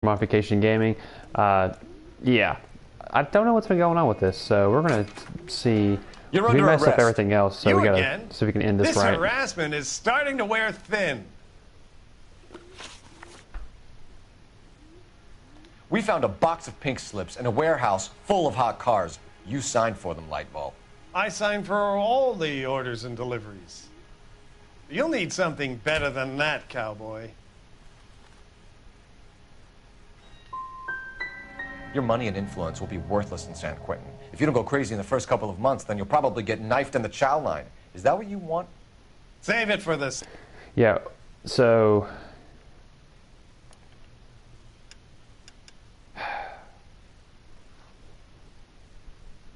Modification Gaming. Yeah, I don't know what's been going on with this, so we're gonna see. You're we under messed arrest. up everything else, so we gotta again? see if we can end this right. This harassment is starting to wear thin. We found a box of pink slips in a warehouse full of hot cars. You signed for them, Lightbulb. I signed for all the orders and deliveries. You'll need something better than that, cowboy. Your money and influence will be worthless in San Quentin. If you don't go crazy in the first couple of months, then you'll probably get knifed in the chow line. Is that what you want? Save it for this. Yeah, so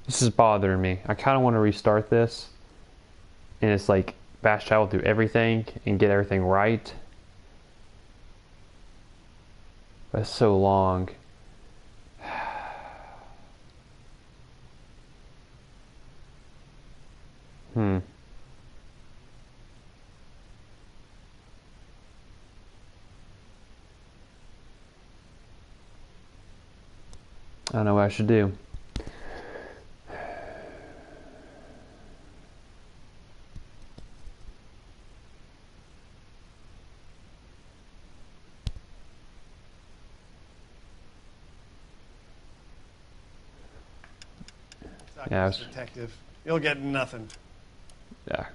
this is bothering me. I kind of want to restart this, and it's like fast travel through everything and get everything right. But it's so long. I don't know what I should do. Yeah, detective. You'll get nothing. Yeah.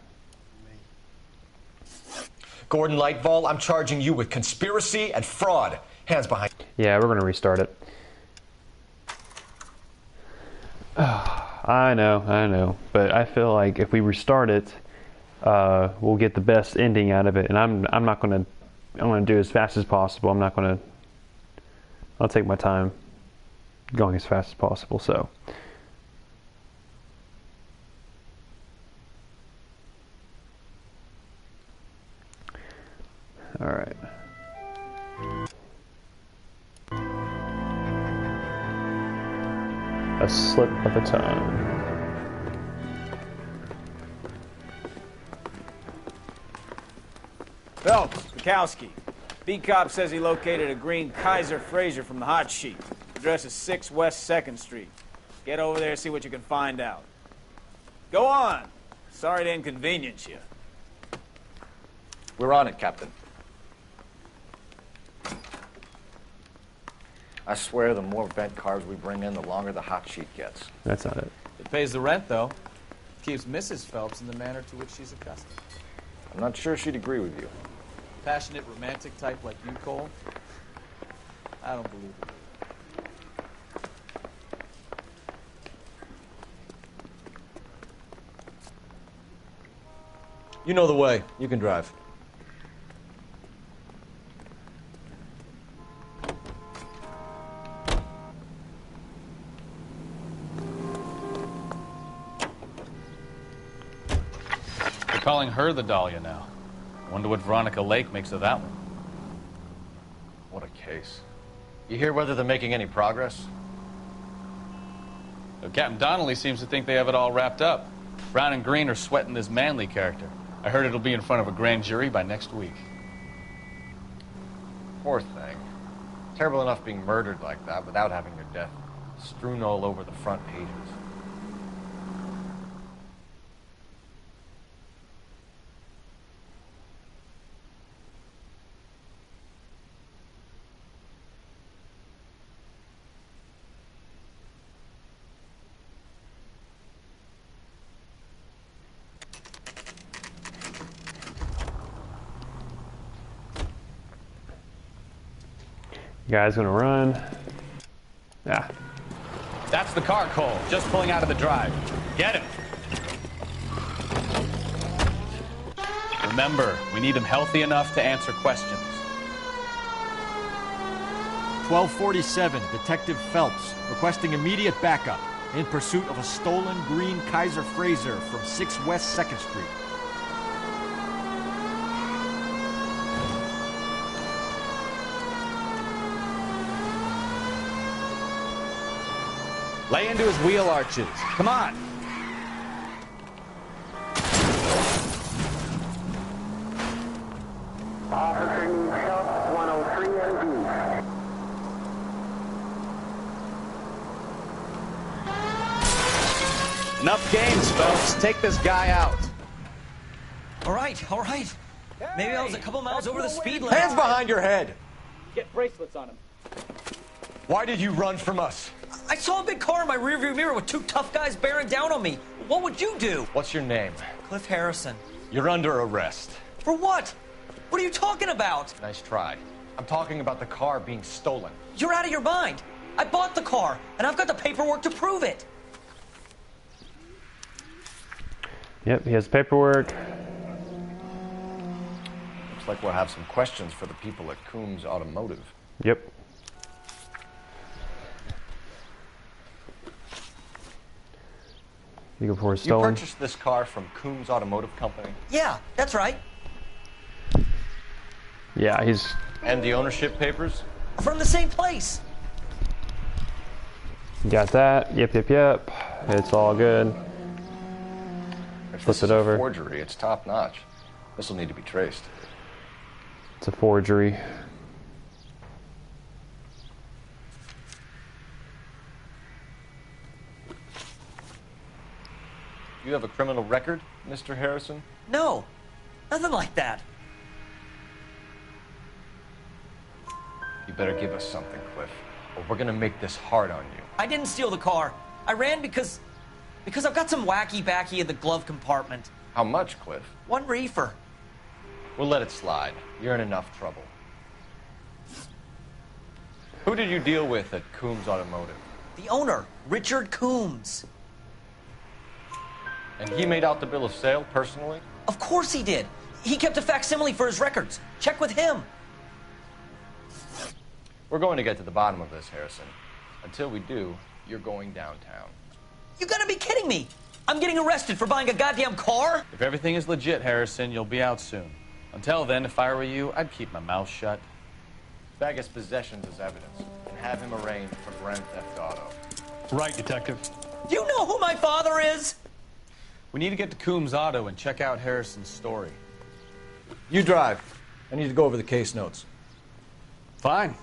Gordon Lightbulb, I'm charging you with conspiracy and fraud. Hands behind. Yeah, we're gonna restart it. I know, but I feel like if we restart it, we'll get the best ending out of it. And I'm gonna do it as fast as possible. I'll take my time going as fast as possible. So. All right. A slip of the tongue. Phelps, Bukowski. B-Cop says he located a green Kaiser Fraser from the hot sheet. Address is 6 West 2nd Street. Get over there and see what you can find out. Go on. Sorry to inconvenience you. We're on it, Captain. I swear the more vent cars we bring in, the longer the hot sheet gets. That's not it. It pays the rent, though. Keeps Mrs. Phelps in the manner to which she's accustomed. I'm not sure she'd agree with you. Passionate, romantic type like you, Cole? I don't believe it. You know the way. You can drive. They're calling her the Dahlia now. Wonder what Veronica Lake makes of that one. What a case. You hear whether they're making any progress? Well, Captain Donnelly seems to think they have it all wrapped up. Brown and Green are sweating this Manley character. I heard it'll be in front of a grand jury by next week. Poor thing. Terrible enough being murdered like that without having your death strewn all over the front pages. You guys gonna run? Yeah. That's the car, Cole. Just pulling out of the drive. Get him. Remember, we need him healthy enough to answer questions. 1247, Detective Phelps, requesting immediate backup in pursuit of a stolen green Kaiser Fraser from 6 West 2nd Street. Lay into his wheel arches. Come on. Officer needs help, 103 MD. Enough games, Phelps. Take this guy out. All right, all right. Maybe I was a couple miles over the speed limit. Hands behind your head! Get bracelets on him. Why did you run from us? I saw a big car in my rearview mirror with two tough guys bearing down on me. What would you do? What's your name? Cliff Harrison. You're under arrest. For what? What are you talking about? Nice try. I'm talking about the car being stolen. You're out of your mind. I bought the car, and I've got the paperwork to prove it. Yep, he has paperwork. Looks like we'll have some questions for the people at Coombs Automotive. Yep. You go for a You stolen. purchased this car from Coombs Automotive Company? Yeah, that's right. Yeah, he's. And the ownership papers? From the same place. Got that. Yep, yep, yep. It's all good. If Flip this it is a over. forgery, it's top notch. This will need to be traced. It's a forgery. You have a criminal record, Mr. Harrison? No, nothing like that. You better give us something, Cliff, or we're gonna make this hard on you. I didn't steal the car. I ran because I've got some wacky backy in the glove compartment. How much, Cliff? One reefer. We'll let it slide. You're in enough trouble. Who did you deal with at Coombs Automotive? The owner, Richard Coombs. And he made out the bill of sale personally? Of course he did. He kept a facsimile for his records. Check with him. We're going to get to the bottom of this, Harrison. Until we do, you're going downtown. You gotta be kidding me. I'm getting arrested for buying a goddamn car? If everything is legit, Harrison, you'll be out soon. Until then, if I were you, I'd keep my mouth shut. Bag his possessions as evidence and have him arraigned for grand theft auto. Right, Detective. You know who my father is? We need to get to Coombs Auto and check out Harrison's story. You drive. I need to go over the case notes. Fine.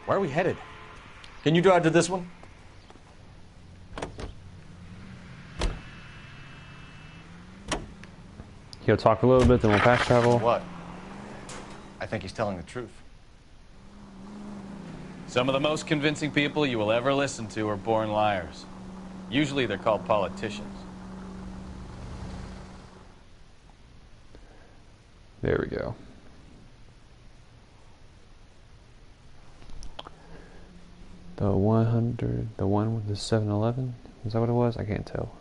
Where are we headed? Can you drive to this one? He'll talk a little bit, then we'll fast travel. What? I think he's telling the truth. Some of the most convincing people you will ever listen to are born liars. Usually they're called politicians. There we go. The 100, the one with the 7-Eleven? Is that what it was? I can't tell.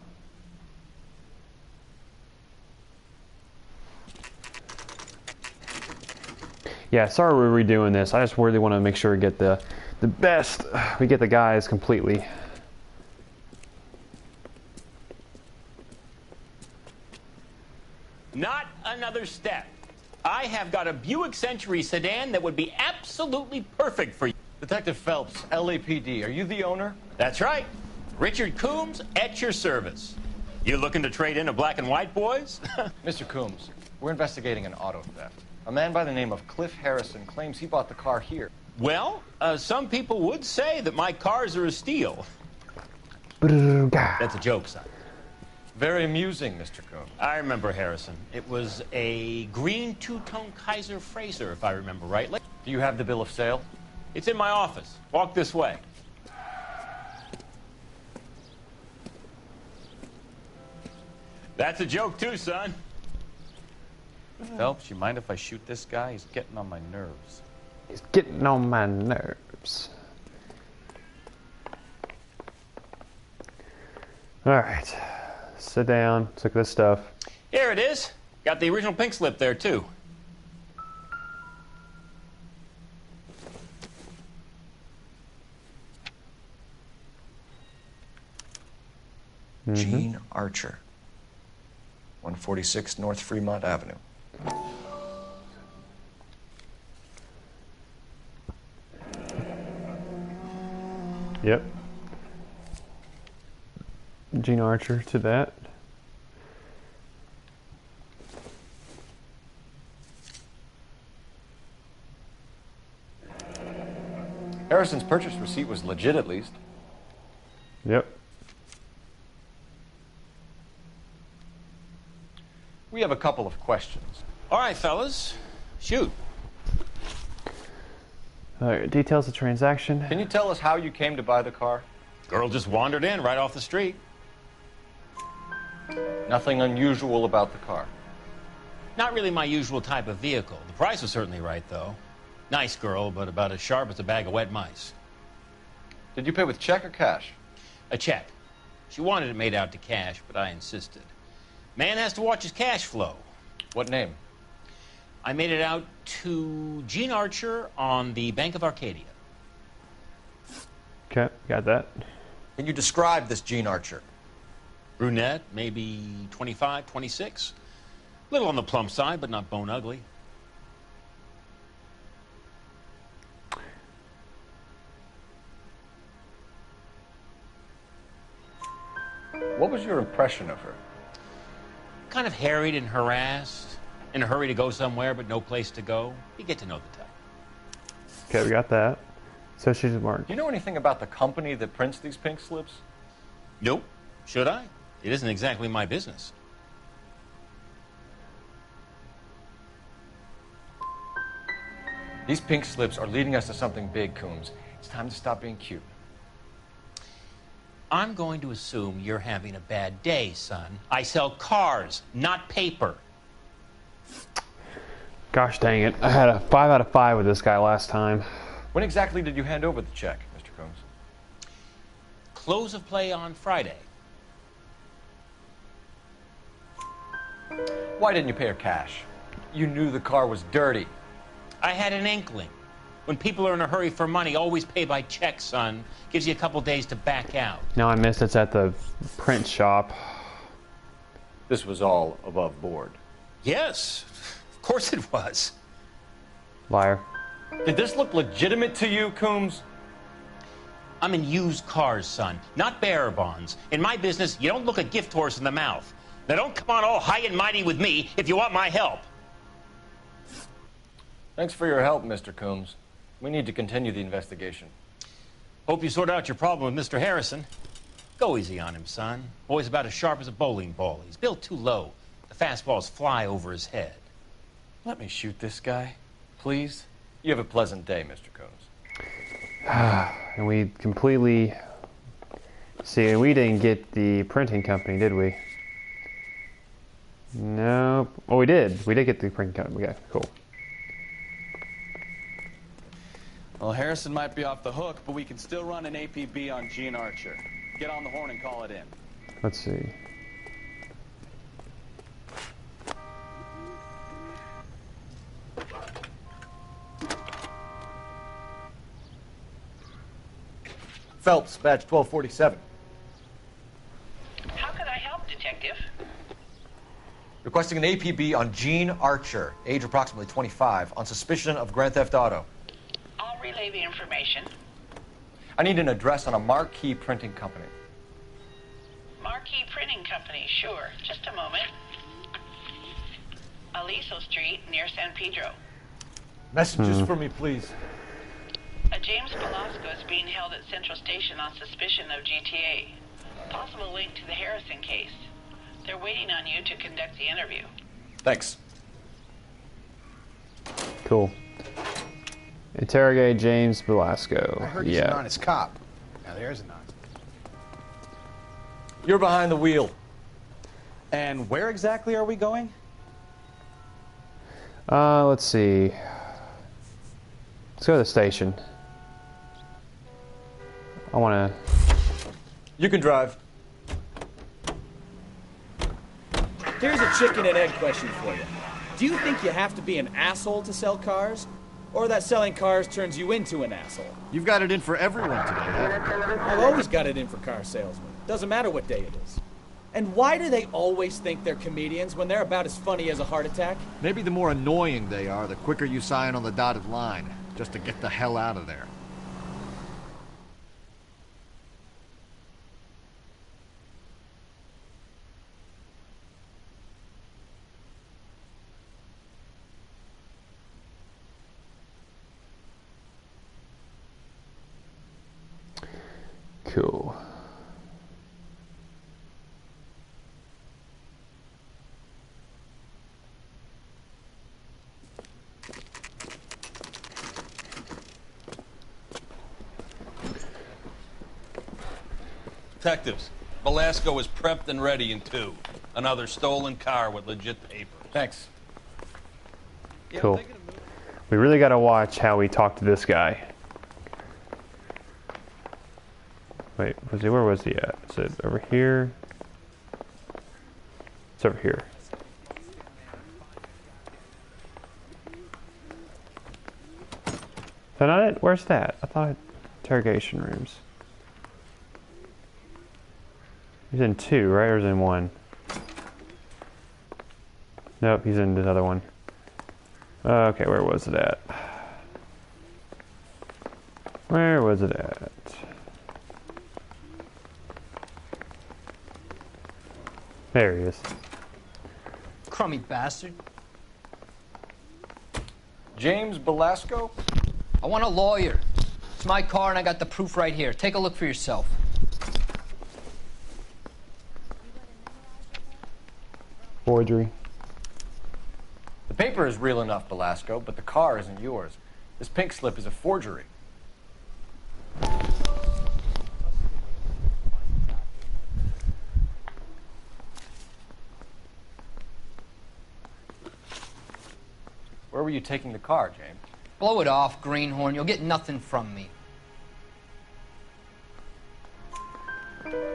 Yeah, sorry we're redoing this. I just really want to make sure we get the best. We get the guys completely. Not another step. I have got a Buick Century sedan that would be absolutely perfect for you. Detective Phelps, LAPD, are you the owner? That's right. Richard Coombs at your service. You looking to trade in a black and white, boys? Mr. Coombs, we're investigating an auto theft. A man by the name of Cliff Harrison claims he bought the car here. Well, some people would say that my cars are a steal. That's a joke, son. Very amusing, Mr. Coombs. I remember Harrison. It was a green two-tone Kaiser Frazer, if I remember rightly. Do you have the bill of sale? It's in my office. Walk this way. That's a joke, too, son. Phelps, you mind if I shoot this guy? He's getting on my nerves. He's getting on my nerves. Alright. Sit down. Let's look at this stuff. Here it is. Got the original pink slip there, too. Gene Archer, 146 North Fremont Avenue. Yep. Gene Archer to that. Harrison's purchase receipt was legit, at least. Yep. We have a couple of questions. All right, fellas. Shoot. Details of transaction. Can you tell us how you came to buy the car? Girl just wandered in right off the street. Nothing unusual about the car. Not really my usual type of vehicle. The price was certainly right, though. Nice girl, but about as sharp as a bag of wet mice. Did you pay with check or cash? A check. She wanted it made out to cash, but I insisted. Man has to watch his cash flow. What name? I made it out to Gene Archer on the Bank of Arcadia. Okay, got that. Can you describe this Gene Archer? Brunette, maybe 25, 26. Little on the plump side, but not bone ugly. What was your impression of her? Kind of harried and harassed. In a hurry to go somewhere, but no place to go. You get to know the type. Okay, we got that. So she's marked. Do you know anything about the company that prints these pink slips? Nope. Should I? It isn't exactly my business. These pink slips are leading us to something big, Coombs. It's time to stop being cute. I'm going to assume you're having a bad day, son. I sell cars, not paper. Gosh dang it. I had a 5 out of 5 with this guy last time. When exactly did you hand over the check, Mr. Coombs? Close of play on Friday. Why didn't you pay her cash? You knew the car was dirty. I had an inkling. When people are in a hurry for money, always pay by check, son. Gives you a couple days to back out. Now I missed it's at the print shop. This was all above board. Yes, of course it was. Liar. Did this look legitimate to you, Coombs? I'm in used cars, son, not bearer bonds. In my business, you don't look a gift horse in the mouth. Now don't come on all high and mighty with me if you want my help. Thanks for your help, Mr. Coombs. We need to continue the investigation. Hope you sort out your problem with Mr. Harrison. Go easy on him, son. Boy's about as sharp as a bowling ball. He's built too low. The fastballs fly over his head. Let me shoot this guy, please. You have a pleasant day, Mr. Coombs. And we completely... See, we didn't get the printing company, did we? Nope. Oh, we did. We did get the printing company. Okay, cool. Well, Harrison might be off the hook, but we can still run an APB on Gene Archer. Get on the horn and call it in. Let's see. Phelps, badge 1247. How can I help, Detective? Requesting an APB on Gene Archer, age approximately 25, on suspicion of Grand Theft Auto. I'll relay the information. I need an address on a Marquee Printing Company. Marquee Printing Company, sure. Just a moment. Aliso Street, near San Pedro. Messages for me, please. A James Velasco is being held at Central Station on suspicion of GTA. Possible link to the Harrison case. They're waiting on you to conduct the interview. Thanks. Cool. Interrogate James Velasco. I heard he's an honest cop. Now there's an honest. You're behind the wheel. And where exactly are we going? Let's see. Let's go to the station. I want to... You can drive. Here's a chicken and egg question for you. Do you think you have to be an asshole to sell cars? Or that selling cars turns you into an asshole? You've got it in for everyone today, haven't you? I've always got it in for car salesmen. Doesn't matter what day it is. And why do they always think they're comedians when they're about as funny as a heart attack? Maybe the more annoying they are, the quicker you sign on the dotted line, just to get the hell out of there. Cool. Detectives, Velasco is prepped and ready in 2. Another stolen car with legit paper. Thanks. Cool. We really got to watch how we talk to this guy. Wait, where was he at? Is it over here? It's over here. Is that not it? Where's that? I thought interrogation rooms. He's in 2, right? Or is he in 1? Nope, he's in another one. Okay, where was it at? Where was it at? There he is. Crummy bastard. James Belasco? I want a lawyer. It's my car and I got the proof right here. Take a look for yourself. Forgery. The paper is real enough, Belasco, but the car isn't yours. This pink slip is a forgery. Where were you taking the car, James? Blow it off, greenhorn. You'll get nothing from me.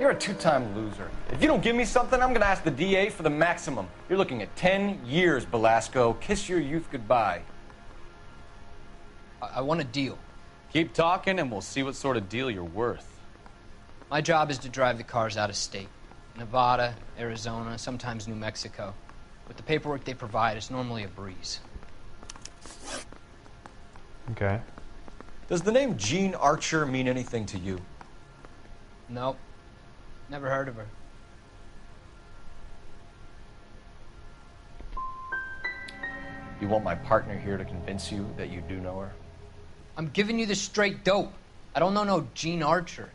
You're a 2-time loser. If you don't give me something, I'm gonna ask the DA for the maximum. You're looking at 10 years, Belasco. Kiss your youth goodbye. I want a deal. Keep talking and we'll see what sort of deal you're worth. My job is to drive the cars out of state. Nevada, Arizona, sometimes New Mexico. With the paperwork they provide, it's normally a breeze. Okay. Does the name Jean Archer mean anything to you? Nope. Never heard of her. You want my partner here to convince you that you do know her? I'm giving you the straight dope. I don't know no Jean Archer.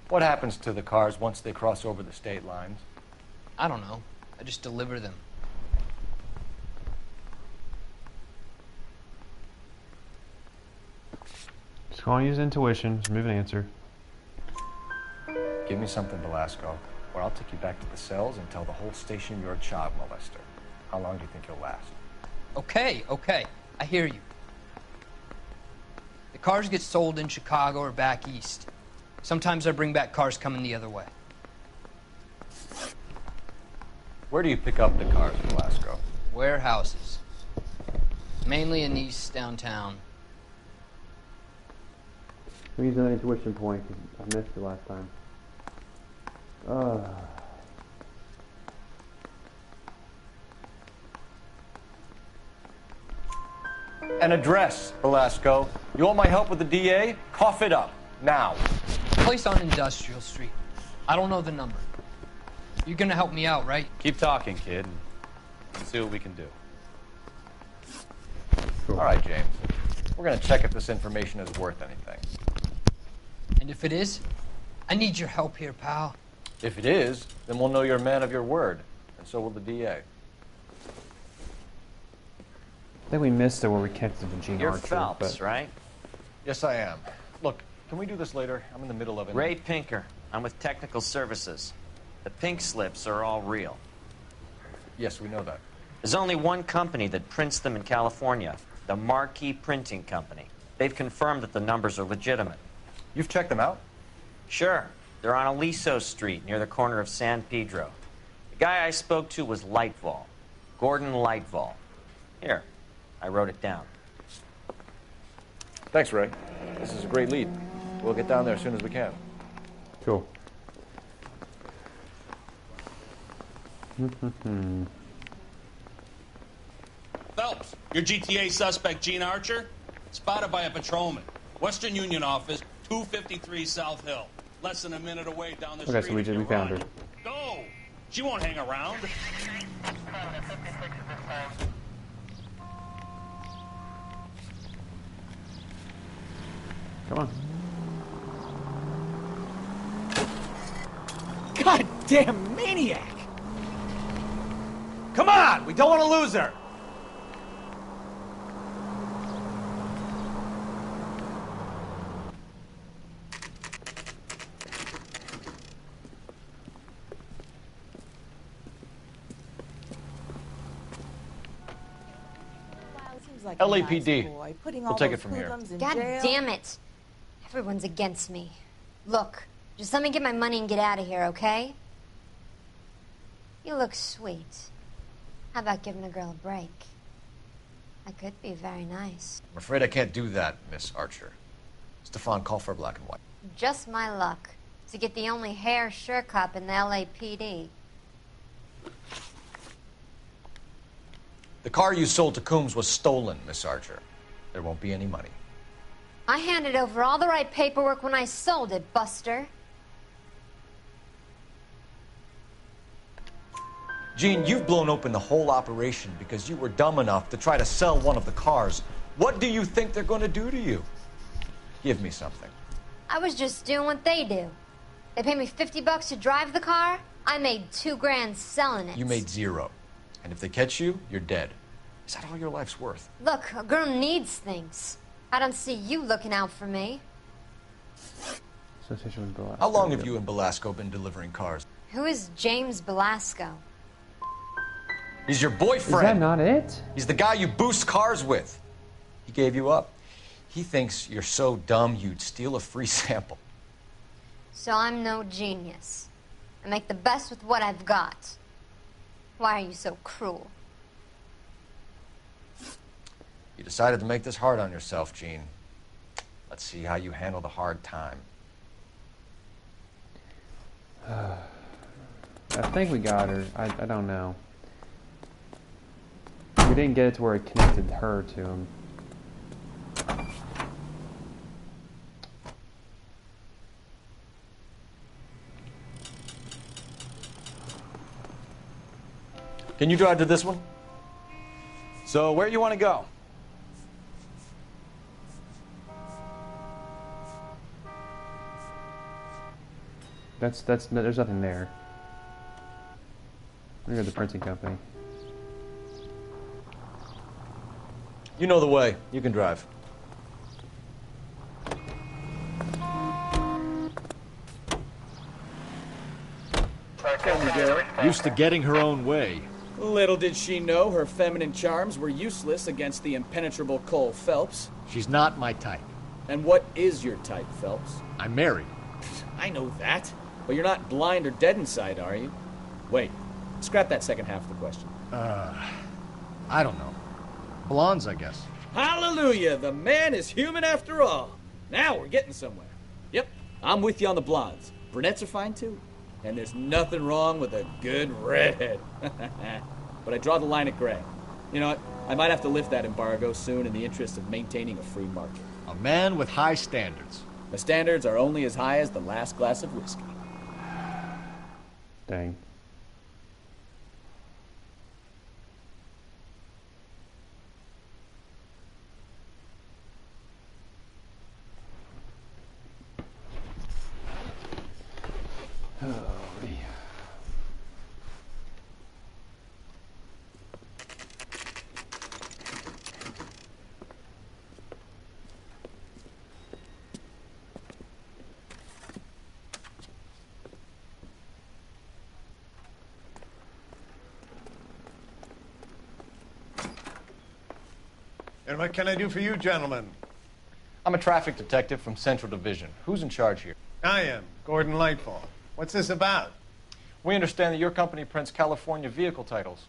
What happens to the cars once they cross over the state lines? I don't know. I just deliver them. Just go on, use intuition. Just move an answer. Give me something, Belasco, or I'll take you back to the cells and tell the whole station you're a child molester. How long do you think you'll last? Okay, okay. I hear you. The cars get sold in Chicago or back east. Sometimes I bring back cars coming the other way. Where do you pick up the cars, Belasco? Warehouses. Mainly in East downtown. I'm using that intuition point because I missed it last time. An address, Belasco. You want my help with the DA? Cough it up, now. Place on Industrial Street. I don't know the number. You're gonna help me out, right? Keep talking, kid, and let's see what we can do. Cool. All right, James. We're gonna check if this information is worth anything. And if it is, I need your help here, pal. If it is, then we'll know you're a man of your word, and so will the DA. I think we missed it where we connected to Jean You're Archer. Phelps, right? Yes, I am. Look, can we do this later? I'm in the middle of it. Ray Pinker. I'm with Technical Services. The pink slips are all real. Yes, we know that. There's only one company that prints them in California, the Marquee Printing Company. They've confirmed that the numbers are legitimate. You've checked them out? Sure. They're on Aliso Street, near the corner of San Pedro. The guy I spoke to was Lightval. Gordon Lightval. Here, I wrote it down. Thanks, Ray. This is a great lead. We'll get down there as soon as we can. Cool. Phelps, your GTA suspect, Jean Archer, spotted by a patrolman. Western Union office, 253 South Hill. Less than a minute away down the street. Okay, so we found her. Go! She won't hang around. Come on. Goddamn maniac! Come on! We don't want to lose her! like LAPD. A nice boy, putting We'll all take those it from here. hoodlums in God jail. damn it. Everyone's against me. Look, just let me get my money and get out of here, okay? You look sweet. How about giving a girl a break? I could be very nice. I'm afraid I can't do that, Miss Archer. Stefan, call for black and white. Just my luck to get the only hair sure cop in the LAPD. The car you sold to Coombs was stolen, Miss Archer. There won't be any money. I handed over all the right paperwork when I sold it, Buster. Gene, you've blown open the whole operation because you were dumb enough to try to sell one of the cars. What do you think they're going to do to you? Give me something. I was just doing what they do. They paid me $50 to drive the car. I made $2 grand selling it. You made zero. And if they catch you, you're dead. Is that all your life's worth? Look, a girl needs things. I don't see you looking out for me. Association with Belasco. How long have you and Belasco been delivering cars? Who is James Belasco? He's your boyfriend. Is that not it? He's the guy you boost cars with. He gave you up. He thinks you're so dumb you'd steal a free sample. So I'm no genius. I make the best with what I've got. Why are you so cruel? You decided to make this hard on yourself, Gene. Let's see how you handle the hard time. I think we got her. I don't know. We didn't get it to where it connected her to him. Can you drive to this one? So, where you want to go? There's nothing there. We're at the printing company. You know the way. You can drive. Used to getting her own way. Little did she know her feminine charms were useless against the impenetrable Cole Phelps. She's not my type. And what is your type, Phelps? I'm married. I know that. But you're not blind or dead inside, are you? Wait. Scrap that second half of the question. I don't know. Blondes, I guess. Hallelujah! The man is human after all. Now we're getting somewhere. Yep, I'm with you on the blondes. Brunettes are fine too. And there's nothing wrong with a good redhead. But I draw the line at gray. You know what? I might have to lift that embargo soon in the interest of maintaining a free market. A man with high standards. The standards are only as high as the last glass of whiskey. Dang. And what can I do for you, gentlemen? I'm a traffic detective from Central Division. Who's in charge here? I am, Gordon Lightfall. What's this about? We understand that your company prints California vehicle titles.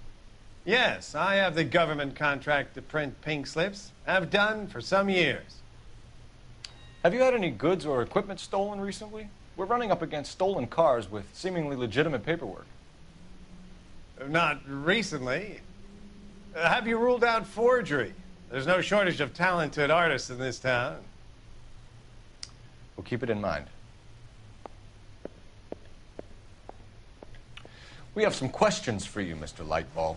Yes, I have the government contract to print pink slips. I've done for some years. Have you had any goods or equipment stolen recently? We're running up against stolen cars with seemingly legitimate paperwork. Not recently. Have you ruled out forgery? There's no shortage of talented artists in this town. We'll keep it in mind. We have some questions for you, Mr. Lightball.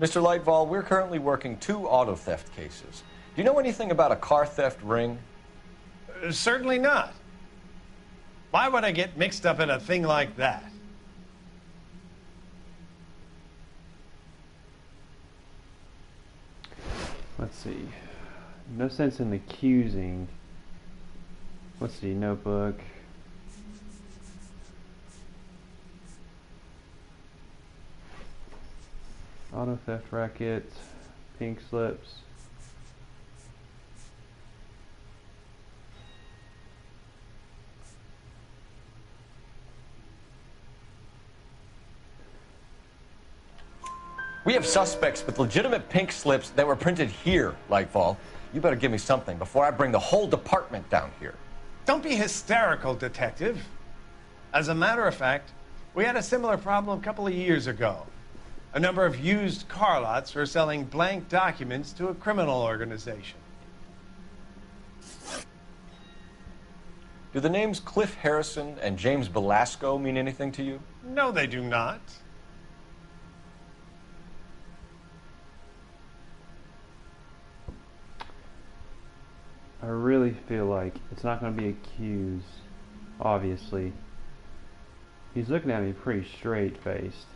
Mr. Lightball, we're currently working 2 auto theft cases. Do you know anything about a car theft ring? Certainly not. Why would I get mixed up in a thing like that? Let's see. No sense in accusing. Let's see. Notebook. Auto theft racket, pink slips. We have suspects with legitimate pink slips that were printed here, Lightfall. You better give me something before I bring the whole department down here. Don't be hysterical, Detective. As a matter of fact, we had a similar problem a couple of years ago. A number of used car lots were selling blank documents to a criminal organization. Do the names Cliff Harrison and James Belasco mean anything to you? No, they do not. I really feel like it's not going to be accused, obviously. He's looking at me pretty straight-faced.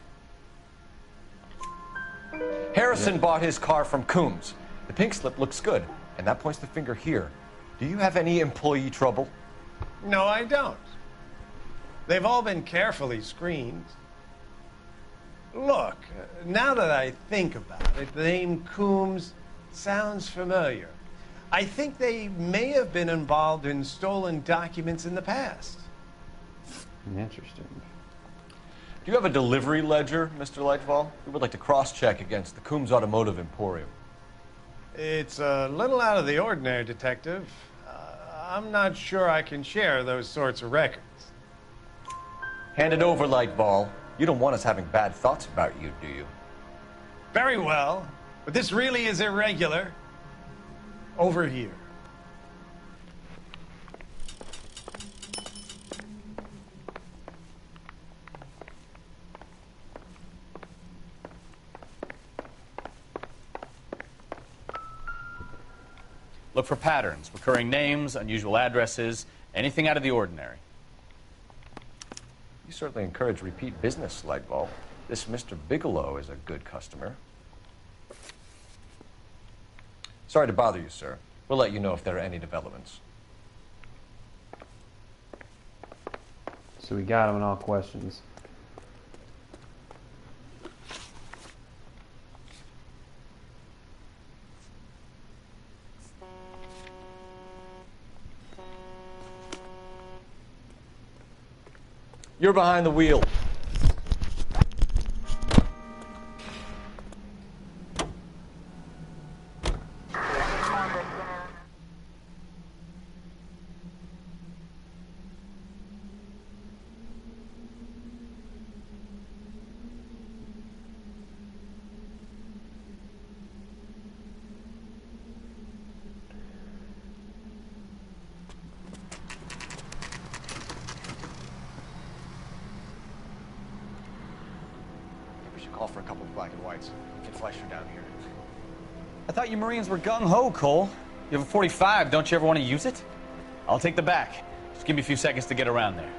Harrison bought his car from Coombs. The pink slip looks good, and that points the finger here. Do you have any employee trouble? No, I don't. They've all been carefully screened. Look, now that I think about it, the name Coombs sounds familiar. I think they may have been involved in stolen documents in the past. Interesting. Do you have a delivery ledger, Mr. Lightfall? We would like to cross-check against the Coombs Automotive Emporium. It's a little out of the ordinary, Detective. I'm not sure I can share those sorts of records. Hand it over, Lightball. You don't want us having bad thoughts about you, do you? Very well, but this really is irregular. Over here. Look for patterns, recurring names, unusual addresses, anything out of the ordinary. You certainly encourage repeat business, Lightball. This Mr. Bigelow is a good customer. Sorry to bother you, sir. We'll let you know if there are any developments. So we got him in all questions. You're behind the wheel. Call for a couple of black and whites. Get Fleischer down here. I thought you Marines were gung-ho, Cole. You have a 45, don't you ever want to use it? I'll take the back. Just give me a few seconds to get around there.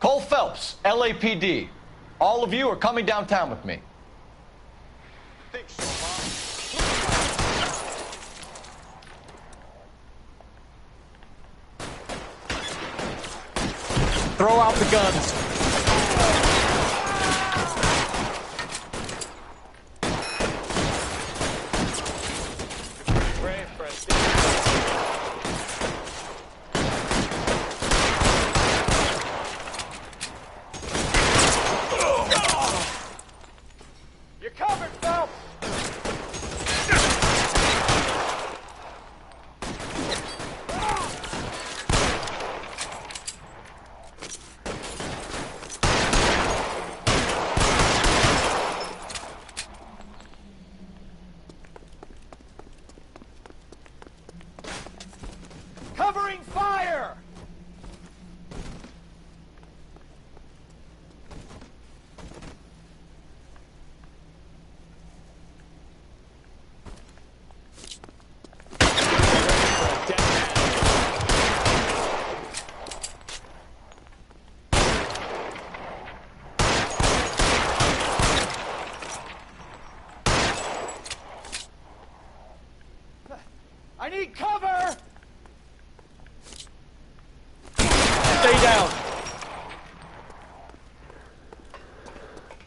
Cole Phelps, LAPD. All of you are coming downtown with me. Throw out the guns.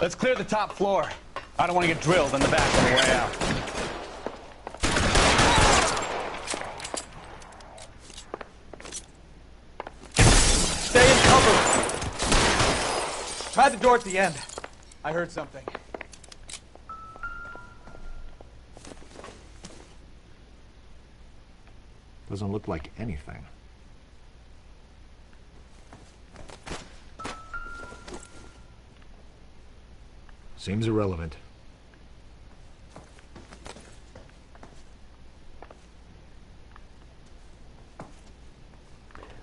Let's clear the top floor. I don't want to get drilled in the back on the way out. Stay in cover. Try the door at the end. I heard something. Doesn't look like anything. Seems irrelevant.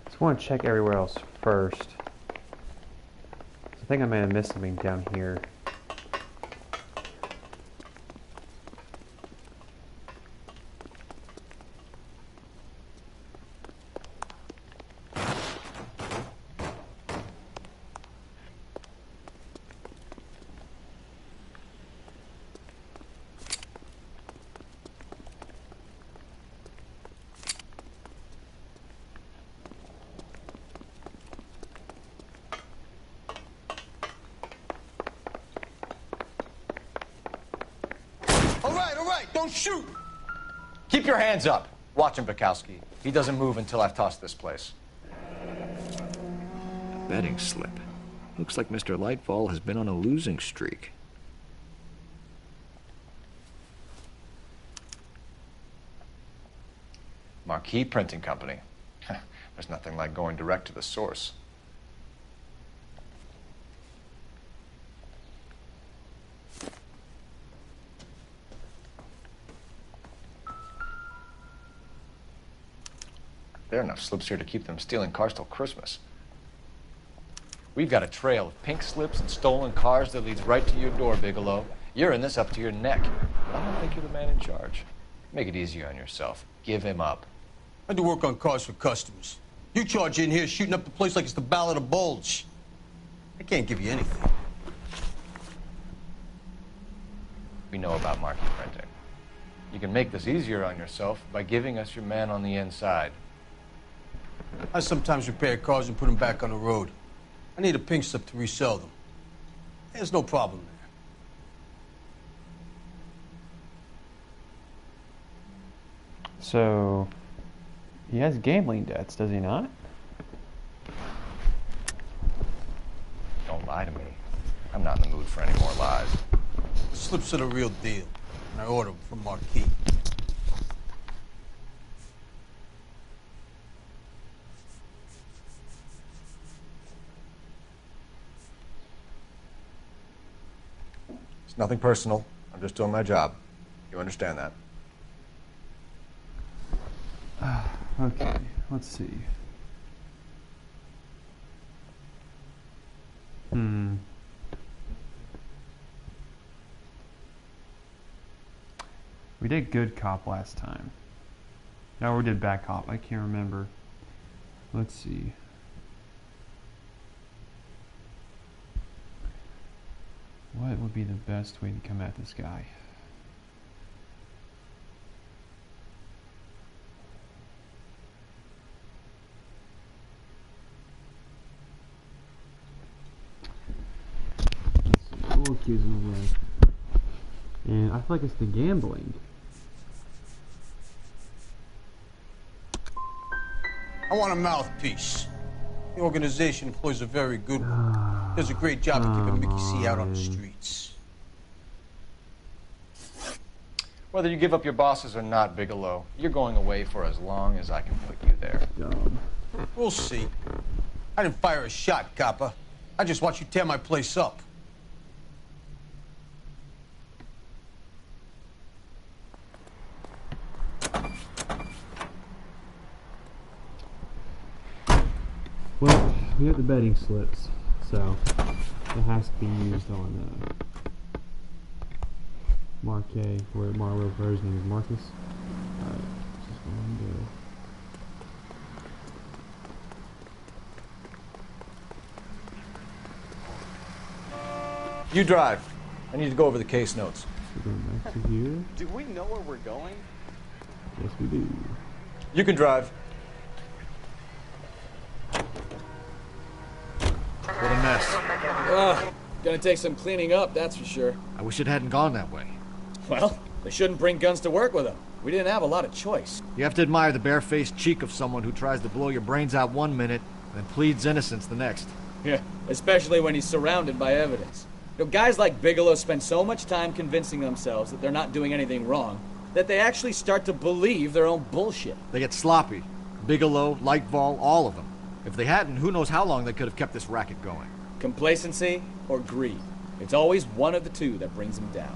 Just want to check everywhere else first. I think I may have missed something down here. All right, don't shoot! Keep your hands up. Watch him, Bukowski. He doesn't move until I've tossed this place. Betting slip. Looks like Mr. Lightfall has been on a losing streak. Marquee Printing Company. There's nothing like going direct to the source. There are enough slips here to keep them stealing cars till Christmas. We've got a trail of pink slips and stolen cars that leads right to your door, Bigelow. You're in this up to your neck. I don't think you're the man in charge. Make it easier on yourself. Give him up. I do work on cars for customers. You charge in here shooting up the place like it's the Ballad of Bulge. I can't give you anything. We know about marquee printing. You can make this easier on yourself by giving us your man on the inside. I sometimes repair cars and put them back on the road. I need a pink slip to resell them. There's no problem there. So, he has gambling debts, does he not? Don't lie to me. I'm not in the mood for any more lies. The slips are the real deal, and I ordered them from Marquis. It's nothing personal. I'm just doing my job. You understand that? Okay, let's see. We did good cop last time. No, we did bad cop. I can't remember. Let's see. What would be the best way to come at this guy? We'll accuse him of, and I feel like it's the gambling. I want a mouthpiece. The organization employs a very good one. Does a great job of keeping Mickey C out on the streets. Whether you give up your bosses or not, Bigelow, you're going away for as long as I can put you there. We'll see. I didn't fire a shot, copper. I just watched you tear my place up. Well, we have the betting slips, so it has to be used on Marquet, where Marlowe Burr's name is Marcus. Alright, just one go. You drive. I need to go over the case notes. So going back to here. Do we know where we're going? Yes, we do. You can drive. What a mess. Gonna take some cleaning up, that's for sure. I wish it hadn't gone that way. Well, they shouldn't bring guns to work with them. We didn't have a lot of choice. You have to admire the barefaced cheek of someone who tries to blow your brains out one minute, then pleads innocence the next. Yeah, especially when he's surrounded by evidence. You know, guys like Bigelow spend so much time convincing themselves that they're not doing anything wrong, that they actually start to believe their own bullshit. They get sloppy. Bigelow, Lightval, all of them. If they hadn't, who knows how long they could have kept this racket going. Complacency or greed. It's always one of the two that brings them down.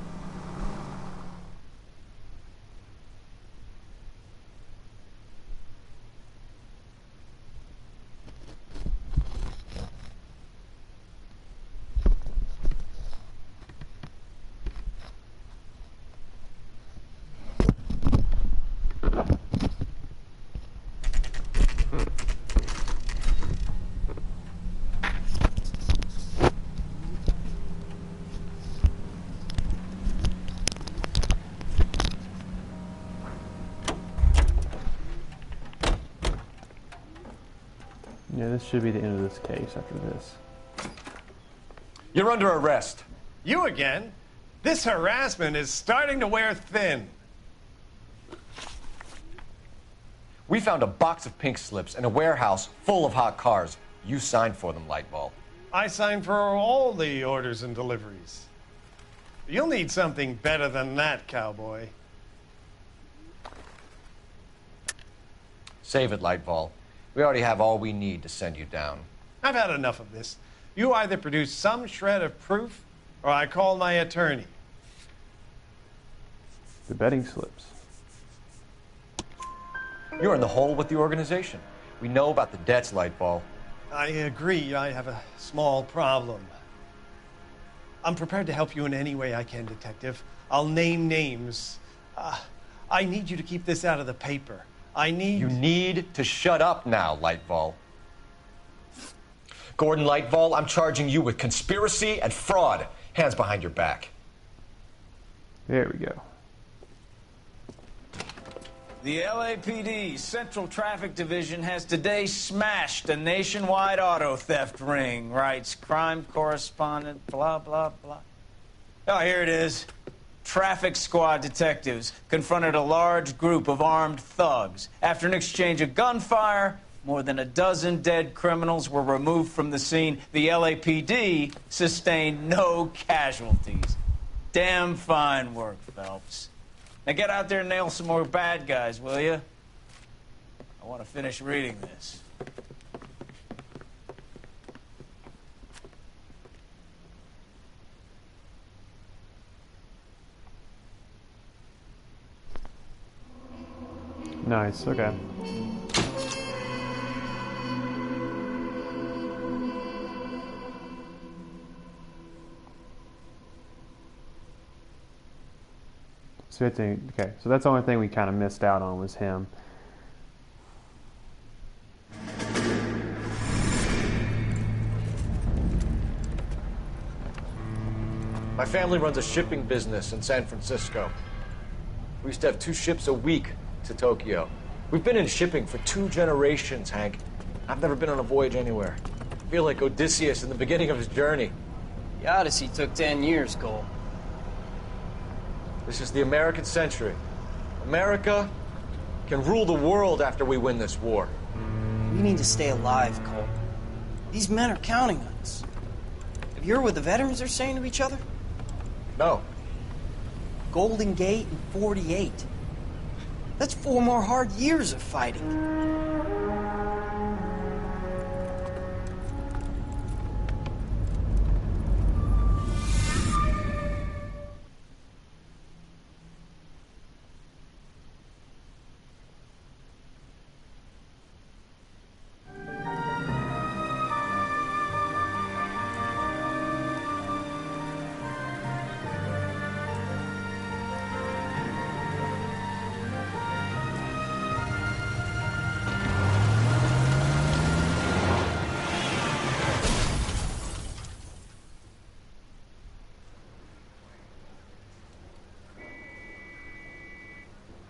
Yeah, this should be the end of this case after this. You're under arrest. You again? This harassment is starting to wear thin. We found a box of pink slips in a warehouse full of hot cars. You signed for them, Lightball. I signed for all the orders and deliveries. You'll need something better than that, cowboy. Save it, Lightball. We already have all we need to send you down. I've had enough of this. You either produce some shred of proof, or I call my attorney. The betting slips. You're in the hole with the organization. We know about the debts, Lightball. I agree. I have a small problem. I'm prepared to help you in any way I can, Detective. I'll name names. I need you to keep this out of the paper. You need to shut up now, Lightball. Gordon Lightball, I'm charging you with conspiracy and fraud. Hands behind your back. There we go. The LAPD Central Traffic Division has today smashed a nationwide auto theft ring, writes crime correspondent, blah, blah, blah. Oh, here it is. Traffic squad detectives confronted a large group of armed thugs. After an exchange of gunfire, more than a dozen dead criminals were removed from the scene. The LAPD sustained no casualties. Damn fine work, Phelps. Now get out there and nail some more bad guys, will you? I want to finish reading this. Nice, okay. So okay, so that's the only thing we kind of missed out on was him. My family runs a shipping business in San Francisco. We used to have 2 ships a week to Tokyo. We've been in shipping for 2 generations, Hank. I've never been on a voyage anywhere. I feel like Odysseus in the beginning of his journey. The Odyssey took 10 years, Cole. This is the American century. America can rule the world after we win this war. We need to stay alive, Cole. These men are counting on us. Have you heard what the veterans are saying to each other? No. Golden Gate and 48. That's 4 more hard years of fighting.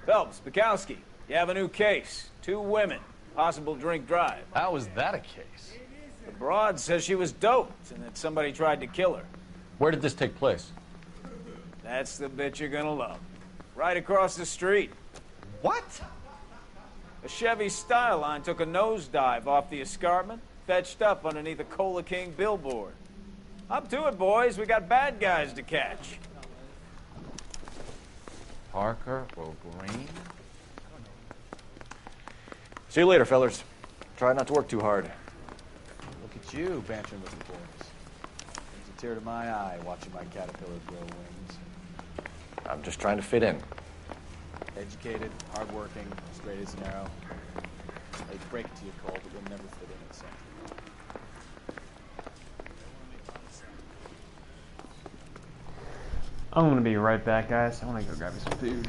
Phelps, Bukowski, you have a new case. 2 women, possible drink drive. How is that a case? The broad says she was doped and that somebody tried to kill her. Where did this take place? That's the bit you're gonna love. Right across the street. What? A Chevy Style Line took a nosedive off the escarpment, fetched up underneath a Cola King billboard. Up to it, boys. We got bad guys to catch. Parker O'Green? See you later, fellas. Try not to work too hard. Look at you, bantering with the boys. Brings a tear to my eye watching my caterpillar grow wings. I'm just trying to fit in. Educated, hardworking, straight as an arrow. I hate to break it to you, Cole, but you'll never fit in at Central. I'm gonna be right back, guys. I wanna go grab me some food.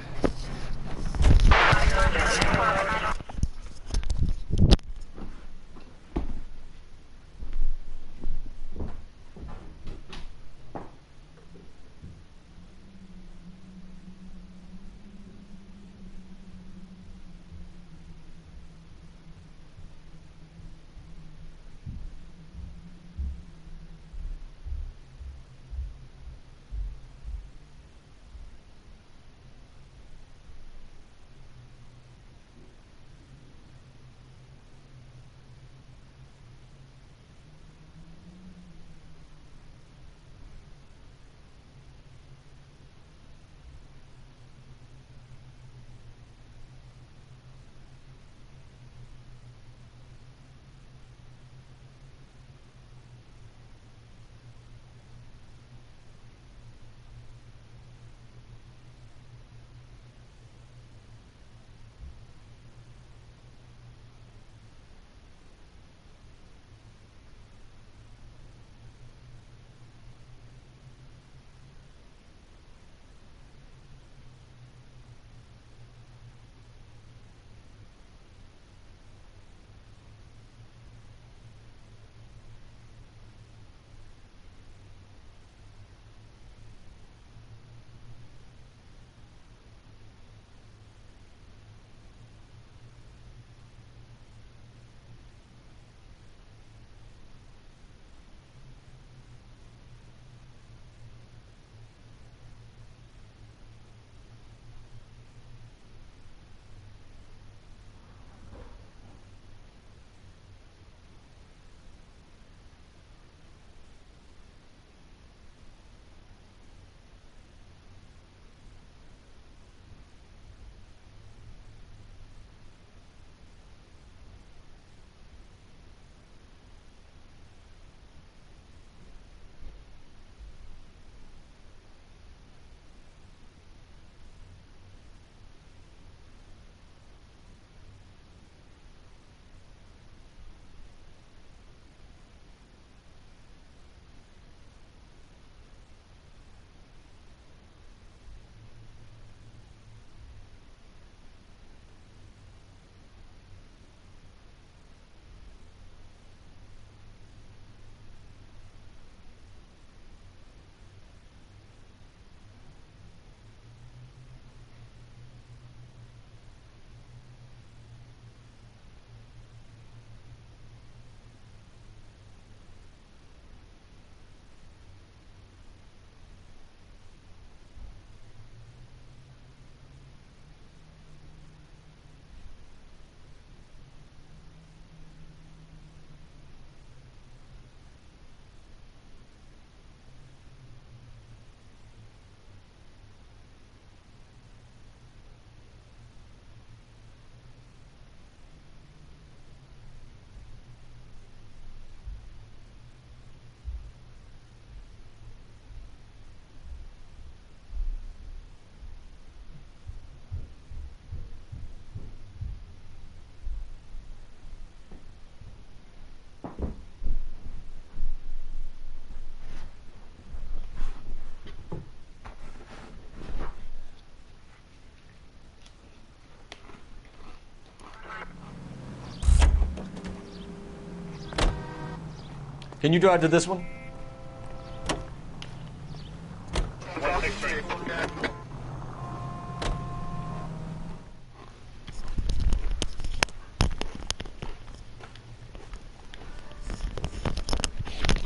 Can you drive to this one?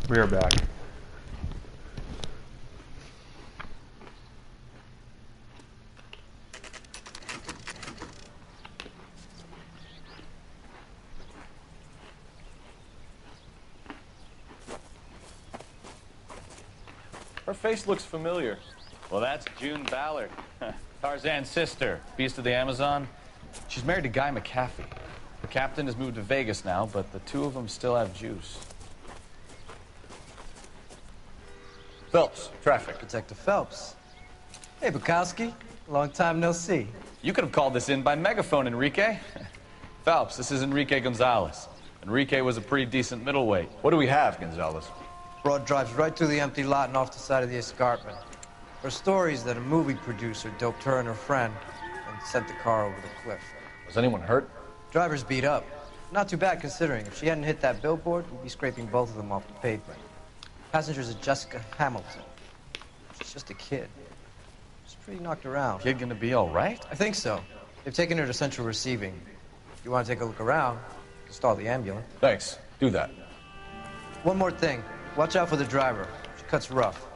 We are back. Her face looks familiar. Well, that's June Ballard, Tarzan's sister, beast of the Amazon. She's married to Guy McCaffey. The captain has moved to Vegas now, but the two of them still have juice. Phelps, traffic. Detective Phelps. Hey, Bukowski. Long time no see. You could have called this in by megaphone, Enrique. Phelps, this is Enrique Gonzalez. Enrique was a pretty decent middleweight. What do we have, Gonzalez? Broad drives right through the empty lot and off the side of the escarpment. Her stories that a movie producer doped her and her friend and sent the car over the cliff. Was anyone hurt? Driver's beat up. Not too bad considering. If she hadn't hit that billboard, we'd be scraping both of them off the pavement. Passenger's a Jessica Hamilton. She's just a kid. She's pretty knocked around. Kid gonna be all right? I think so. They've taken her to central receiving. If you want to take a look around, you can stall the ambulance. Thanks. Do that. One more thing. Watch out for the driver. She cuts rough.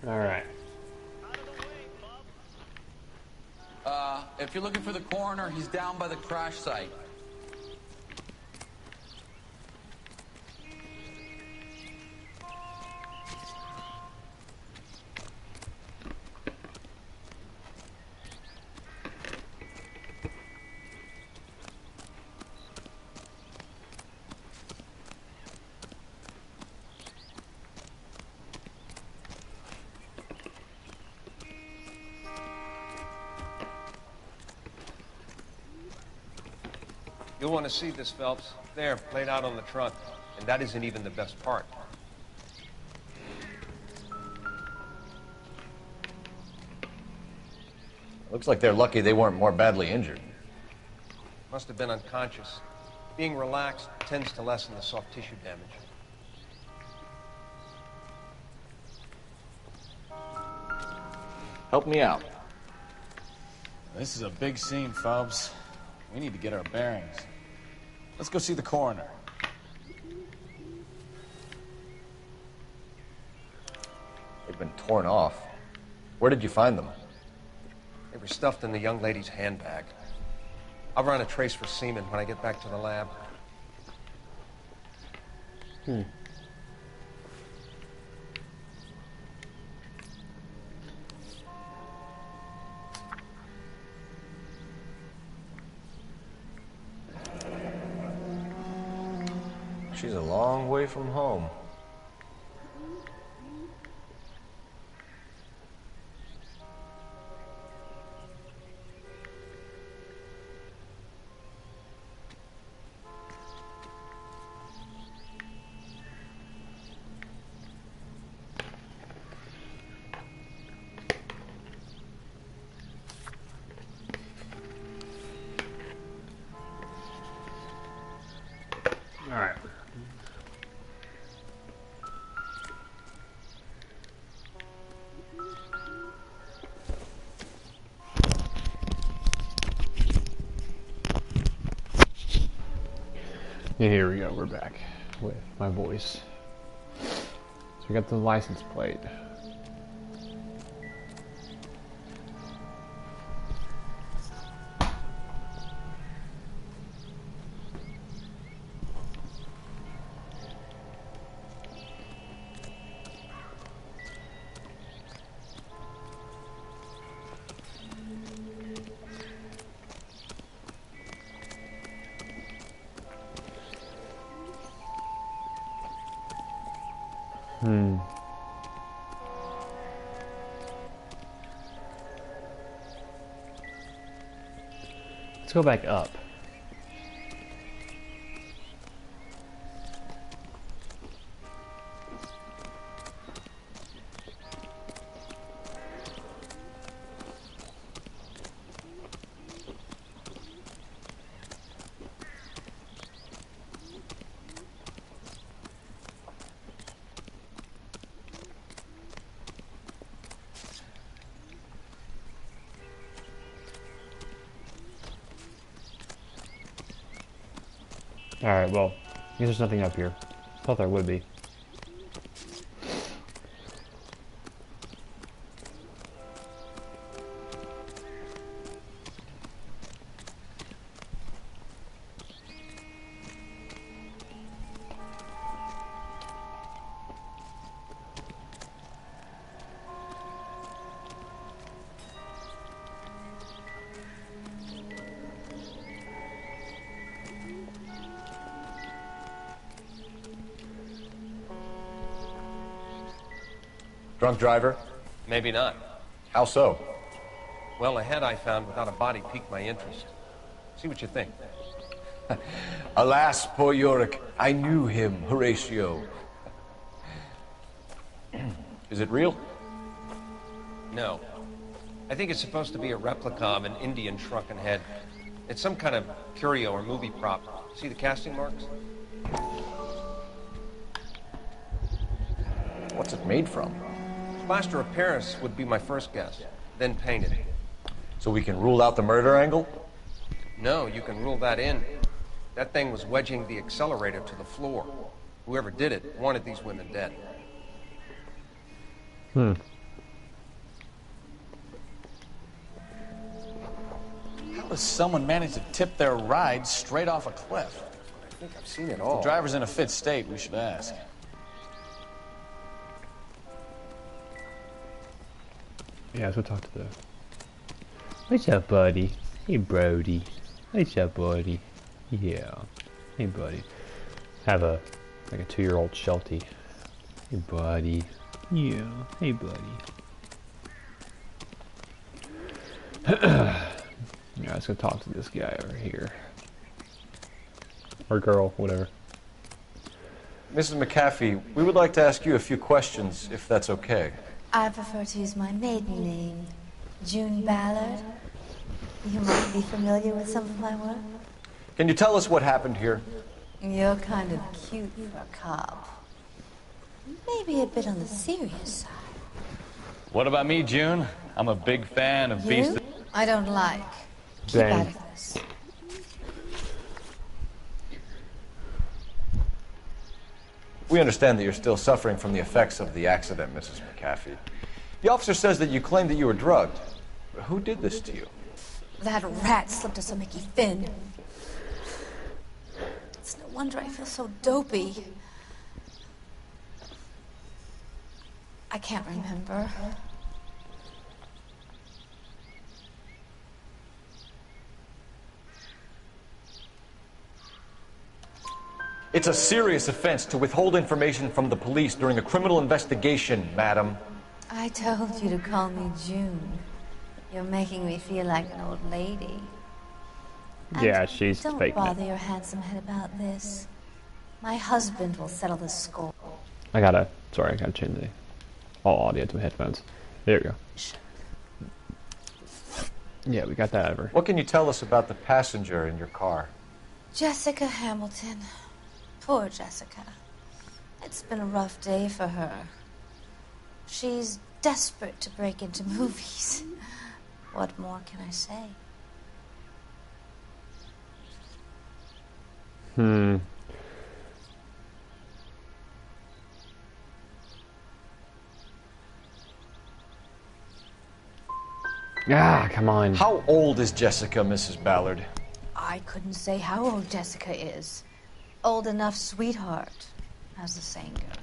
All right. If you're looking for the coroner, he's down by the crash site. You'll want to see this, Phelps. There, laid out on the trunk. And that isn't even the best part. Looks like they're lucky they weren't more badly injured. Must have been unconscious. Being relaxed tends to lessen the soft tissue damage. Help me out. This is a big scene, Phelps. We need to get our bearings. Let's go see the coroner. They've been torn off. Where did you find them? They were stuffed in the young lady's handbag. I'll run a trace for semen when I get back to the lab. She's a long way from home. All right. And here we go, we're back with my voice. So we got the license plate. Let's go back up. Alright, well, I guess there's nothing up here. Thought there would be. Drunk driver? Maybe not. How so? Well, a head I found without a body piqued my interest. See what you think. Alas, poor Yorick. I knew him, Horatio. Is it real? No. I think it's supposed to be a replica of an Indian shrunken head. It's some kind of curio or movie prop. See the casting marks? What's it made from? Plaster of Paris would be my first guess, then painted. So we can rule out the murder angle? No, you can rule that in. That thing was wedging the accelerator to the floor. Whoever did it wanted these women dead. How does someone manage to tip their ride straight off a cliff? I think I've seen it If all. the driver's in a fit state, we should ask. Yeah, let's go talk to the... What's up, buddy? Hey, Brody. What's up, buddy? Yeah. Hey, buddy. Have a, like a 2-year-old Sheltie. Hey, buddy. Yeah. Hey, buddy. Yeah, let's go talk to this guy over here. Or girl, whatever. Mrs. McAfee, we would like to ask you a few questions, if that's okay. I prefer to use my maiden name, June Ballard. You might be familiar with some of my work. Can you tell us what happened here? You're kind of cute for a cop. Maybe a bit on the serious side. What about me, June? I'm a big fan of Beast. You? I don't like. Keep out of this. We understand that you're still suffering from the effects of the accident, Mrs. McAfee. The officer says that you claimed that you were drugged. Who did this to you? That rat slipped us a Mickey Finn. It's no wonder I feel so dopey. I can't remember. It's a serious offense to withhold information from the police during a criminal investigation, madam. I told you to call me June. You're making me feel like an old lady. Yeah, she's Don't fake. bother your handsome head about this. My husband will settle the score. I gotta change the all audio to my headphones. There we go. Yeah, we got that over. What can you tell us about the passenger in your car? Jessica Hamilton. Poor Jessica. It's been a rough day for her. She's desperate to break into movies. What more can I say? Ah, come on. How old is Jessica, Mrs. Ballard? I couldn't say how old Jessica is. Old enough, sweetheart, as the saying goes.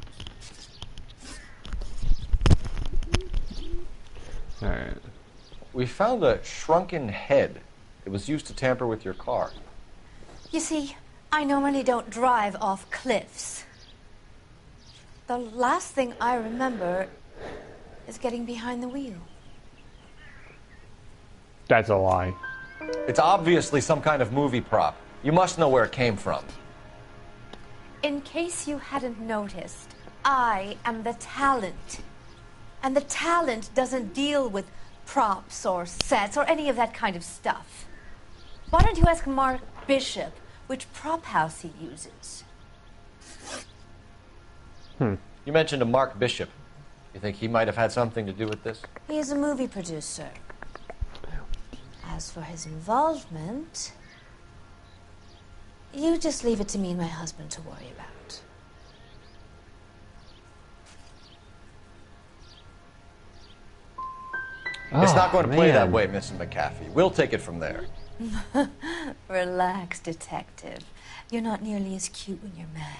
Alright. We found a shrunken head. It was used to tamper with your car. You see, I normally don't drive off cliffs. The last thing I remember is getting behind the wheel. That's a lie. It's obviously some kind of movie prop. You must know where it came from. In case you hadn't noticed, I am the talent. And the talent doesn't deal with props or sets or any of that kind of stuff. Why don't you ask Mark Bishop which prop house he uses? You mentioned a Mark Bishop. You think he might have had something to do with this? He is a movie producer. As for his involvement, you just leave it to me and my husband to worry about. It's not going to play that man. way, Mrs. McAfee. We'll take it from there. Relax, detective. You're not nearly as cute when you're mad.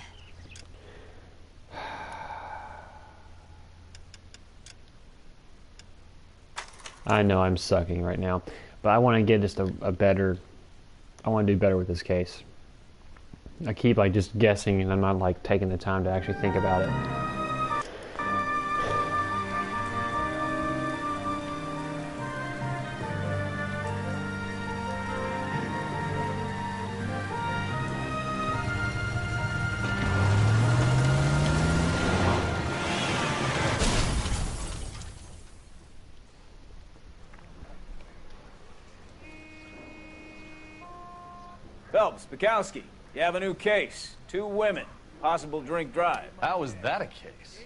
I know I'm sucking right now, but I want to get just a better... I want to do better with this case. I keep like just guessing and I'm not like taking the time to actually think about it. Phelps, Bukowski, you have a new case. 2 women, possible drink drive. How is that a case?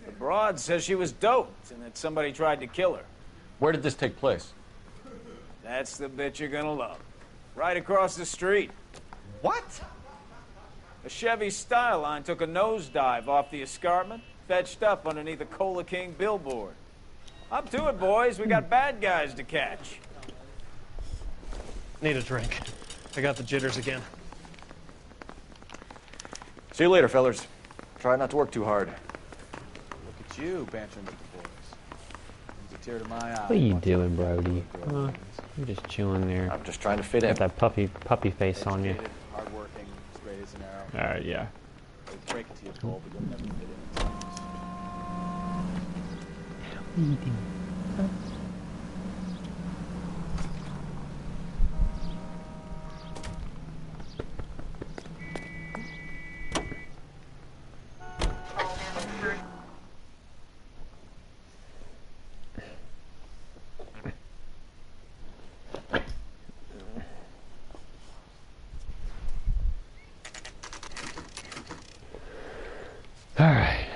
The broad says she was doped and that somebody tried to kill her. Where did this take place? That's the bit you're gonna love. Right across the street. What? A Chevy Styline took a nosedive off the escarpment, fetched up underneath a Cola King billboard. Up to it, boys. We got bad guys to catch. Need a drink. I got the jitters again. See you later, fellas. Try not to work too hard. Look at you, bantering with the boys. Brings a tear to my eye. What are you doing, Brody? Huh? You're just chilling there. I'm just trying to fit in. Got that puppy face on you. Educated, hardworking, straight as an arrow. Alright, yeah. They break it to you, Cole, but you'll never fit in. What are you doing? Huh? All right.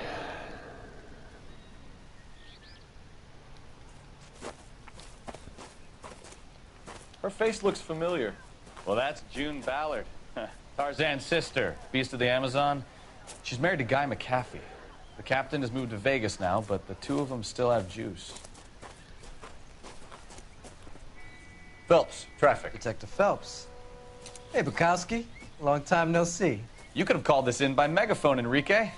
Her face looks familiar. Well, that's June Ballard, Tarzan's sister, beast of the Amazon. She's married to Guy McAfee. The captain has moved to Vegas now, but the 2 of them still have juice. Phelps, traffic. Detective Phelps. Hey, Bukowski. Long time no see. You could have called this in by megaphone, Enrique.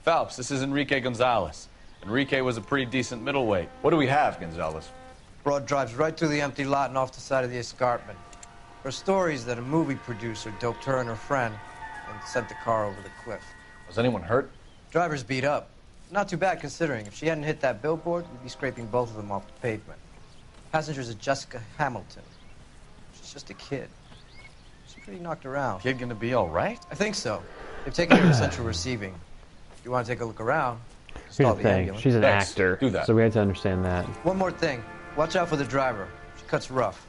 Phelps, this is Enrique Gonzalez. Enrique was a pretty decent middleweight. What do we have, Gonzalez? Broad drives right through the empty lot and off the side of the escarpment. Her stories that a movie producer doped her and her friend and sent the car over the cliff. Was anyone hurt? Driver's beat up. Not too bad considering. If she hadn't hit that billboard, we'd be scraping both of them off the pavement. Passenger's a Jessica Hamilton. She's just a kid. She's pretty knocked around. Kid gonna be all right? I think so. They've taken her to central receiving. If you want to take a look around, Here's stall the the thing. ambulance. She's an Thanks. actor. Do that. So we have to understand that. One more thing. Watch out for the driver. She cuts rough.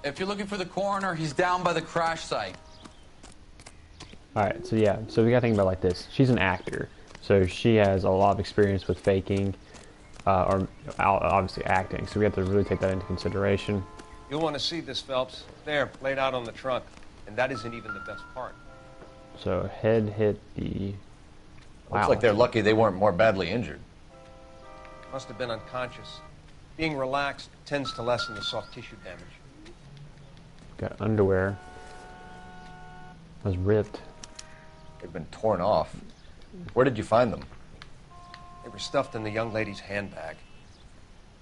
If you're looking for the coroner, he's down by the crash site. Alright, so yeah. So we gotta think about it like this. She's an actor. So she has a lot of experience with faking, or obviously acting. So we have to really take that into consideration. You'll want to see this, Phelps. There, laid out on the trunk. And that isn't even the best part. So head hit the... Looks like they're lucky they weren't more badly injured. Must have been unconscious. Being relaxed tends to lessen the soft tissue damage. Got underwear. Was ripped. They've been torn off. Where did you find them? They were stuffed in the young lady's handbag.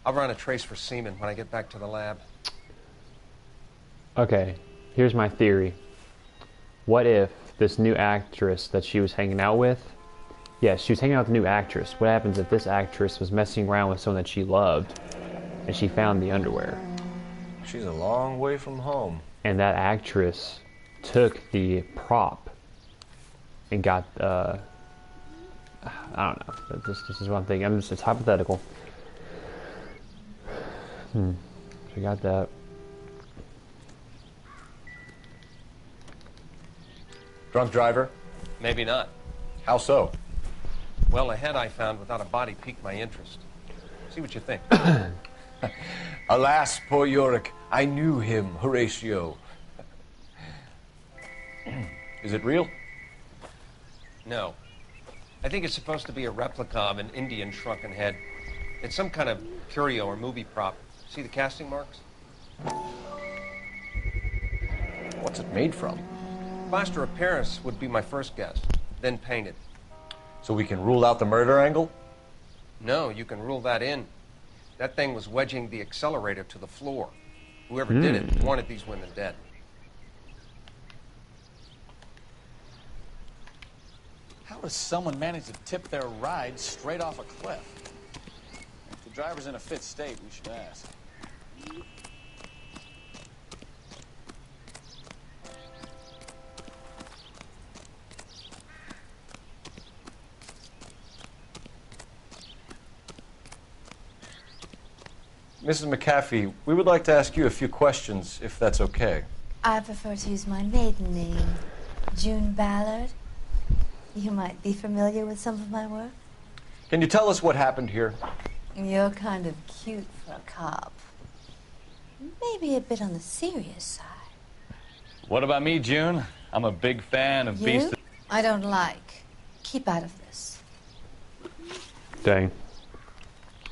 I'll run a trace for semen when I get back to the lab. Okay, here's my theory. What if this new actress that she was hanging out with, yes, she was hanging out with a new actress. What happens if this actress was messing around with someone that she loved and she found the underwear? She's a long way from home. And that actress took the prop and got, I don't know. This is one thing. It's hypothetical. She got that. Drunk driver? Maybe not. How so? Well, a head I found without a body piqued my interest. See what you think. Alas, poor Yorick. I knew him, Horatio. Is it real? No. I think it's supposed to be a replica of an Indian shrunken head. It's some kind of curio or movie prop. See the casting marks? What's it made from? Plaster of Paris would be my first guess, then painted. So we can rule out the murder angle? No, you can rule that in. That thing was wedging the accelerator to the floor. Whoever did it wanted these women dead. How does someone manage to tip their ride straight off a cliff? If the driver's in a fit state, we should ask. Mrs. McAfee, we would like to ask you a few questions, if that's okay. I prefer to use my maiden name, June Ballard. You might be familiar with some of my work. Can you tell us what happened here? You're kind of cute for a cop. Maybe a bit on the serious side. What about me, June? I'm a big fan of Beast. I don't like. Keep out of this. Dang.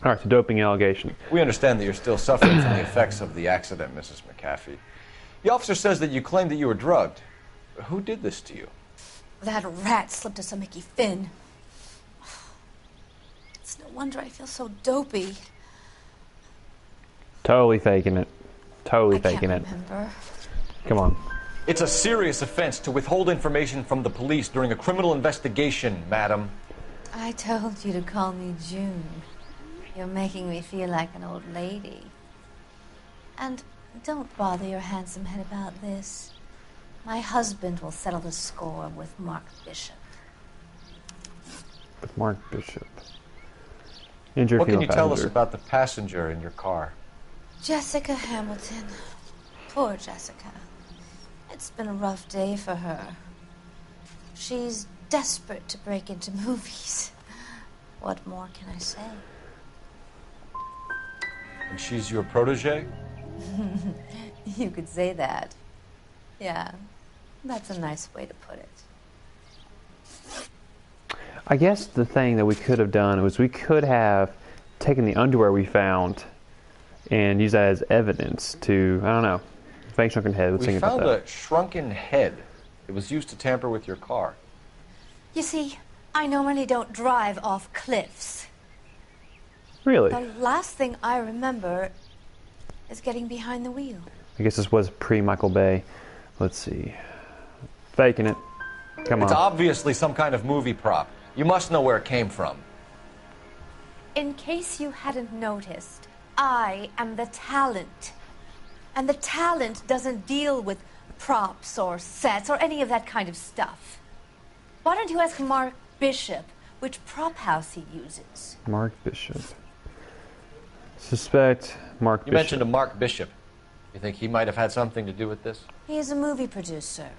All right, so doping allegation. We understand that you're still suffering from the effects of the accident, Mrs. McAfee. The officer says that you claimed that you were drugged. Who did this to you? That rat slipped us a Mickey Finn. It's no wonder I feel so dopey. Totally faking it. Totally faking it. Remember? Come on. It's a serious offense to withhold information from the police during a criminal investigation, madam. I told you to call me June. You're making me feel like an old lady. And don't bother your handsome head about this. My husband will settle the score with Mark Bishop. With Mark Bishop. Injured What can you tell us passenger. about the passenger in your car? Jessica Hamilton. Poor Jessica. It's been a rough day for her. She's desperate to break into movies. What more can I say? And she's your protege? You could say that. Yeah, that's a nice way to put it. I guess the thing that we could have done was we could have taken the underwear we found and used that as evidence to, I don't know, fake shrunken head. Let's We think about found that. a shrunken head. It was used to tamper with your car. You see, I normally don't drive off cliffs. Really? The last thing I remember is getting behind the wheel. I guess this was pre-Michael Bay. Let's see. Faking it. Come It's on. obviously some kind of movie prop. You must know where it came from. In case you hadn't noticed, I am the talent. And the talent doesn't deal with props or sets or any of that kind of stuff. Why don't you ask Mark Bishop which prop house he uses? Mark Bishop. Suspect Mark You Bishop. mentioned a Mark Bishop. You think he might have had something to do with this? He is a movie producer.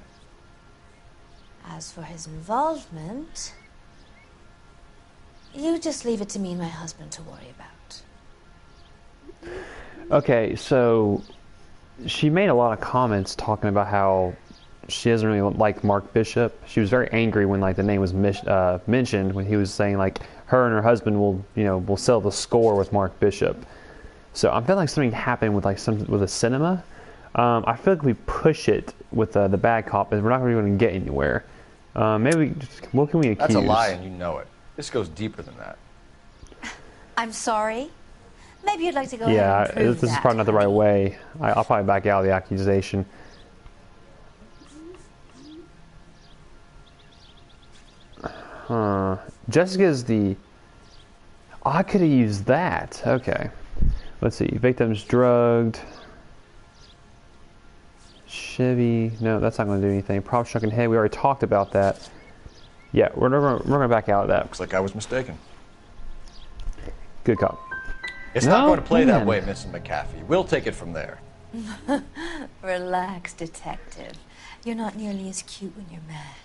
As for his involvement, you just leave it to me and my husband to worry about. Okay, so she made a lot of comments talking about how she doesn't really like Mark Bishop. She was very angry when like the name was mentioned, when he was saying like her and her husband will sell the score with Mark Bishop. So I'm feeling like something happened with with a cinema. I feel like we push it with the bad cop, and we're not really going to get anywhere. Maybe what can we accuse? That's a lie, and you know it. This goes deeper than that. I'm sorry. Maybe you'd like to go ahead Yeah, and prove this is that. probably not the right way. I'll probably back out of the accusation. Jessica's the... Oh, I could have used that. Okay. Let's see. Victims drugged. Chevy. No, that's not going to do anything. Prop shrunken head. We already talked about that. Yeah, we're going to back out of that. Looks like I was mistaken. Good cop. It's not No, going to play that man. way, Mrs. McAfee. We'll take it from there. Relax, detective. You're not nearly as cute when you're mad.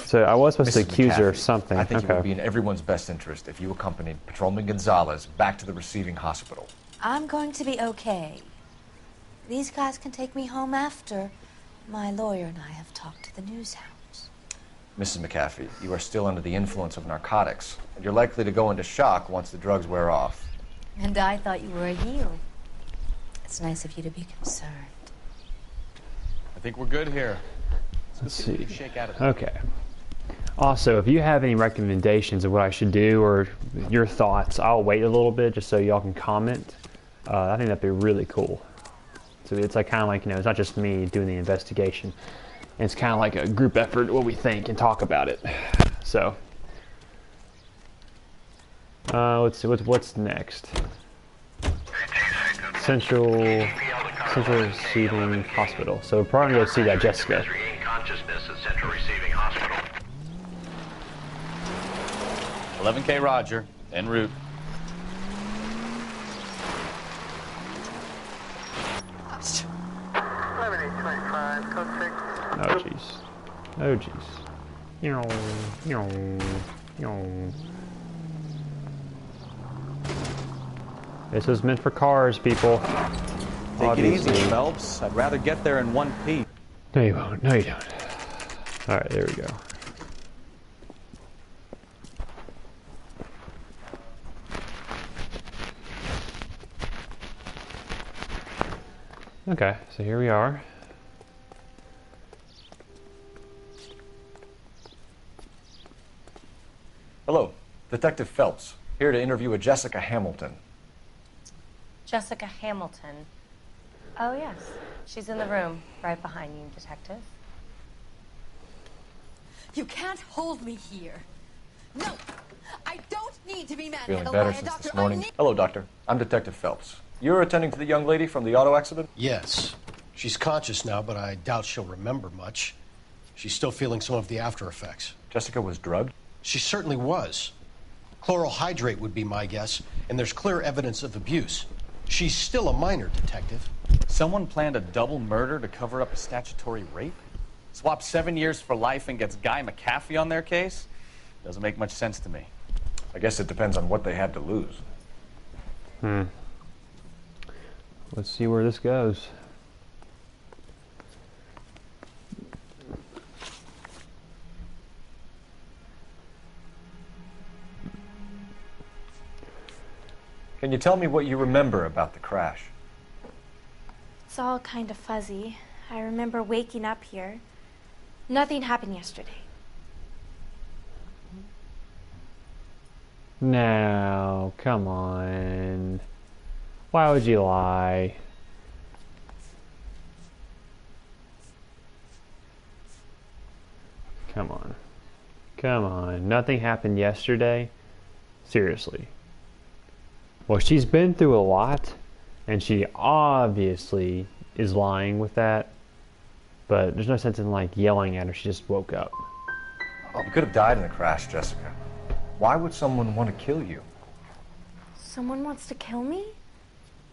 So I was supposed to Mrs. accuse her of McAfee, something. I think it Okay. would be in everyone's best interest if you accompanied Patrolman Gonzalez back to the receiving hospital. I'm going to be okay. These guys can take me home after. My lawyer and I have talked to the news hounds. Mrs. McAfee, you are still under the influence of narcotics, and you're likely to go into shock once the drugs wear off. And I thought you were a heel. It's nice of you to be concerned. I think we're good here. Let's see what see. we can shake out of it. Okay. Also, if you have any recommendations of what I should do or your thoughts, I'll wait a little bit just so y'all can comment. I think that'd be really cool. So it's like kind of like, it's not just me doing the investigation. It's kind of like a group effort, what we think, and talk about it. So, let's see, what's next? Central Receiving Hospital. So we're probably going to go see that Jessica. Consciousness at Central Receiving Hospital. 11K Roger, en route. emojis. This was meant for cars, people. Take it easy, Obviously. Phelps. I'd rather get there in one piece. No, you won't. No, you don't. Alright, there we go. Okay, so here we are. Hello, Detective Phelps, here to interview a Jessica Hamilton. Jessica Hamilton. Oh, yes. She's in the room, right behind you, Detective. You can't hold me here. No, I don't need to be Feeling manhandled better by a since doctor. this morning? Hello, Doctor. I'm Detective Phelps. You're attending to the young lady from the auto accident? Yes. She's conscious now, but I doubt she'll remember much. She's still feeling some of the after effects. Jessica was drugged? She certainly was. Chloral hydrate would be my guess, and there's clear evidence of abuse. She's still a minor, Detective. Someone planned a double murder to cover up a statutory rape? Swap 7 years for life and gets Guy McAfee on their case? Doesn't make much sense to me. I guess it depends on what they had to lose. Let's see where this goes. Can you tell me what you remember about the crash? It's all kind of fuzzy. I remember waking up here. Nothing happened yesterday. Now, come on. Why would you lie? Come on. Come on. Nothing happened yesterday? Seriously. Well, she's been through a lot, and she obviously is lying with that. But there's no sense in, like, yelling at her. She just woke up. You could have died in the crash, Jessica. Why would someone want to kill you? Someone wants to kill me?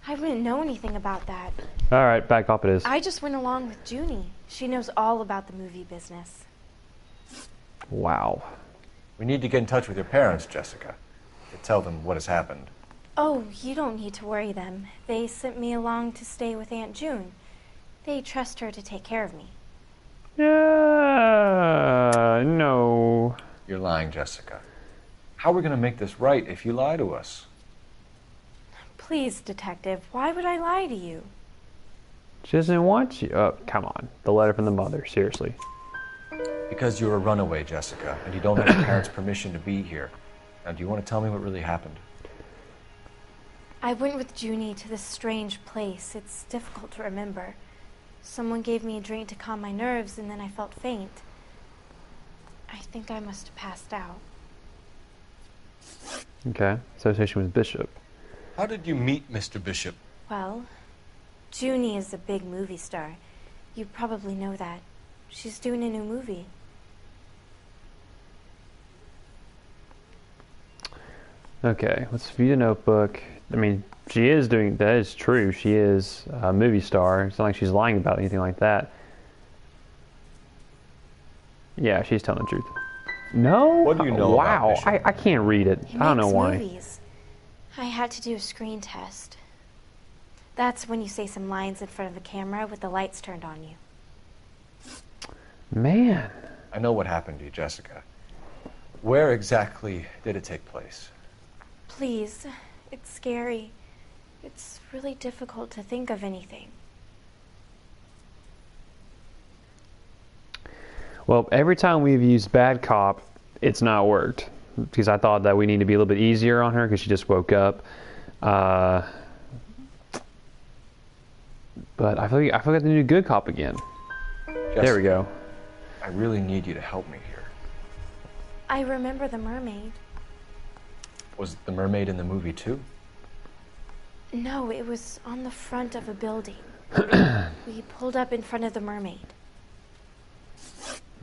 I wouldn't know anything about that. Alright, back up it is. I just went along with Junie. She knows all about the movie business. Wow. We need to get in touch with your parents, Jessica, to tell them what has happened. Oh, you don't need to worry them. They sent me along to stay with Aunt June. They trust her to take care of me. No. You're lying, Jessica. How are we going to make this right if you lie to us? Please, Detective, why would I lie to you? She doesn't want you. Oh, come on. The letter from the mother. Seriously. Because you're a runaway, Jessica, and you don't have your parents' permission to be here. Now, do you want to tell me what really happened? I went with Junie to this strange place. It's difficult to remember. Someone gave me a drink to calm my nerves, and then I felt faint. I think I must have passed out. Okay. Association with Bishop. How did you meet Mr. Bishop? Well, Junie is a big movie star. You probably know that. She's doing a new movie. Okay, let's view the notebook. I mean, she is doing, that is true. She is a movie star. It's not like she's lying about anything like that. Yeah, she's telling the truth. No? What do you know wow, about Bishop? I can't read it. He I don't know makes why. movies. I had to do a screen test. That's when you say some lines in front of the camera with the lights turned on you. Man. I know what happened to you, Jessica. Where exactly did it take place? Please, it's scary. It's really difficult to think of anything. Well, every time we've used bad cop, it's not worked. Because I thought that we need to be a little bit easier on her because she just woke up. But I forgot to do good cop again. Jessica, there we go. I really need you to help me here. I remember the mermaid. Was the mermaid in the movie too? No, it was on the front of a building. We pulled up in front of the mermaid.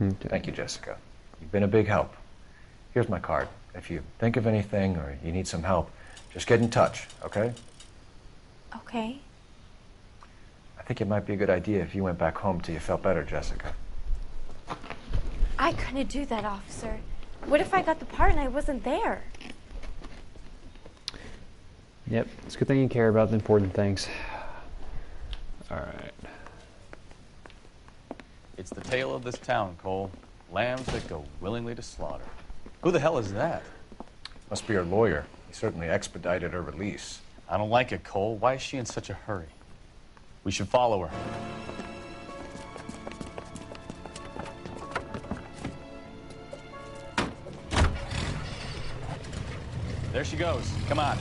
Okay. Thank you, Jessica. You've been a big help. Here's my card. If you think of anything or you need some help, just get in touch, okay? Okay. I think it might be a good idea if you went back home till you felt better, Jessica. I couldn't do that, officer. What if I got the part and I wasn't there? Yep, it's a good thing you care about the important things. Alright. It's the tale of this town, Cole. Lambs that go willingly to slaughter. Who the hell is that? Must be her lawyer. He certainly expedited her release. I don't like it, Cole. Why is she in such a hurry? We should follow her. There she goes. Come on.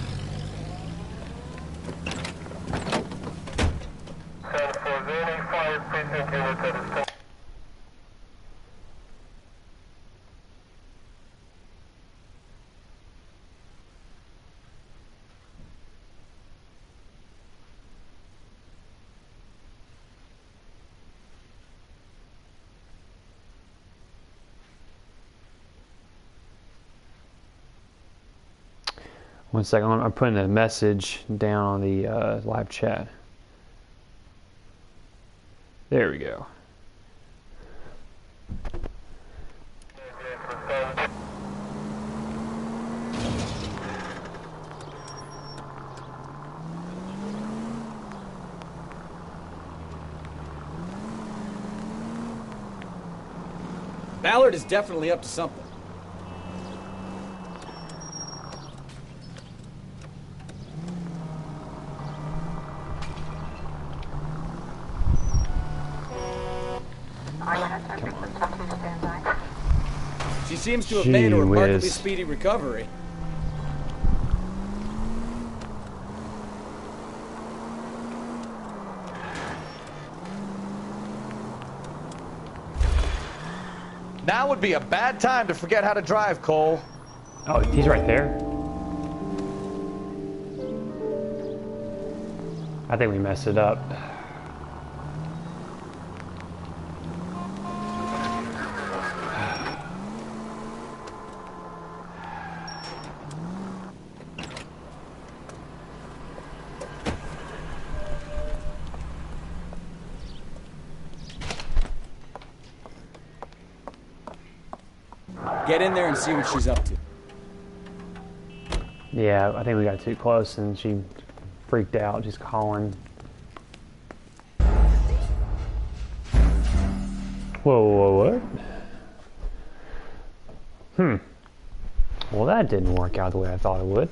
One second, I'm putting a message down on the live chat. There we go. Ballard is definitely up to something. She seems to have made a remarkably speedy recovery. Now would be a bad time to forget how to drive, Cole. Oh, he's right there. I think we messed it up. Get in there and see what she's up to. Yeah, I think we got too close and she freaked out, just calling. Whoa, what? Well, that didn't work out the way I thought it would.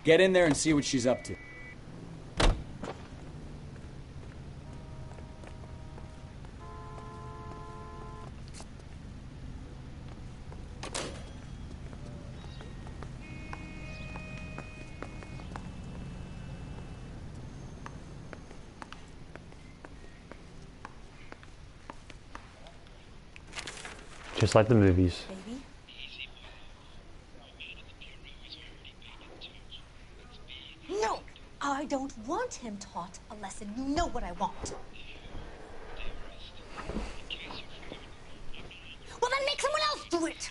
Get in there and see what she's up to. Just like the movies. No, I don't want him taught a lesson. You know what I want. Well, then make someone else do it.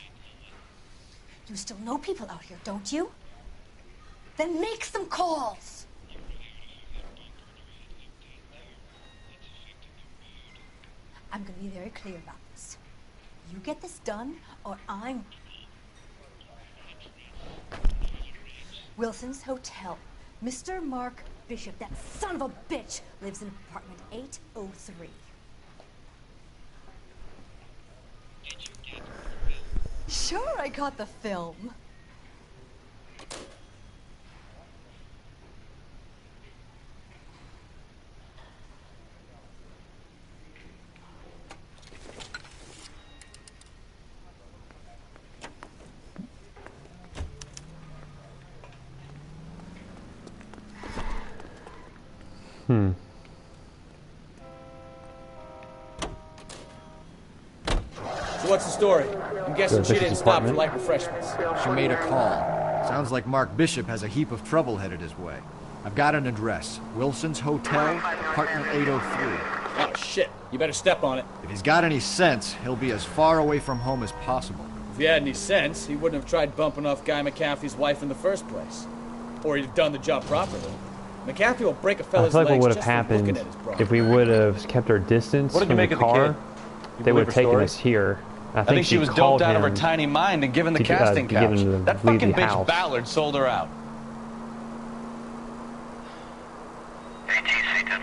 You still know people out here, don't you? Then make some calls. I'm going to be very clear about this. You get this done, or I'm... Wilson's Hotel. Mr. Mark Bishop, that son of a bitch, lives in apartment 803. Sure, I got the film. So what's the story? I'm guessing she didn't stop for light refreshments. She made a call. Sounds like Mark Bishop has a heap of trouble headed his way. I've got an address. Wilson's Hotel, apartment 803. Oh, shit. You better step on it. If he's got any sense, he'll be as far away from home as possible. If he had any sense, he wouldn't have tried bumping off Guy McCaffrey's wife in the first place. Or he'd have done the job properly. McCaffrey will break a I fella's feel like what legs would have just for looking happened at his bra. if we would have kept our distance What did you from make the of the car. kid? You They would believe have her taken story? us here. I think she was called doped out of her him tiny mind and given the to, casting to get couch. him to That leave fucking the bitch house. Ballard sold her out.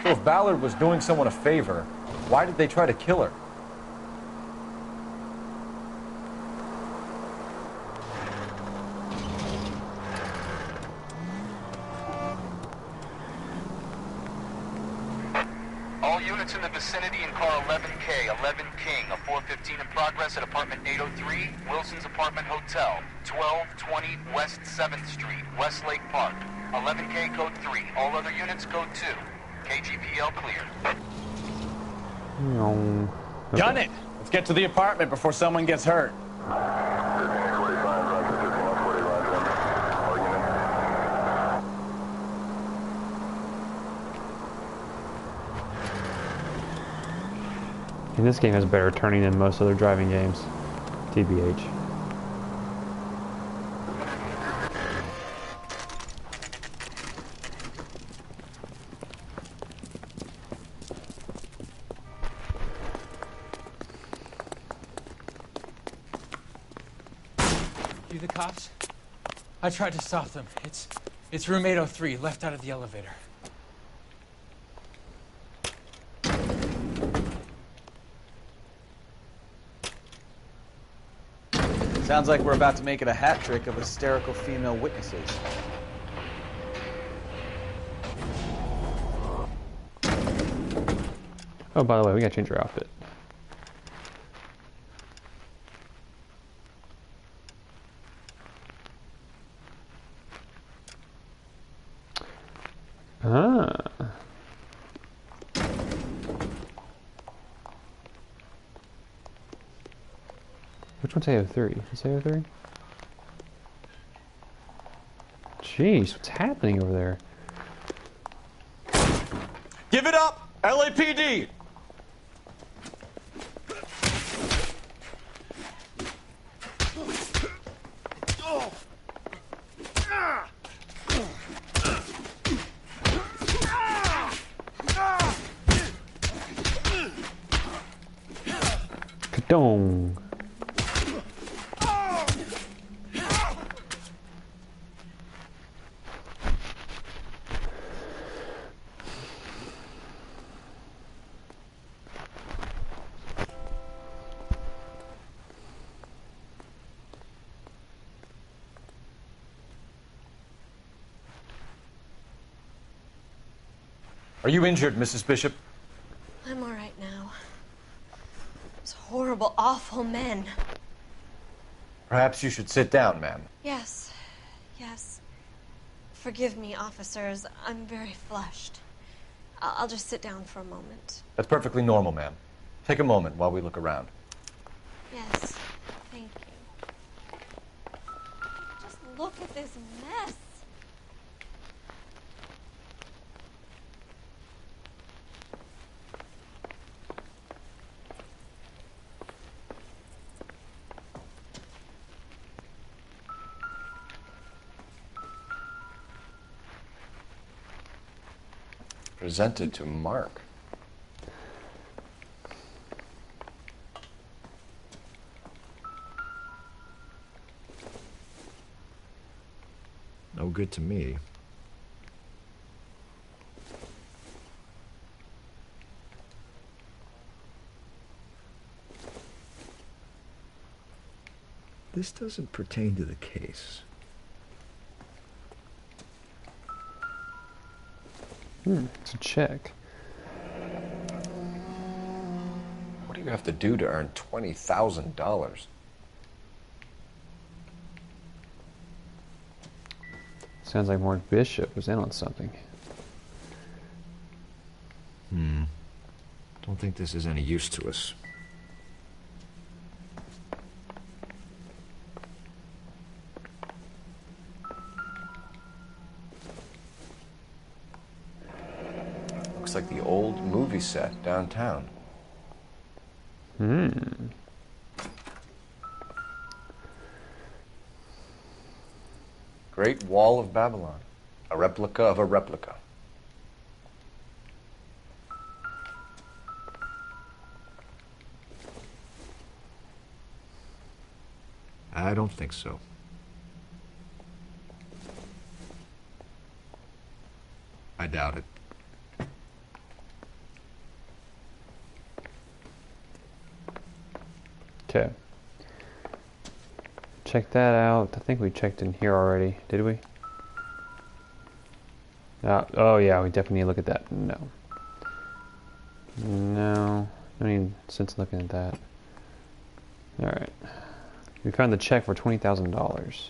So if Ballard was doing someone a favor, why did they try to kill her? All units in the vicinity in car 11K, 11 King, a 415 in progress at apartment 803, Wilson's Apartment Hotel, 1220 West 7th Street, Westlake Park. 11K code 3, all other units code 2. KGPL clear. No. Gun it! Let's get to the apartment before someone gets hurt. And this game has better turning than most other driving games. TBH. You the cops? I tried to stop them. It's room 803, left out of the elevator. Sounds like we're about to make it a hat trick of hysterical female witnesses. Oh, by the way, we gotta change our outfit. Ah. Which one's AO3? Is AO3? Jeez, what's happening over there? Give it up! LAPD! Kadong. Are you injured, Mrs. Bishop? I'm all right now. Those horrible, awful men. Perhaps you should sit down, ma'am. Yes, yes. Forgive me, officers. I'm very flushed. I'll just sit down for a moment. That's perfectly normal, ma'am. Take a moment while we look around. Yes, thank you. Just look at this mess. Presented to Mark. No good to me. This doesn't pertain to the case. It's a check. What do you have to do to earn $20,000? Sounds like Mark Bishop was in on something. Don't think this is any use to us. Looks like the old movie set downtown. Hmm. Great Wall of Babylon. A replica of a replica. I don't think so. I doubt it. Okay. Check that out. I think we checked in here already. Did we? Oh yeah, we definitely need to look at that. No. No. I mean, since looking at that. Alright. We found the check for $20,000.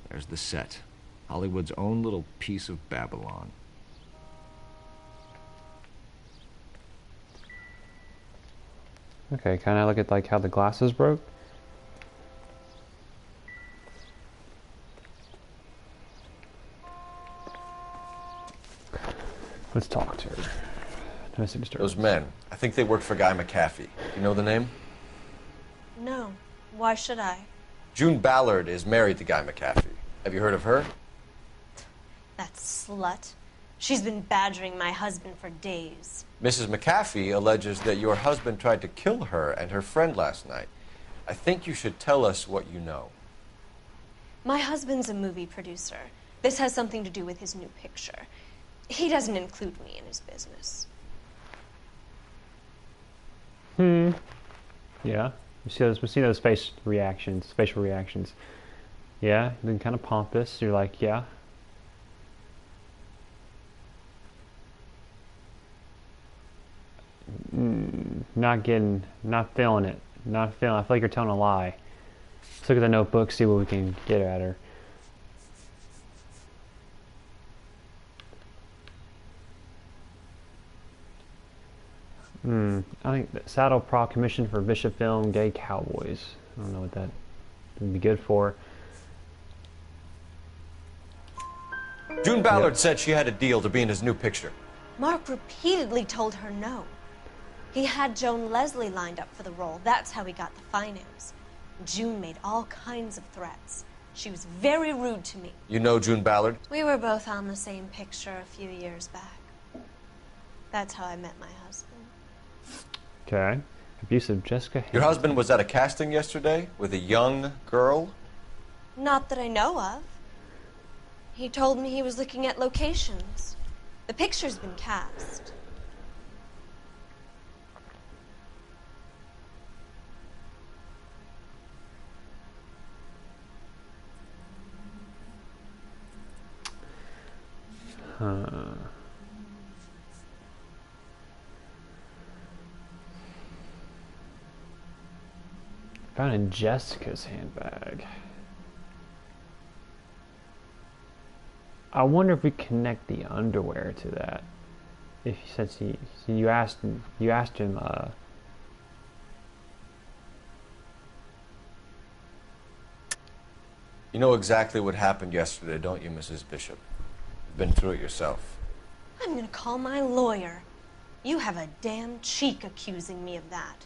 There's the set. Hollywood's own little piece of Babylon. Okay, can I look at like how the glasses broke? Let's talk to her. Those men, I think they work for Guy McAfee. You know the name? No. Why should I? June Ballard is married to Guy McAfee. Have you heard of her? That slut. She's been badgering my husband for days. Mrs. McAfee alleges that your husband tried to kill her and her friend last night. I think you should tell us what you know. My husband's a movie producer. This has something to do with his new picture. He doesn't include me in his business. Yeah. We see those facial reactions. Yeah, then kind of pompous. You're like, yeah. Not feeling it. I feel like you're telling a lie. Let's look at the notebook, see what we can get at her. I think the Saddle Pro Commission for Bishop Film Gay Cowboys. I don't know what that would be good for. June Ballard said she had a deal to be in his new picture. Mark repeatedly told her no. He had Joan Leslie lined up for the role. That's how he got the finance. June made all kinds of threats. She was very rude to me. You know June Ballard? We were both on the same picture a few years back. That's how I met my husband. Okay. Abusive Jessica Hamilton. Your husband was at a casting yesterday with a young girl? Not that I know of. He told me he was looking at locations. The picture's been cast. Found in Jessica's handbag. I wonder if we connect the underwear to that. If since you asked him. You know exactly what happened yesterday, don't you, Mrs. Bishop? You've been through it yourself. I'm gonna call my lawyer. You have a damn cheek accusing me of that.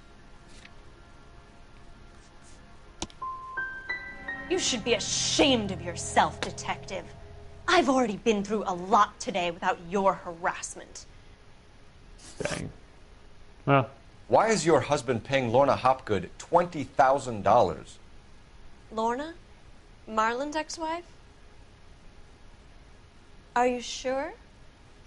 You should be ashamed of yourself, detective. I've already been through a lot today without your harassment. Dang. Well. Why is your husband paying Lorna Hopgood $20,000? Lorna? Marlon's ex-wife? Are you sure?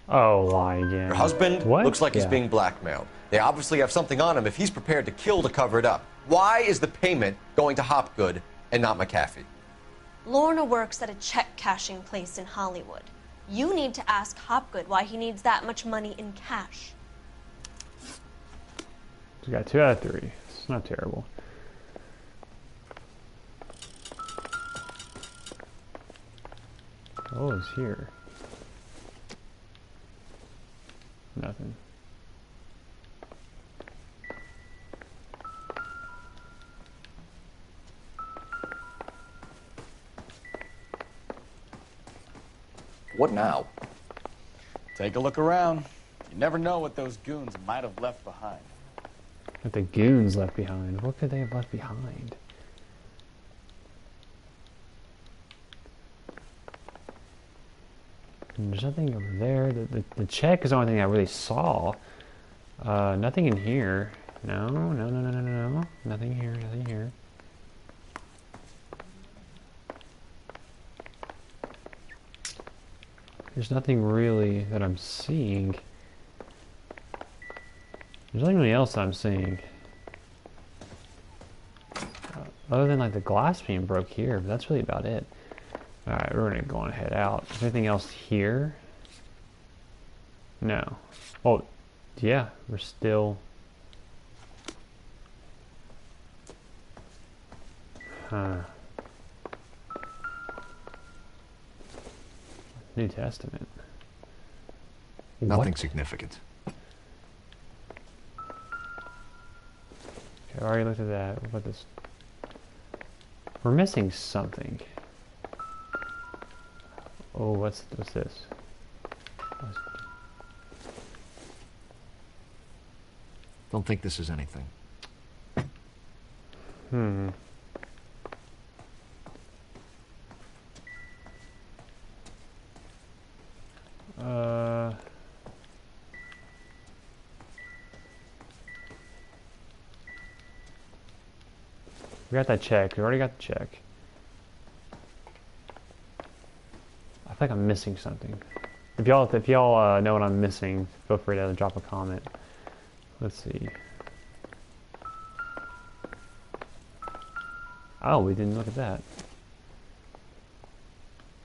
Oh, lie again. Your husband looks like he's being blackmailed. They obviously have something on him if he's prepared to kill to cover it up. Why is the payment going to Hopgood and not McAfee? Lorna works at a check-cashing place in Hollywood. You need to ask Hopgood why he needs that much money in cash. We got 2 out of 3. It's not terrible. Oh, it's here. Nothing. What now? Take a look around. You never know what those goons might have left behind. What the goons left behind? What could they have left behind? There's nothing over there. The check is the only thing I really saw. Nothing in here. No. Nothing here, nothing here. There's nothing really that I'm seeing. There's nothing really else I'm seeing. Other than like the glass being broke here, but that's really about it. Alright, we're gonna go on and head out. Is there anything else here? No. Oh, yeah, we're still... Huh. New Testament. Nothing What? significant. Okay, I already looked at that. What about this? We're missing something. Oh, what's this? Don't think this is anything. Hmm. We got that check. We already got the check. I feel like I'm missing something. If y'all know what I'm missing, feel free to drop a comment. Let's see. Oh, we didn't look at that.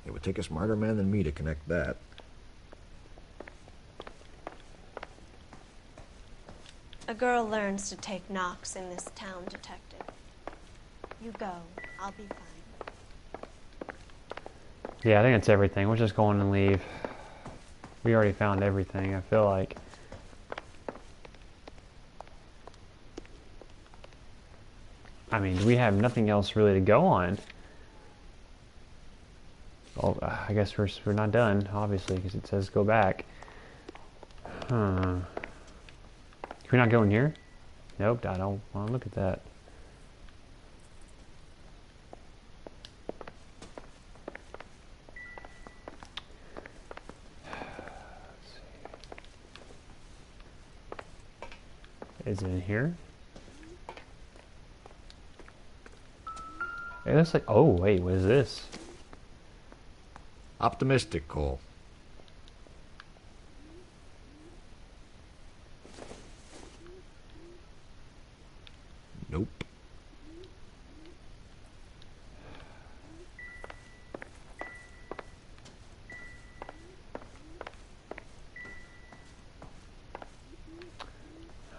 It would take a smarter man than me to connect that. A girl learns to take knocks in this town, Detective. You go. I'll be fine. Yeah, I think that's everything. We'll just go on and leave. We already found everything, I feel like. I mean, we have nothing else really to go on. Oh, I guess we're not done, obviously, because it says go back. Huh. Can we not go in here? Nope, I don't want to look at that. Is it in here? It looks like... Oh, wait, what is this? Optimistic, Cole. Nope.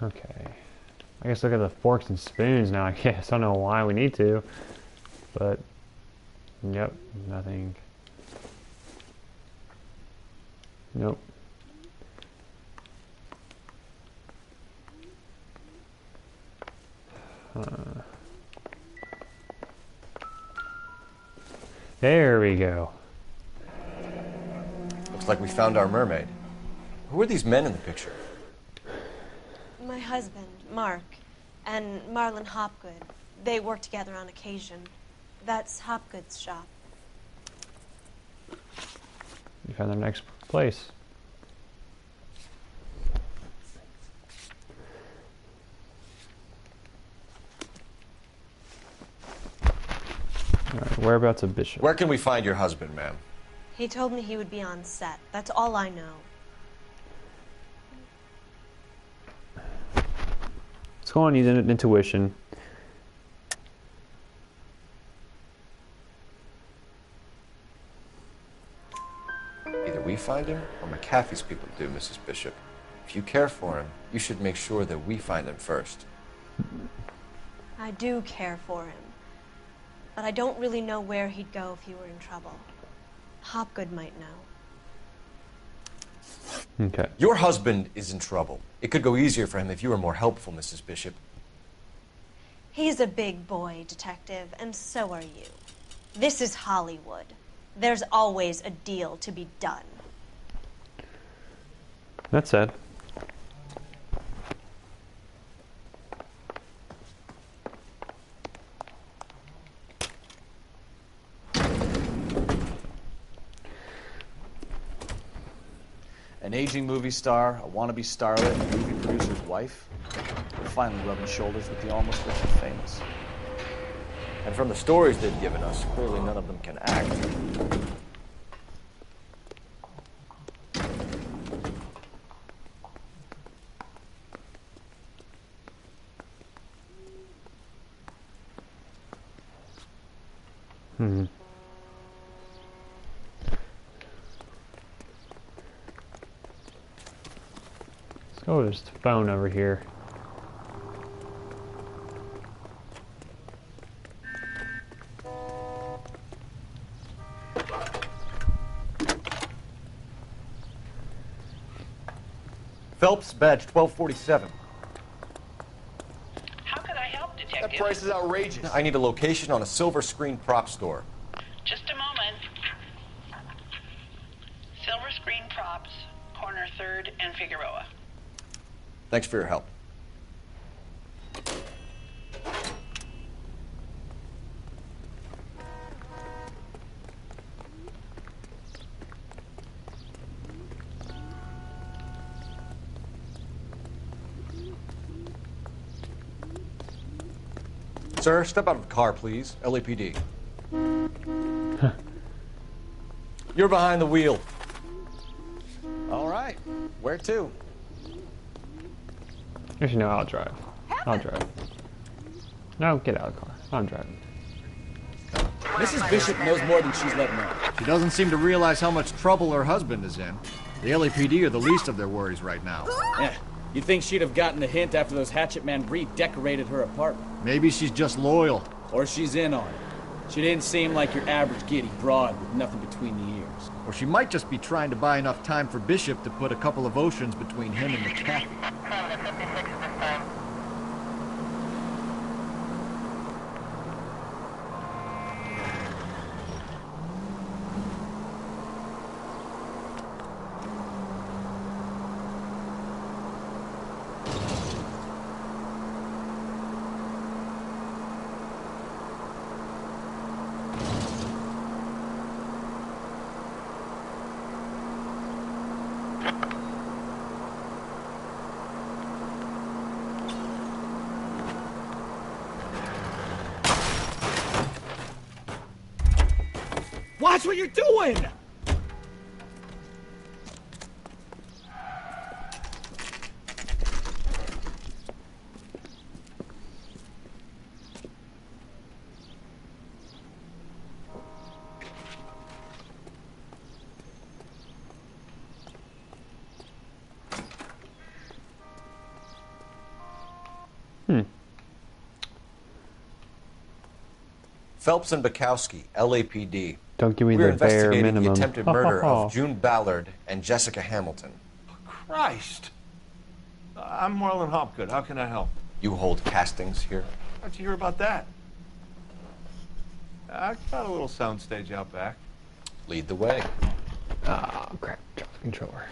Okay. I guess look at the forks and spoons now, I guess. I don't know why we need to. But... Yep, nothing. Nope. There we go. Looks like we found our mermaid. Who are these men in the picture? My husband, Mark, and Marlon Hopgood. They work together on occasion. That's Hopgood's shop. We found our next place. Alright, whereabouts of Bishop? Where can we find your husband, ma'am? He told me he would be on set. That's all I know. Let's go on using intuition. Either we find him or McAfee's people do, Mrs. Bishop. If you care for him, you should make sure that we find him first. I do care for him. But I don't really know where he'd go if he were in trouble. Hopgood might know. Okay. Your husband is in trouble. It could go easier for him if you were more helpful, Mrs. Bishop. He's a big boy, Detective, and so are you. This is Hollywood. There's always a deal to be done. That's sad. An aging movie star, a wannabe starlet, a movie producer's wife. They're finally rubbing shoulders with the almost rich and famous. And from the stories they've given us, clearly none of them can act. Hmm. Let's go to this phone over here. Phelps, badge 1247. How can I help, Detective? That price is outrageous. I need a location on a silver screen prop store. Just a moment. Silver Screen Props, corner 3rd and Figueroa. Thanks for your help. Sir, step out of the car, please. LAPD. You're behind the wheel. All right. Where to? Actually, no, I'll drive. I'll drive. No, get out of the car. I'm driving. Mrs. Bishop knows more than she's letting on. She doesn't seem to realize how much trouble her husband is in. The LAPD are the least of their worries right now. Yeah. You'd think she'd have gotten the hint after those hatchet men redecorated her apartment. Maybe she's just loyal. Or she's in on it. She didn't seem like your average giddy broad with nothing between the ears. Or she might just be trying to buy enough time for Bishop to put a couple of oceans between him and the cat. Watch what you're doing! Phelps and Bukowski, LAPD. Don't give me We're the bare investigating minimum. the attempted murder of June Ballard and Jessica Hamilton. Christ. I'm Marlon Hopgood. How can I help? You hold castings here? How'd you hear about that? I got a little soundstage out back. Lead the way. Ah, crap. Drop the controller.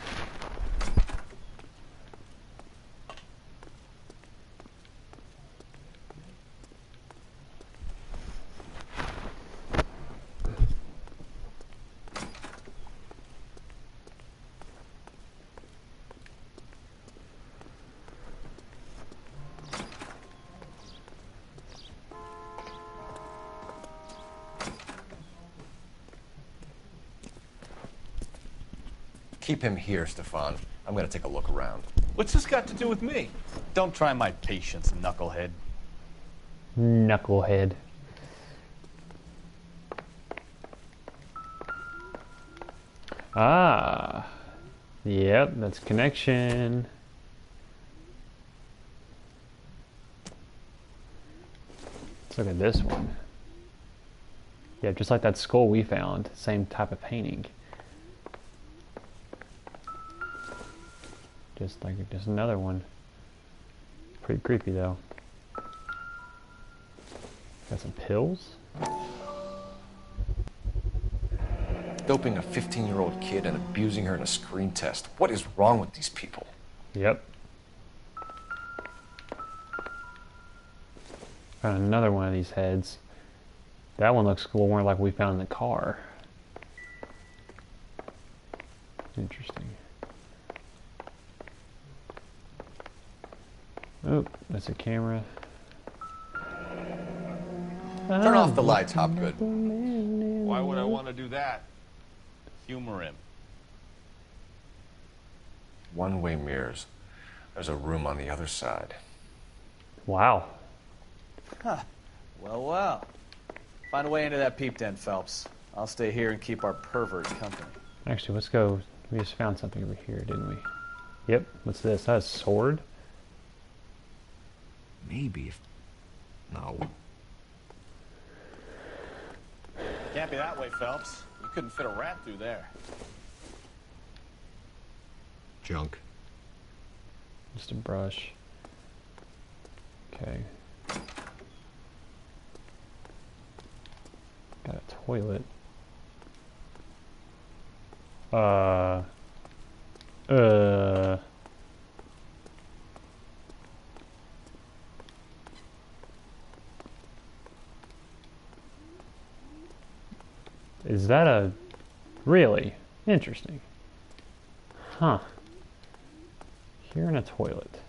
Keep him here, Stefan. I'm gonna take a look around. What's this got to do with me? Don't try my patience, knucklehead. Knucklehead. Ah. Yep, that's connection. Let's look at this one. Yeah, just like that skull we found. Same type of painting. Just another one. Pretty creepy though. Got some pills. Doping a 15-year-old kid and abusing her in a screen test. What is wrong with these people? Yep. Found another one of these heads. That one looks more like we found in the car. Interesting. Oh, that's a camera. Turn off the lights, Hopgood. Why would I want to do that? Humor him. One-way mirrors. There's a room on the other side. Wow. Huh. Well, well. Find a way into that peep den, Phelps. I'll stay here and keep our pervert company. Actually, let's go. We just found something over here, didn't we? Yep. What's this? That's a sword? Maybe if... No. Can't be that way, Phelps. You couldn't fit a rat through there. Junk. Just a brush. Okay. Got a toilet. Is that a... Really? Interesting. Huh. Here in a toilet.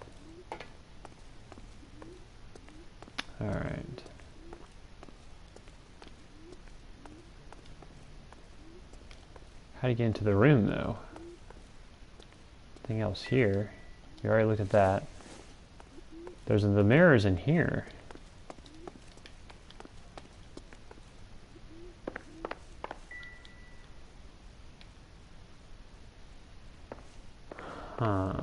Alright. How do you get into the room, though? Nothing else here. You already looked at that. There's the mirrors in here. Huh.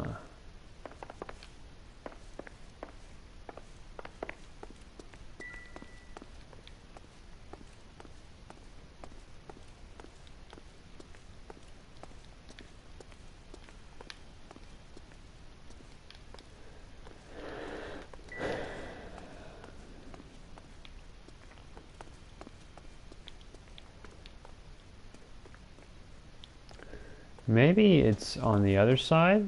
Maybe it's on the other side?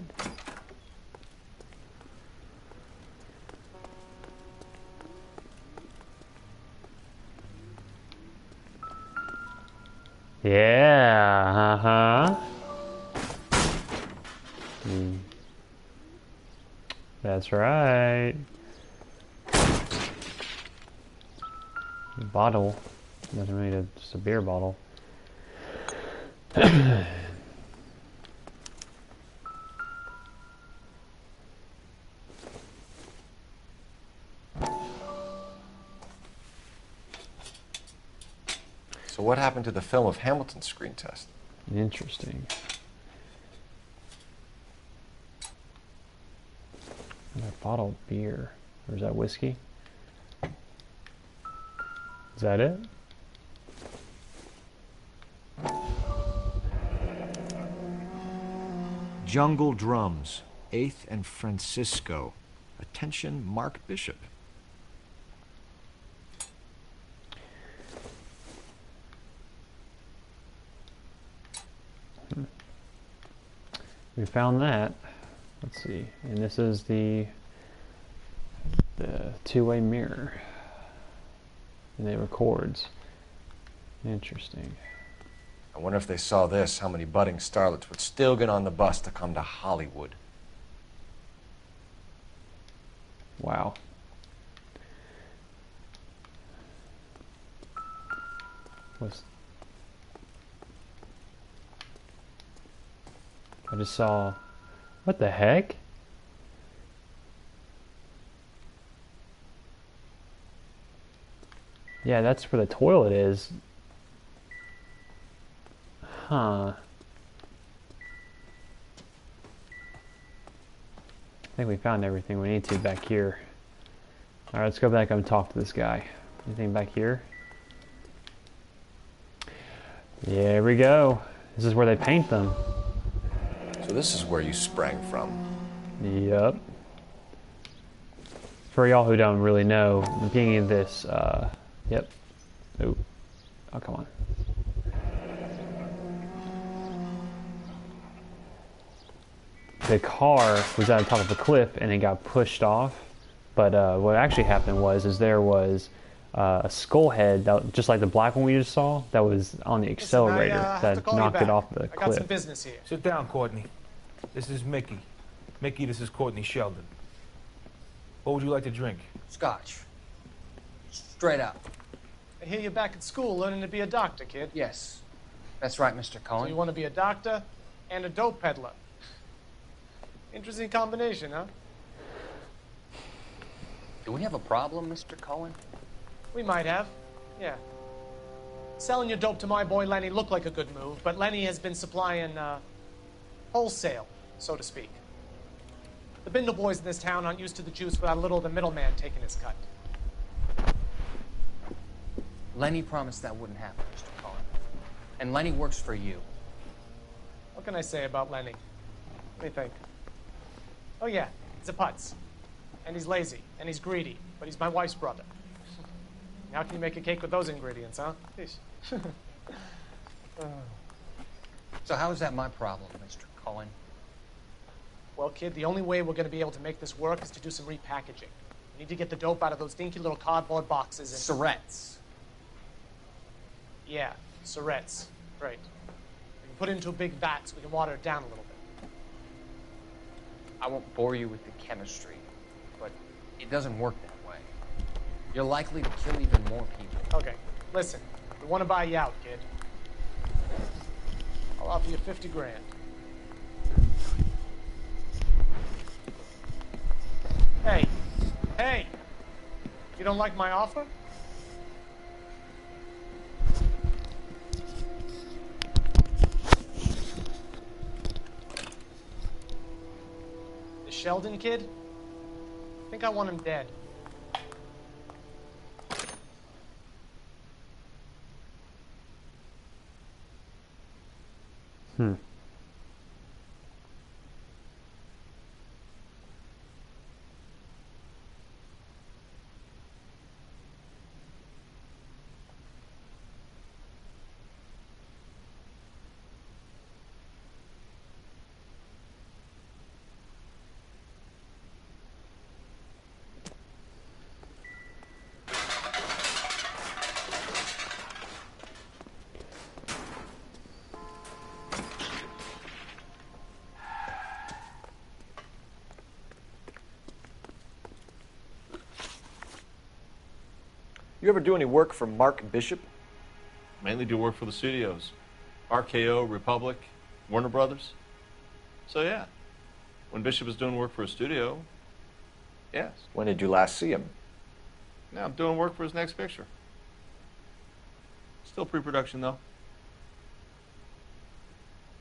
Yeah, uh-huh. That's right. Bottle. Doesn't really need just a beer bottle. So what happened to the film of Hamilton's screen test? Interesting. Another bottle of beer. Or is that whiskey? Is that it? Jungle Drums, 8th and Francisco. Attention, Mark Bishop. We found that. Let's see. And this is the two-way mirror. And it records. Interesting. I wonder if they saw this, how many budding starlets would still get on the bus to come to Hollywood. Wow. I just saw... What the heck? Yeah, that's where the toilet is. Huh. I think we found everything we need to back here. Alright, let's go back up and talk to this guy. Anything back here? Here we go. This is where they paint them. So this is where you sprang from. Yep. For y'all who don't really know, the beginning of this, yep. Oh, come on. the car was at the top of a cliff and it got pushed off. But what actually happened was there was a skull head, just like the black one we just saw, that was on the accelerator that knocked it off the cliff. I got some business here. Sit down, Courtney. This is Mickey. Mickey, this is Courtney Sheldon. What would you like to drink? Scotch. Straight up. I hear you're back at school learning to be a doctor, kid. Yes. That's right, Mr. So Cohen. you want to be a doctor and a dope peddler. Interesting combination, huh? Do we have a problem, Mr. Cohen? We might have. Yeah. Selling your dope to my boy Lenny looked like a good move, but Lenny has been supplying, wholesale, so to speak. The Bindle boys in this town aren't used to the juice without a little of the middleman taking his cut. Lenny promised that wouldn't happen, Mr. Cohen. And Lenny works for you. What can I say about Lenny? Let me think. Oh yeah, he's a putz. And he's lazy, and he's greedy, but he's my wife's brother. How can you make a cake with those ingredients, huh? So how is that my problem, Mr. Cohen? Well, kid, the only way we're going to be able to make this work is to do some repackaging. We need to get the dope out of those dinky little cardboard boxes and... Surrettes. Yeah, Surrettes. Right. We can put it into a big vat so we can water it down a little bit. I won't bore you with the chemistry, but it doesn't work that way. You're likely to kill even more people. Okay, listen. We want to buy you out, kid. I'll offer you 50 grand. Hey, hey! You don't like my offer? The Sheldon kid? I think I want him dead. You ever do any work for Mark Bishop? Mainly do work for the studios. RKO, Republic, Warner Brothers. So yeah, when Bishop is doing work for a studio, yes. When did you last see him? Now I'm doing work for his next picture. Still pre-production though.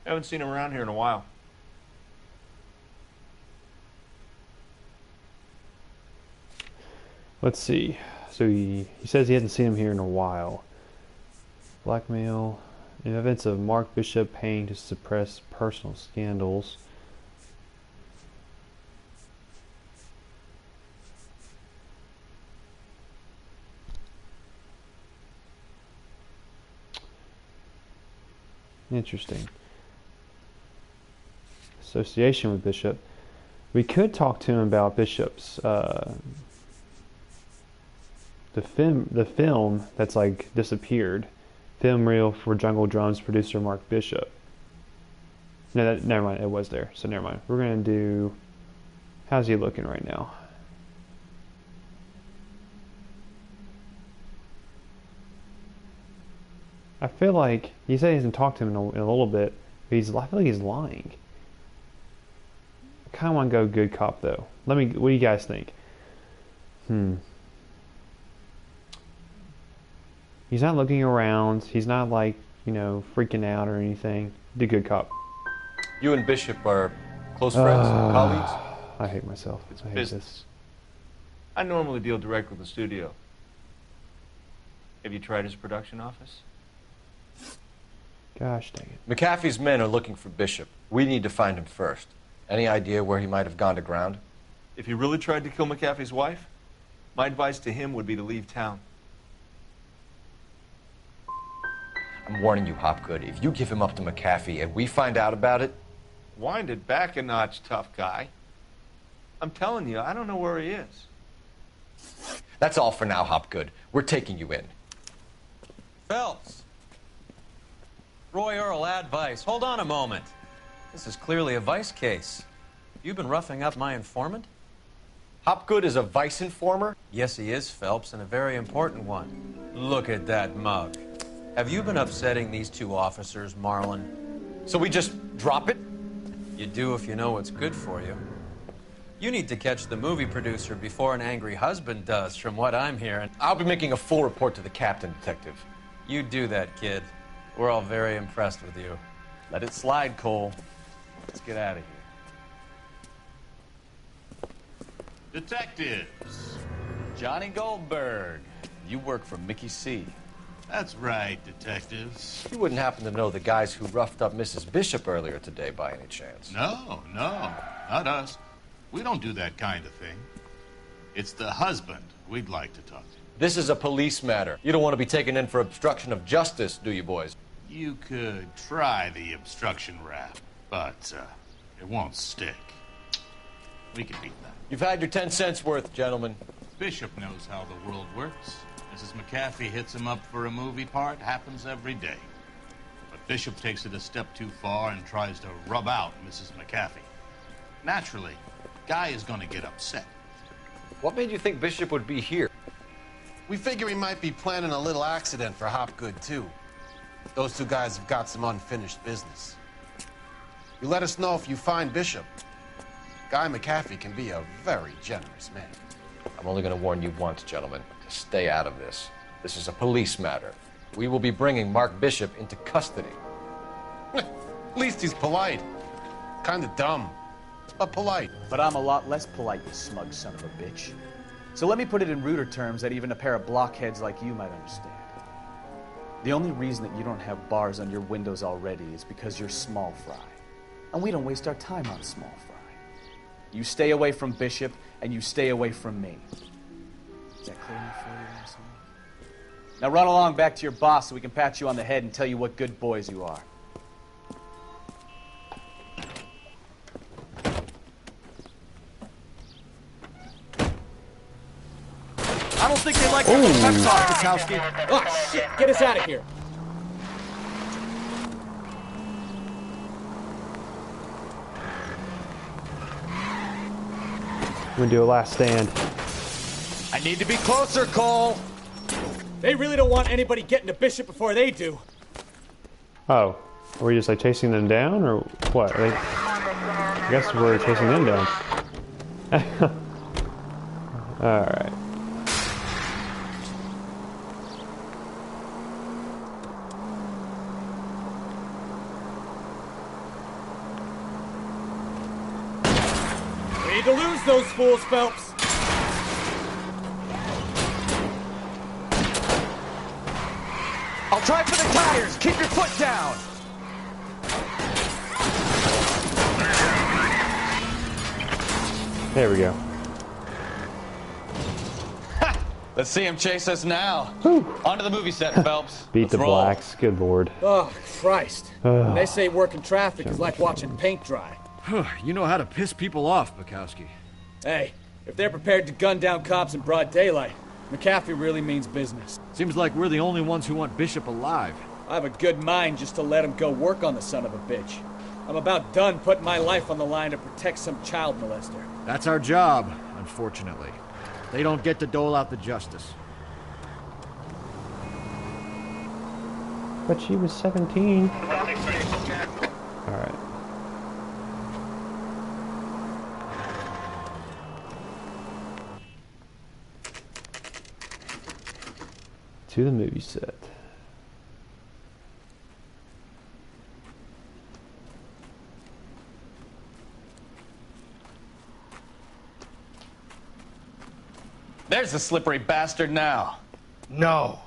Haven't seen him around here in a while. Let's see. So he says he hasn't seen him here in a while. Blackmail. In evidence of Mark Bishop paying to suppress personal scandals. Interesting. Association with Bishop. We could talk to him about Bishop's the film that's like disappeared. Film reel for Jungle Drums producer Mark Bishop. No, never mind. It was there, so never mind. We're gonna do. How's he looking right now? I feel like he said he hasn't talked to him in a little bit, but I feel like he's lying. I kind of want to go good cop though. What do you guys think? He's not looking around. He's not like, freaking out or anything. Do good cop. You and Bishop are close friends, colleagues? I hate myself. It's I hate business. this. I normally deal direct with the studio. Have you tried his production office? Gosh dang it. McAfee's men are looking for Bishop. We need to find him first. Any idea where he might have gone to ground? If he really tried to kill McAfee's wife, my advice to him would be to leave town. I'm warning you, Hopgood. If you give him up to McAfee and we find out about it, Wind it back a notch, tough guy. I'm telling you, I don't know where he is. That's all for now, Hopgood. We're taking you in. Phelps. Roy Earl, ad vice. Hold on a moment. This is clearly a vice case. You've been roughing up my informant? Hopgood is a vice informer? Yes, he is, Phelps, and a very important one. Look at that mug. Have you been upsetting these two officers, Marlin? So we just drop it? You do if you know what's good for you. You need to catch the movie producer before an angry husband does, from what I'm hearing. I'll be making a full report to the captain, Detective. You do that, kid. We're all very impressed with you. Let it slide, Cole. Let's get out of here. Detectives. Johnny Goldberg. You work for Mickey C. That's right, detectives. You wouldn't happen to know the guys who roughed up Mrs. Bishop earlier today by any chance? No, not us. We don't do that kind of thing. It's the husband we'd like to talk to. This is a police matter. You don't want to be taken in for obstruction of justice, do you, boys? You could try the obstruction rap, but it won't stick. We can beat that. You've had your 10 cents worth, gentlemen. Bishop knows how the world works. Mrs. McAfee hits him up for a movie part. Happens every day. But Bishop takes it a step too far and tries to rub out Mrs. McAfee. Naturally, Guy is going to get upset. What made you think Bishop would be here? We figure he might be planning a little accident for Hopgood, too. Those two guys have got some unfinished business. You let us know if you find Bishop. Guy McAfee can be a very generous man. I'm only going to warn you once, gentlemen, to stay out of this. This is a police matter. We will be bringing Mark Bishop into custody. At least he's polite. Kind of dumb, but polite. But I'm a lot less polite, you smug son of a bitch. So let me put it in ruder terms that even a pair of blockheads like you might understand. The only reason that you don't have bars on your windows already is because you're small fry. And we don't waste our time on small fry. You stay away from Bishop, and you stay away from me. Is that clear enough for you, asshole? Now run along back to your boss so we can pat you on the head and tell you what good boys you are. I don't think they like the pep talk, Bukowski. Oh, shit! Get us out of here! We're gonna do a last stand. I need to be closer, Cole. They really don't want anybody getting to Bishop before they do. Oh, are we just like chasing them down, or what? I guess we're chasing them down. All right. We need to lose those fools, Phelps. I'll try for the tires. Keep your foot down. There we go. Let's see him chase us now. Onto the movie set, Phelps. Beat Let's the roll. blacks. Good lord. Oh, Christ. They say working traffic is like watching paint dry. You know how to piss people off, Bukowski. Hey, if they're prepared to gun down cops in broad daylight, McAfee really means business. Seems like we're the only ones who want Bishop alive. I have a good mind just to let him go work on the son of a bitch. I'm about done putting my life on the line to protect some child molester. That's our job, unfortunately. They don't get to dole out the justice. But she was 17. All right. To the movie set. There's the slippery bastard now. No.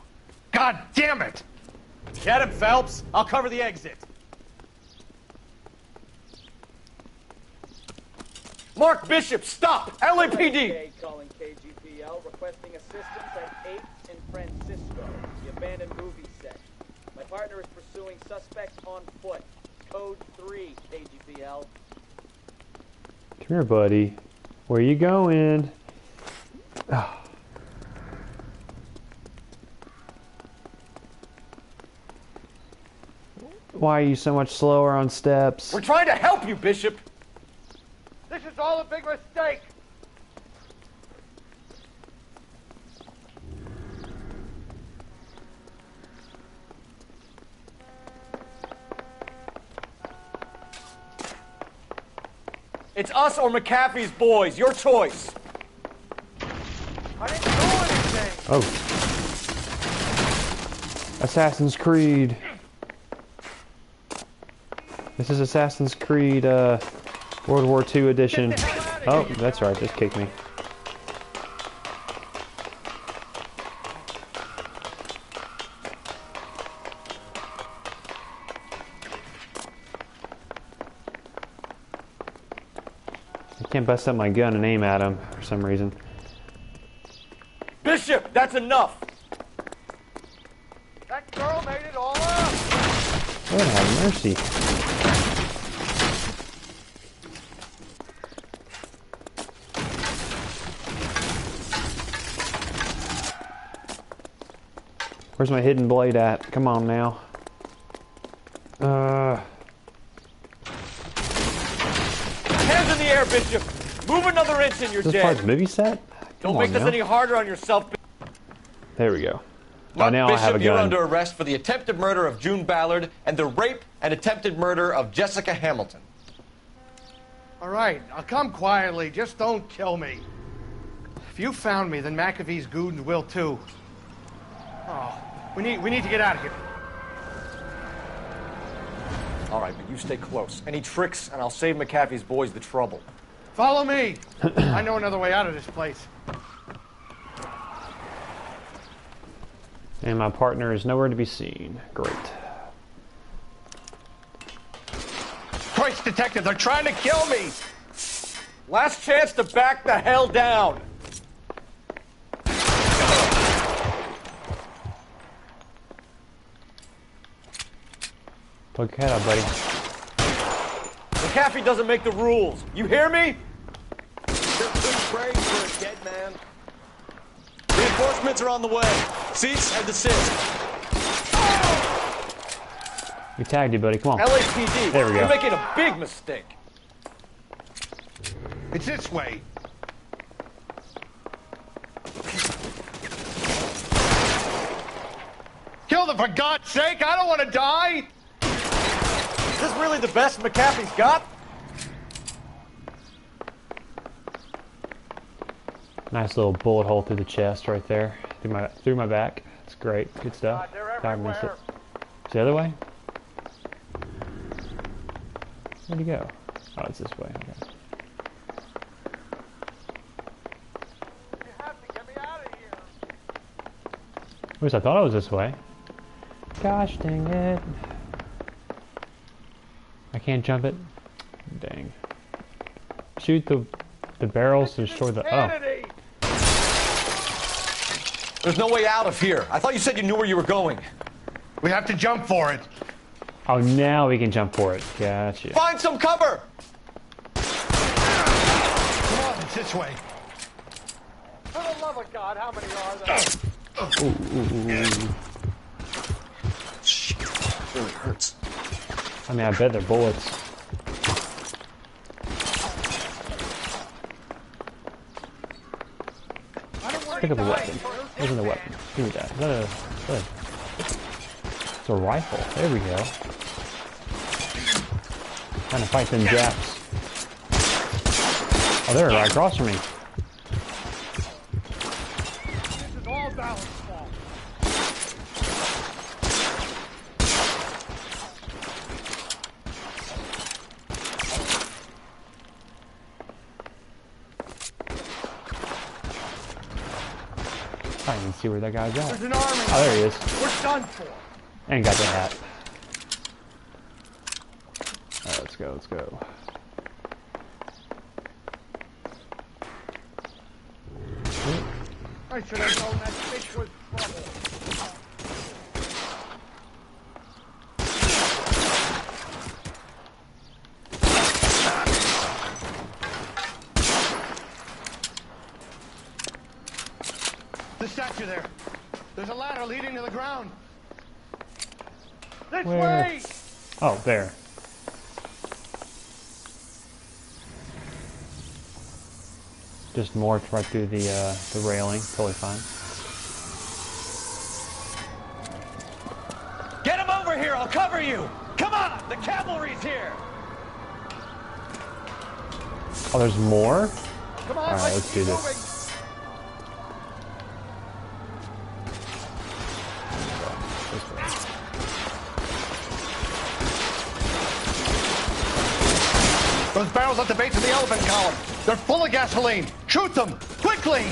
God damn it! Get him, Phelps. I'll cover the exit. Mark Bishop, stop! LAPD! Calling KGPL, requesting assistance at 8th and Francisco, the abandoned movie set. My partner is pursuing suspect on foot. Code 3, KGPL. Come here, buddy. Where you going? Oh. Why are you so much slower on steps? We're trying to help you, Bishop. This is all a big mistake. It's us or McAfee's boys. Your choice. I didn't do anything. Oh. Assassin's Creed. This is Assassin's Creed World War II edition. Oh, that's right. Just kicked me. I can't bust up my gun and aim at him for some reason. Bishop, that's enough. That girl made it all up. Lord have mercy. Where's my hidden blade at? Come on now. Hands in the air, Bishop. Move another inch and you're Is this dead. part of the movie set? Don't Come make on this now. any harder on yourself. There we go. Mark now Bishop, I have a you're gun. under arrest for the attempted murder of June Ballard and the rape and attempted murder of Jessica Hamilton. All right, I'll come quietly. Just don't kill me. If you found me, then McAfee's goons will too. Oh, we need to get out of here. All right, but you stay close. Any tricks, and I'll save McAfee's boys the trouble. Follow me. I know another way out of this place. And my partner is nowhere to be seen. Great. Christ, detective, they're trying to kill me. Last chance to back the hell down. Poke your head out, buddy. McAfee doesn't make the rules. You hear me? You're too brave for a dead man. Reinforcements are on the way. Cease and desist. We tagged you, buddy. Come on. LAPD, There we go. you're making a big mistake. It's this way. Kill them for God's sake! I don't want to die! Is this really the best McAfee's got? Nice little bullet hole through the chest right there. Through my back. That's great. Good stuff. I missed it. It's the other way? Where'd he go? Oh, it's this way. Okay. At least I thought it was this way. Gosh dang it. I can't jump it. Dang. Shoot the barrels to destroy the... Oh. There's no way out of here. I thought you said you knew where you were going. We have to jump for it. Oh, now we can jump for it. Gotcha. Find some cover! Come on, it's this way. For the love of God, how many are there? Shit, really hurts. I mean, I bet they're bullets. Pick up a weapon. Where's the weapon? Give me that. Is that a... It's a rifle. There we go. Trying to fight them Japs. Oh, they're right across from me. This is all Ballard's fault. I didn't even see where that guy's at. There's an army. Oh, there he is. We're done for. And got the hat. Alright, let's go, let's go. I should have known that bitch was trouble. The statue there. There's a ladder leading to the ground. This Where? way! Oh, there. Just morphed right through the railing. Totally fine. Get him over here! I'll cover you! Come on! The cavalry's here! Oh, there's more? Come on, Alright, let's do this. Those barrels at the base of the elephant column. They're full of gasoline. Shoot them! Quickly!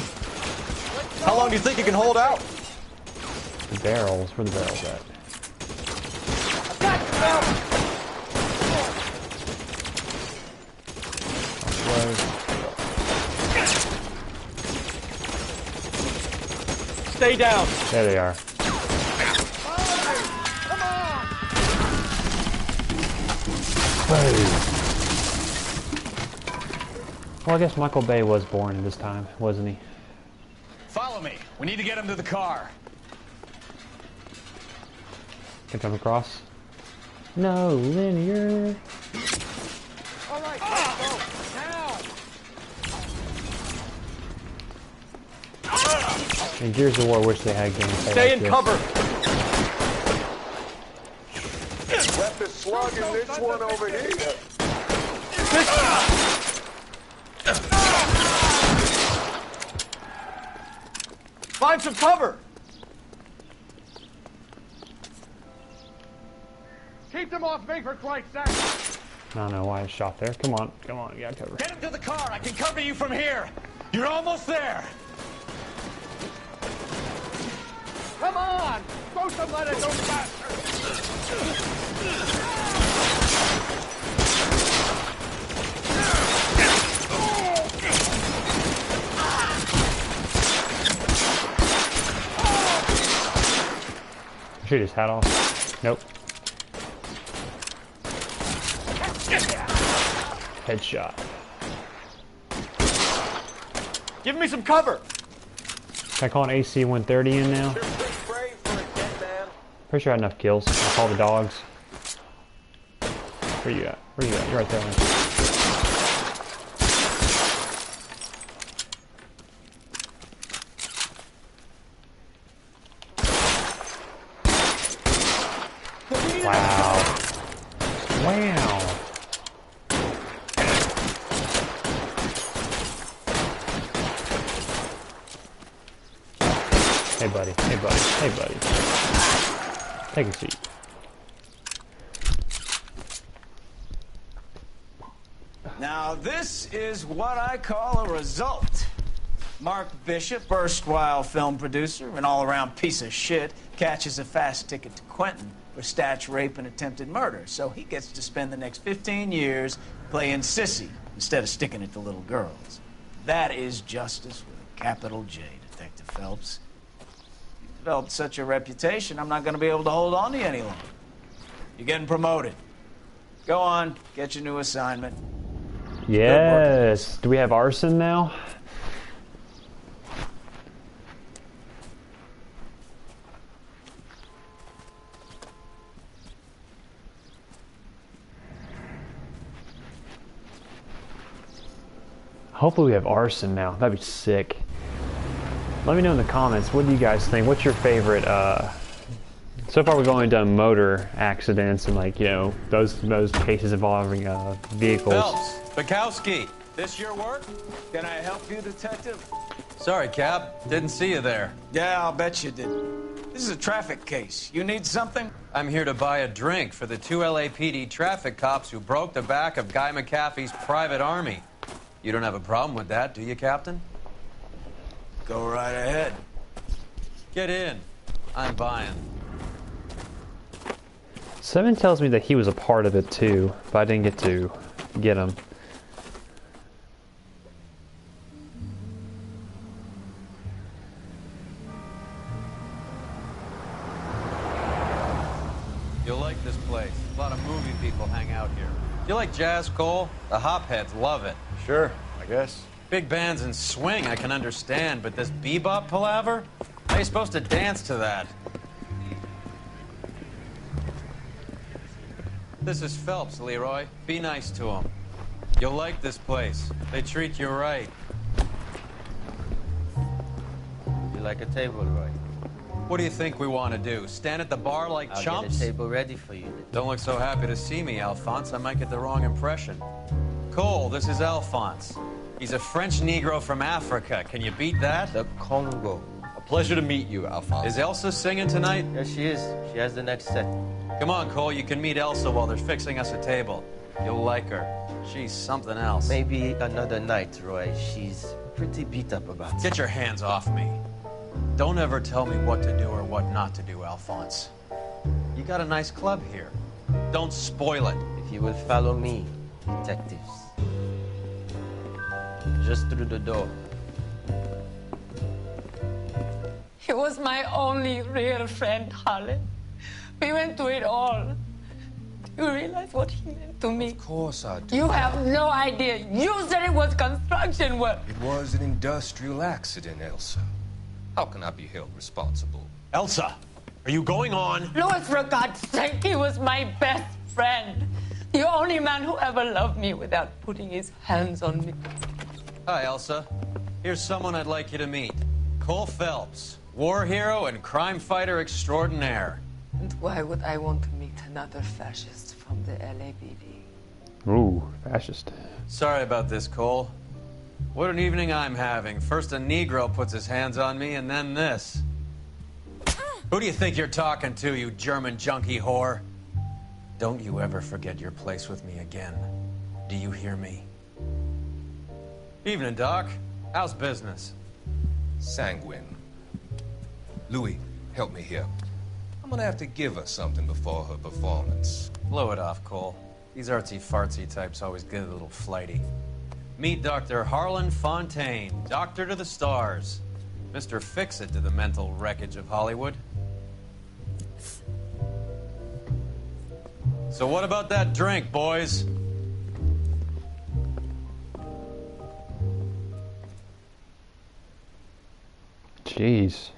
How long do you think you can hold out? The barrels. Where the barrels at? Stay down! There they are. Well, I guess Michael Bay was born in this time, wasn't he? Follow me. We need to get him to the car. Can come across. No, linear. All right, let's go. Now! In Gears of War, wish they had gameplay Stay like in this. cover! Got the slug in this one over here. Find some cover! Keep them off me, for Christ's sake! I don't know why I shot there. Come on, come on, you gotta cover. Get him to the car. I can cover you from here. You're almost there. Come on! Throw some lead at those bastards! Shoot his hat off. Nope. Headshot. Give me some cover. Can I call an AC 130 in now? Pretty sure I had enough kills. I'll call the dogs. Where you at? Where you at? You're right there. Man. Wow. Wow. Hey buddy, hey buddy, hey buddy. Take a seat. Now this is what I call a result. Mark Bishop, erstwhile film producer, an all-around piece of shit, catches a fast ticket to Quentin for statch rape and attempted murder. So he gets to spend the next 15 years playing sissy instead of sticking it to little girls. That is justice with a capital J, Detective Phelps. You've developed such a reputation, I'm not going to be able to hold on to you any longer. You're getting promoted. Go on, get your new assignment. Yes. Do we have arson now? Hopefully we have arson now. That'd be sick. Let me know in the comments, what do you guys think? What's your favorite, so far we've only done motor accidents and, like, you know, those cases involving vehicles. Phelps, Bukowski, This your work? Can I help you, Detective? sorry, Cap. Didn't see you there. Yeah, I'll bet you did. This is a traffic case. You need something? I'm here to buy a drink for the 2 LAPD traffic cops who broke the back of Guy McAfee's private army. You don't have a problem with that, do you, Captain? Go right ahead. Get in. I'm buying. Seven tells me that he was a part of it too, but I didn't get to get him. You'll like this place. A lot of movie people hang out here. You like jazz, Cole? The hopheads love it. Sure, I guess. Big bands and swing, I can understand, but this bebop palaver? How are you supposed to dance to that? This is Phelps, Leroy. Be nice to him. You'll like this place. They treat you right. You like a table, Roy? What do you think we want to do? Stand at the bar like I'll chumps? get a table ready for you. Don't look so happy to see me, Alphonse. I might get the wrong impression. Cole, this is Alphonse. He's a French Negro from Africa. Can you beat that? The Congo. A pleasure to meet you, Alphonse. Is Elsa singing tonight? Yes, she is. She has the next set. Come on, Cole. You can meet Elsa while they're fixing us a table. You'll like her. She's something else. Maybe another night, Roy. She's pretty beat up about it. Get your hands off me. Don't ever tell me what to do or what not to do, Alphonse. You got a nice club here. Don't spoil it. If you will follow me, detectives. Just through the door. He was my only real friend, Harlan. We went through it all. Do you realize what he meant to me? Of course I do. You have no idea. You said it was construction work. It was an industrial accident, Elsa. How can I be held responsible? Elsa, are you going on? Louis, for God's sake, he was my best friend. The only man who ever loved me without putting his hands on me. Hi, Elsa. Here's someone I'd like you to meet. Cole Phelps, war hero and crime fighter extraordinaire. And why would I want to meet another fascist from the LAPD? Ooh, fascist. Sorry about this, Cole. What an evening I'm having. First a Negro puts his hands on me, and then this. Who do you think you're talking to, you German junkie whore? Don't you ever forget your place with me again. Do you hear me? Evening, Doc. How's business? Sanguine. Louis, help me here. I'm gonna have to give her something before her performance. Blow it off, Cole. These artsy-fartsy types always get a little flighty. Meet Dr. Harlan Fontaine, doctor to the stars. Mr. Fix-It to the mental wreckage of Hollywood. So what about that drink, boys? Jeez.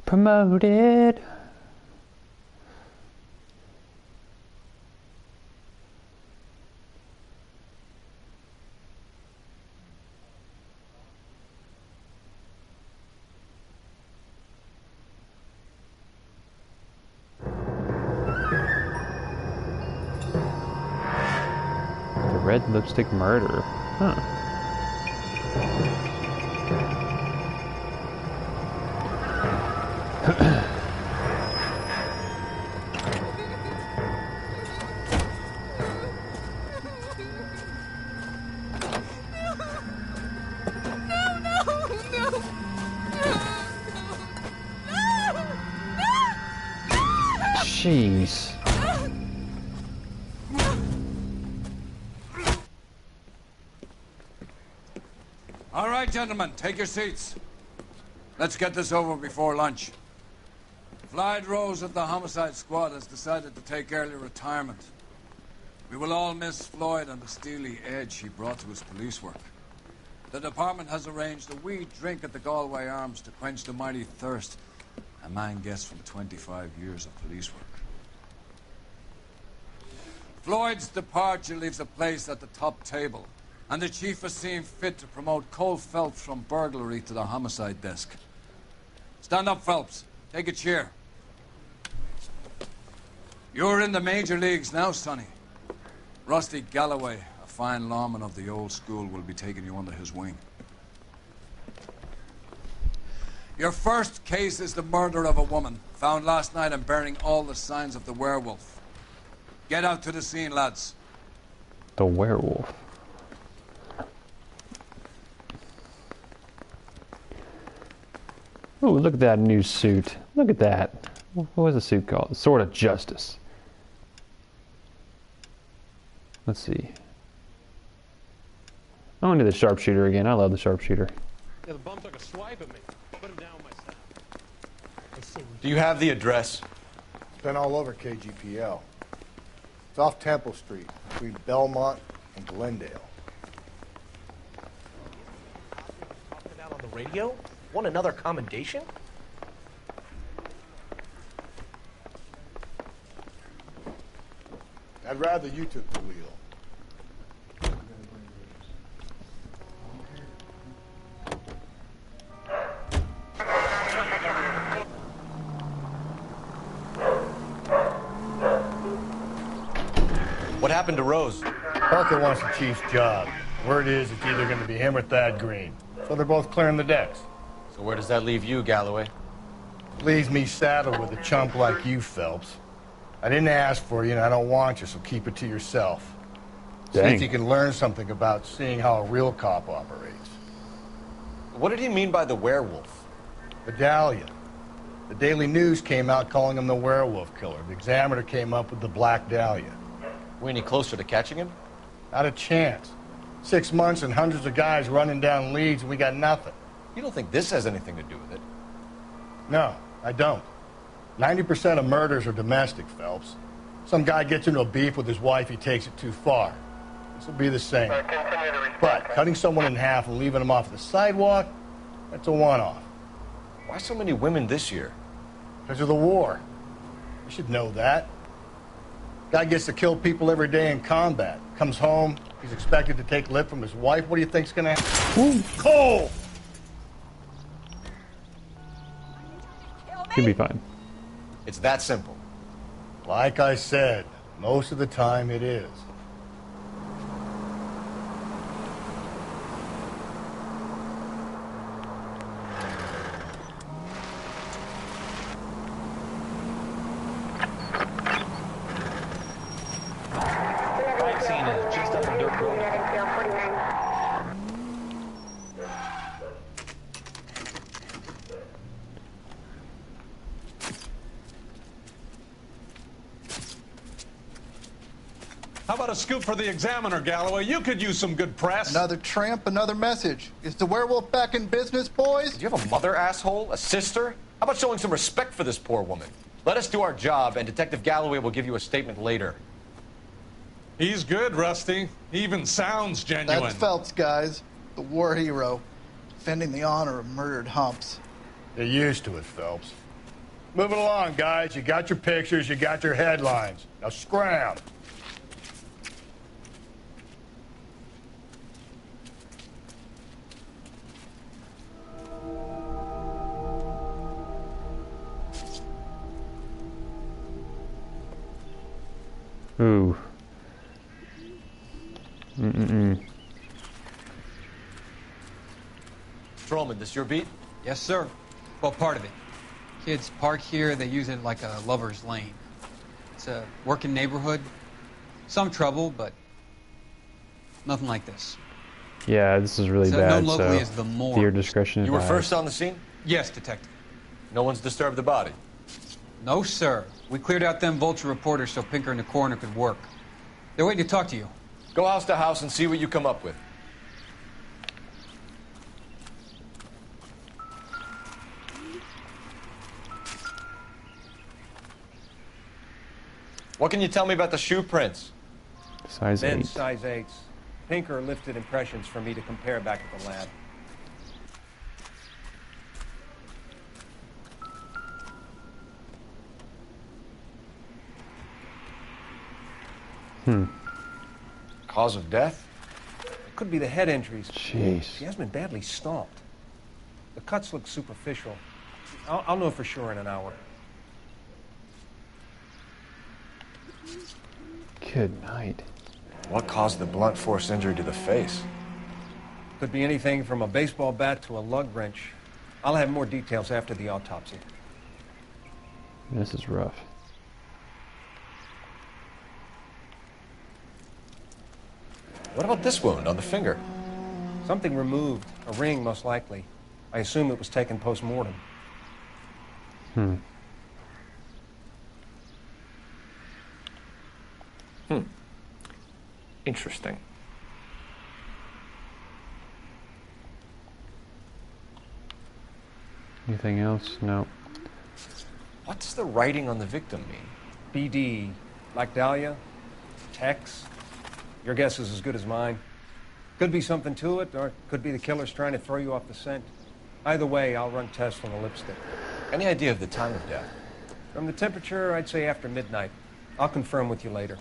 Promoted. The red lipstick murder. Huh. Jeez. All right, gentlemen, take your seats. Let's get this over before lunch. Floyd Rose of the Homicide Squad has decided to take early retirement. We will all miss Floyd and the steely edge he brought to his police work. The department has arranged a wee drink at the Galway Arms to quench the mighty thirst a man gets from 25 years of police work. Floyd's departure leaves a place at the top table, and the chief has seen fit to promote Cole Phelps from burglary to the homicide desk. Stand up, Phelps. Take a chair. You're in the major leagues now, Sonny. Rusty Galloway, a fine lawman of the old school, will be taking you under his wing. Your first case is the murder of a woman, found last night and bearing all the signs of the werewolf. Get out to the scene, lads. The werewolf. Ooh, look at that new suit. Look at that. What was the suit called? Sword of Justice. Let's see. I want to do the sharpshooter again. I love the sharpshooter. Yeah, the bum took a swipe at me. Put him down myself. Do you have the address? It's been all over KGPL. It's off Temple Street, between Belmont and Glendale. Talking out on the radio? Want another commendation? I'd rather you took the wheel. What happened to Rose? Parker wants the chief's job. Word is it's either going to be him or Thad Green. So they're both clearing the decks. So where does that leave you, Galloway? Leaves me saddled with a chump like you, Phelps. I didn't ask for you, and I don't want you, so keep it to yourself. See Dang. if you can learn something about seeing how a real cop operates. What did he mean by the werewolf? Vidalia. The Daily News came out calling him the werewolf killer. The Examiner came up with the Black Dahlia. We any closer to catching him? Not a chance. 6 months and hundreds of guys running down leads, and we got nothing. You don't think this has anything to do with it? No, I don't. 90% of murders are domestic, Phelps. Some guy gets into a beef with his wife, he takes it too far. This will be the same. But cutting someone in half and leaving them off the sidewalk, that's a one-off. Why so many women this year? Because of the war. You should know that. Guy gets to kill people every day in combat. Comes home, he's expected to take lip from his wife. What do you think's gonna happen? Cole! He'll be fine. It's that simple. Like I said, most of the time it is. Crime scene is just up in Dirt Road. How about a scoop for the Examiner, Galloway? You could use some good press. Another tramp, another message. Is the werewolf back in business, boys? Do you have a mother, asshole? A sister? How about showing some respect for this poor woman? Let us do our job, and Detective Galloway will give you a statement later. He's good, Rusty. He even sounds genuine. That's Phelps, guys. The war hero. Defending the honor of murdered humps. They're used to it, Phelps. Moving along, guys. You got your pictures, you got your headlines. Now scram. Ooh. Mm-mm-mm. Patrolman, this your beat? Yes, sir. Well, part of it. Kids park here, they use it like a lover's lane. It's a working neighborhood. Some trouble, but nothing like this. Yeah, this is really So bad. known locally So as the Moors. your discretion is You were advised. first on the scene? Yes, detective. No one's disturbed the body? No, sir. We cleared out them vulture reporters so Pinker and the coroner could work. They're waiting to talk to you. Go house to house and see what you come up with. What can you tell me about the shoe prints? Size Men 8. size 8s. Pinker lifted impressions for me to compare back at the lab. Cause of death? It could be the head injuries. Jeez. She has been badly stomped. The cuts look superficial. I'll know for sure in an hour. Good night. What caused the blunt force injury to the face? Could be anything from a baseball bat to a lug wrench. I'll have more details after the autopsy. This is rough. What about this wound on the finger? Something removed. A ring, most likely. I assume it was taken post-mortem. Interesting. Anything else? No. What does the writing on the victim mean? BD, like Dahlia, Tex. Your guess is as good as mine. Could be something to it, or it could be the killer's trying to throw you off the scent. Either way, I'll run tests on the lipstick. Any idea of the time of death? From the temperature, I'd say after midnight. I'll confirm with you later.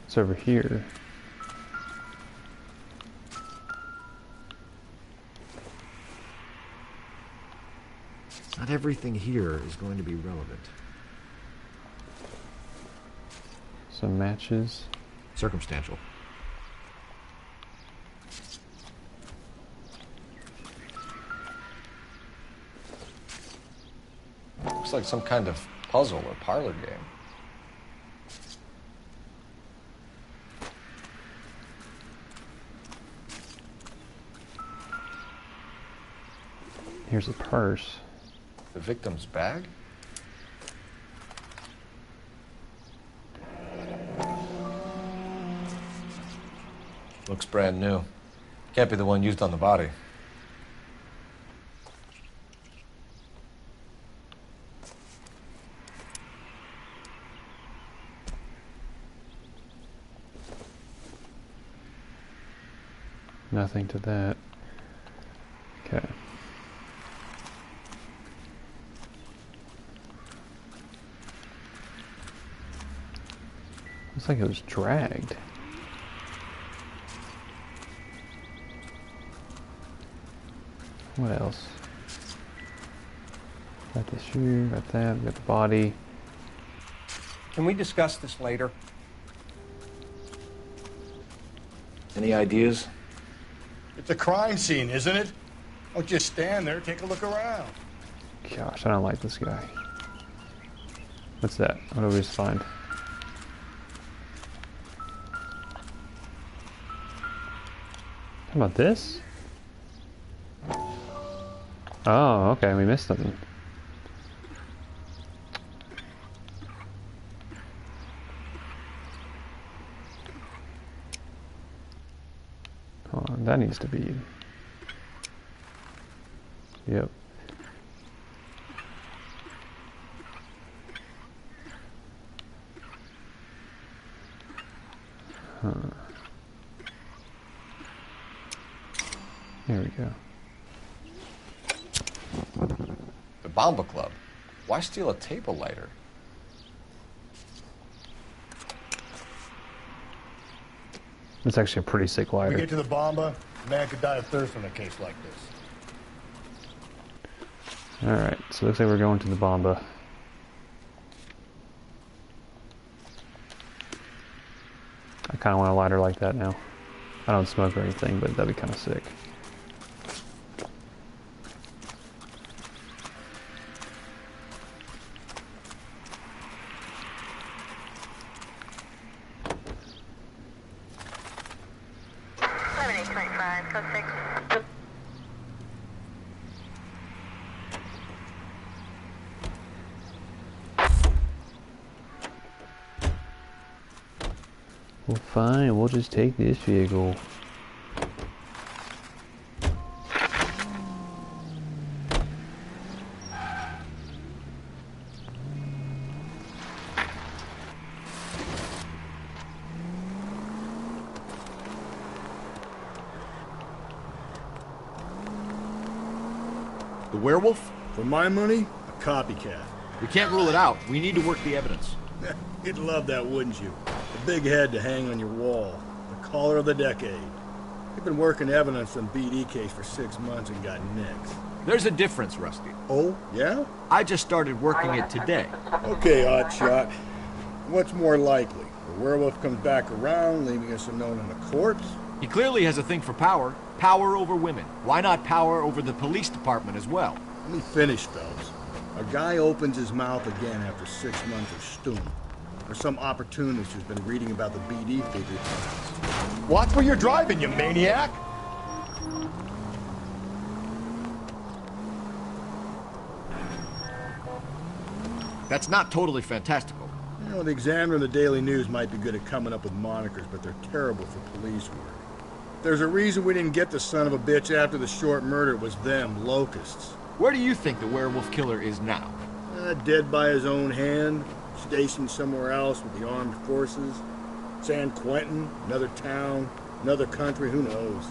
It's over here. Not everything here is going to be relevant. Some matches. Circumstantial. Looks like some kind of puzzle or parlor game. Here's a purse. The victim's bag? Looks brand new. Can't be the one used on the body. Nothing to that. Okay. Looks like it was dragged. What else? Got the shoe, got that, got the body. Can we discuss this later? Any ideas? It's a crime scene, isn't it? Don't just stand there, take a look around. Gosh, I don't like this guy. What's that? What do we just find? How about this? Oh, okay, we missed something. Oh, that needs to be... Yep. Huh. There we go. The Bomba Club. Why steal a table lighter? It's actually a pretty sick We lighter. get to the Bomba, a man could die of thirst in a case like this. Alright, so looks like we're going to the Bomba. I kind of want a lighter like that now. I don't smoke or anything, but that'd be kind of sick. Well, fine, we'll just take this vehicle. The werewolf? For my money, a copycat. We can't rule it out. We need to work the evidence. You'd love that, wouldn't you? A big head to hang on your wall. The caller of the decade. You've been working evidence on BD case for 6 months and got nicks. There's a difference, Rusty. Oh, yeah? I just started working it today. Okay, Oddshot. What's more likely? The werewolf comes back around, leaving us unknown in a corpse? He clearly has a thing for power. Power over women. Why not power over the police department as well? Let me finish, fellas. A guy opens his mouth again after 6 months of stewing. Or some opportunist who's been reading about the BD figure. Watch where you're driving, you maniac! That's not totally fantastical. You know, the Examiner and the Daily News might be good at coming up with monikers, but they're terrible for police work. There's a reason we didn't get the son of a bitch after the short murder. It was them, locusts. Where do you think the werewolf killer is now? Dead by his own hand, stationed somewhere else with the armed forces. San Quentin, another town, another country, who knows?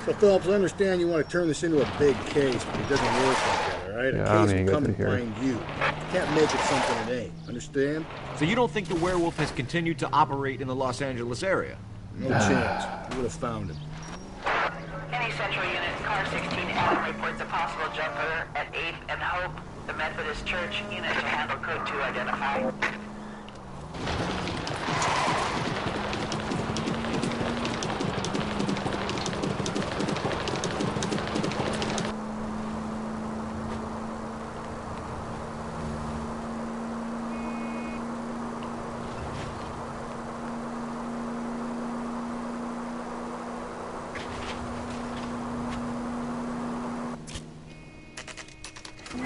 So, Phillips, I understand you want to turn this into a big case, but it doesn't work like that, all right? Yeah, A case will come and find you. You can't make it something it ain't. Understand? So you don't think the werewolf has continued to operate in the Los Angeles area? No chance. You would have found him. Any Central Unit, car 16L reports a possible jumper at 8th and Hope. The Methodist Church unit to handle code 2 identify.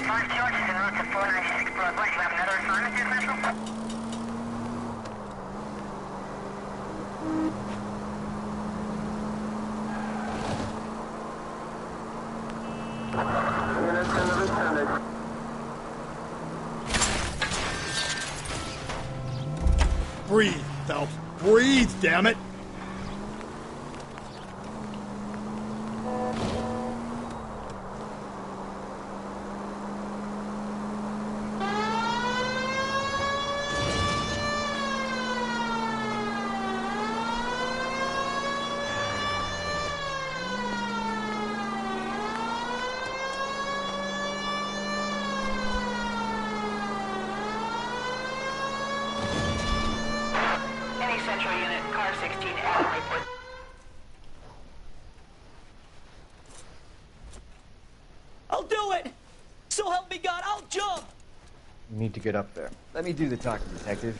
Mark George is en route to 496 Broadway. You have another assignment here, Central? Breathe, Phelps. Breathe, damn it! Central Unit, car 16L report. I'll do it! So help me God, I'll jump! You need to get up there. Let me do the talking, Detective.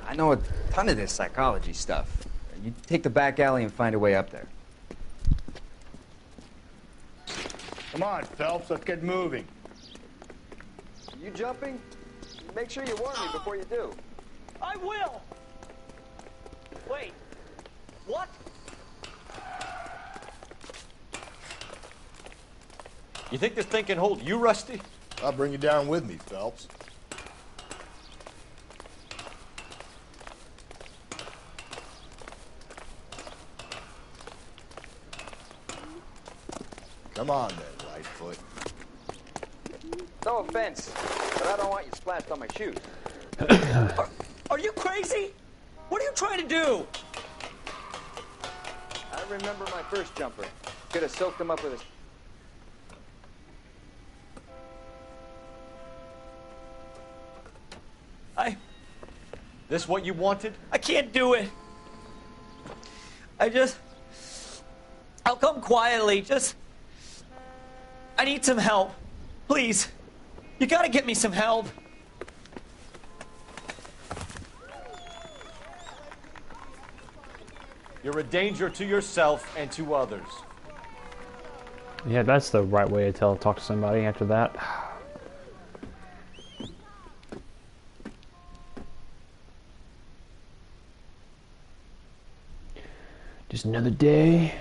I know a ton of this psychology stuff. You take the back alley and find a way up there. Come on, Phelps, let's get moving. You jumping? Make sure you warn me before you do. I will! Wait, what? You think this thing can hold you, Rusty? I'll bring you down with me, Phelps. Come on then, Lightfoot. No offense, but I don't want you splashed on my shoes. Are you crazy? What are you trying to do? I remember my first jumper. Could have soaked him up with a... This what you wanted? I can't do it. I'll come quietly, I need some help. Please. You gotta get me some help. You're a danger to yourself and to others. Yeah, that's the right way to talk to somebody after that. Just another day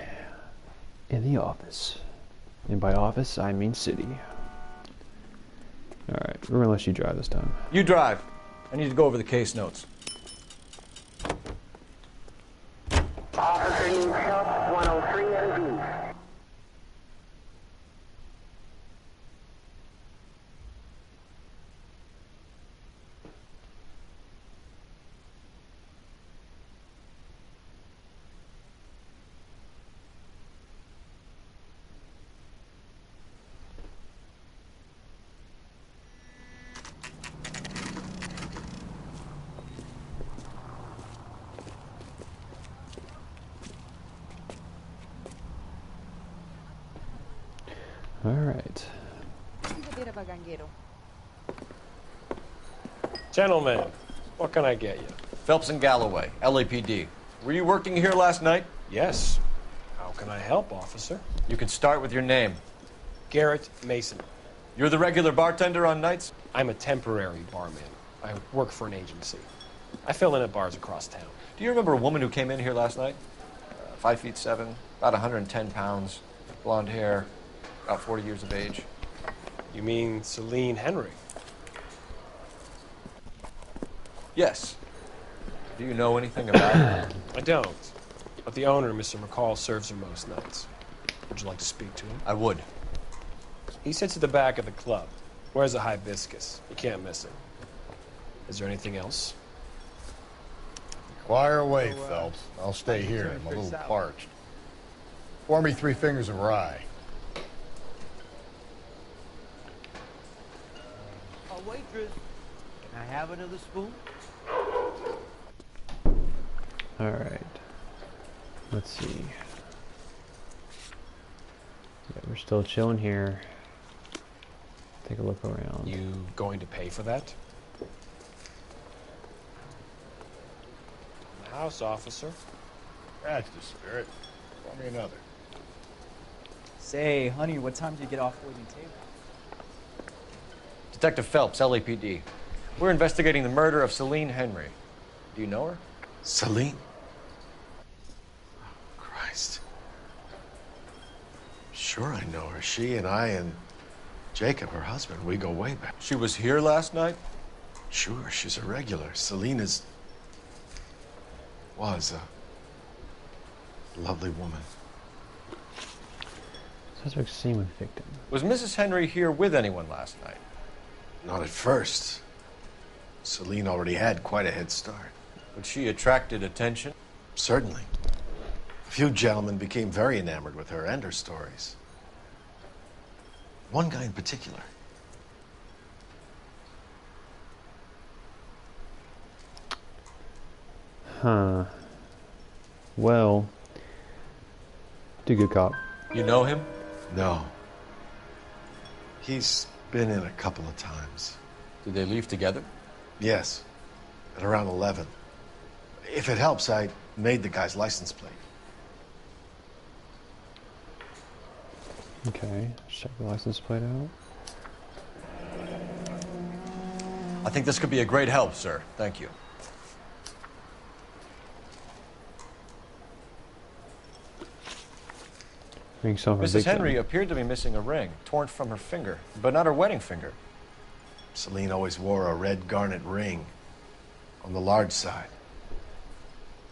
in the office. And by office, I mean city. Alright, we're gonna let you drive this time. You drive. I need to go over the case notes. Officer needs help, 103 and B. All right. Gentlemen, what can I get you? Phelps and Galloway, LAPD. Were you working here last night? Yes. How can I help, officer? You can start with your name. Garrett Mason. You're the regular bartender on nights? I'm a temporary barman. I work for an agency. I fill in at bars across town. Do you remember a woman who came in here last night? 5'7", About 110 pounds, blonde hair, about 40 years of age. You mean Celine Henry? Yes. Do you know anything about her? I don't. But the owner, Mr. McCall, serves her most nights. Would you like to speak to him? I would. He sits at the back of the club. Wears a hibiscus. You can't miss it. Is there anything else? Fire away, Phelps. I'll stay here. I'm a little parched. Pour me 3 fingers of rye. Oh, waitress, can I have another spoon? All right. Let's see. Yeah, we're still chilling here. Take a look around. You going to pay for that? The house, officer. That's the spirit. Pour me another. Say, honey, what time do you get off waiting table? Detective Phelps, LAPD. We're investigating the murder of Celine Henry. Do you know her? Celine? Oh, Christ. Sure I know her. She and I and Jacob, her husband, we go way back. She was here last night? Sure, she's a regular. Celine was a lovely woman. Suspect seen with victim. Was Mrs. Henry here with anyone last night? Not at first. Celine already had quite a head start. But she attracted attention? Certainly. A few gentlemen became very enamored with her and her stories. One guy in particular. Huh. Well, do good cop. You know him? No. He's been in a couple of times. Did they leave together? Yes. At around 11. If it helps, I made the guy's license plate. Okay, let's check the license plate out. I think this could be a great help, sir. Thank you. Mrs. Henry appeared to be missing a ring, torn from her finger, but not her wedding finger. Celine always wore a red garnet ring on the large side.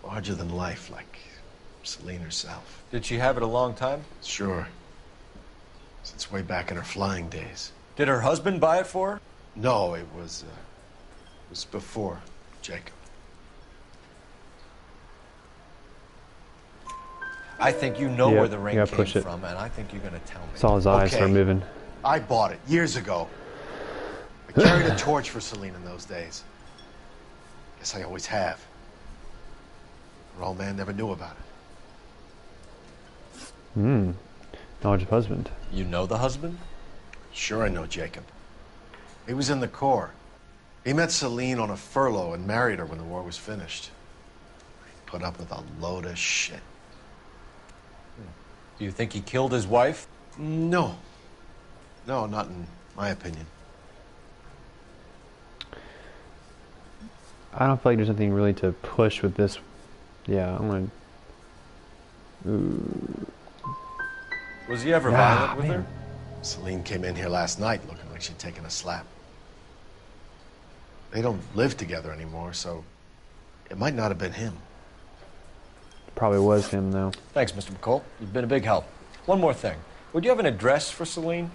Larger than life, like Celine herself. Did she have it a long time? Sure. Since way back in her flying days. Did her husband buy it for her? No, it was before Jacob. I think you know where the ring came push it. from, and I think you're going to tell me. Saw his eyes start moving. I bought it years ago. I carried a torch for Celine in those days. Guess I always have. Her old man never knew about it. Knowledge of husband. You know the husband? Sure I know Jacob. He was in the Corps. He met Celine on a furlough and married her when the war was finished. He put up with a load of shit. Do you think he killed his wife? No. No, not in my opinion. I don't feel like there's anything really to push with this. Yeah, I'm gonna. Was he ever violent with her? Celine came in here last night looking like she'd taken a slap. They don't live together anymore, so it might not have been him. Probably was him, though. Thanks, Mr. McCall. You've been a big help. One more thing. Would you have an address for Celine?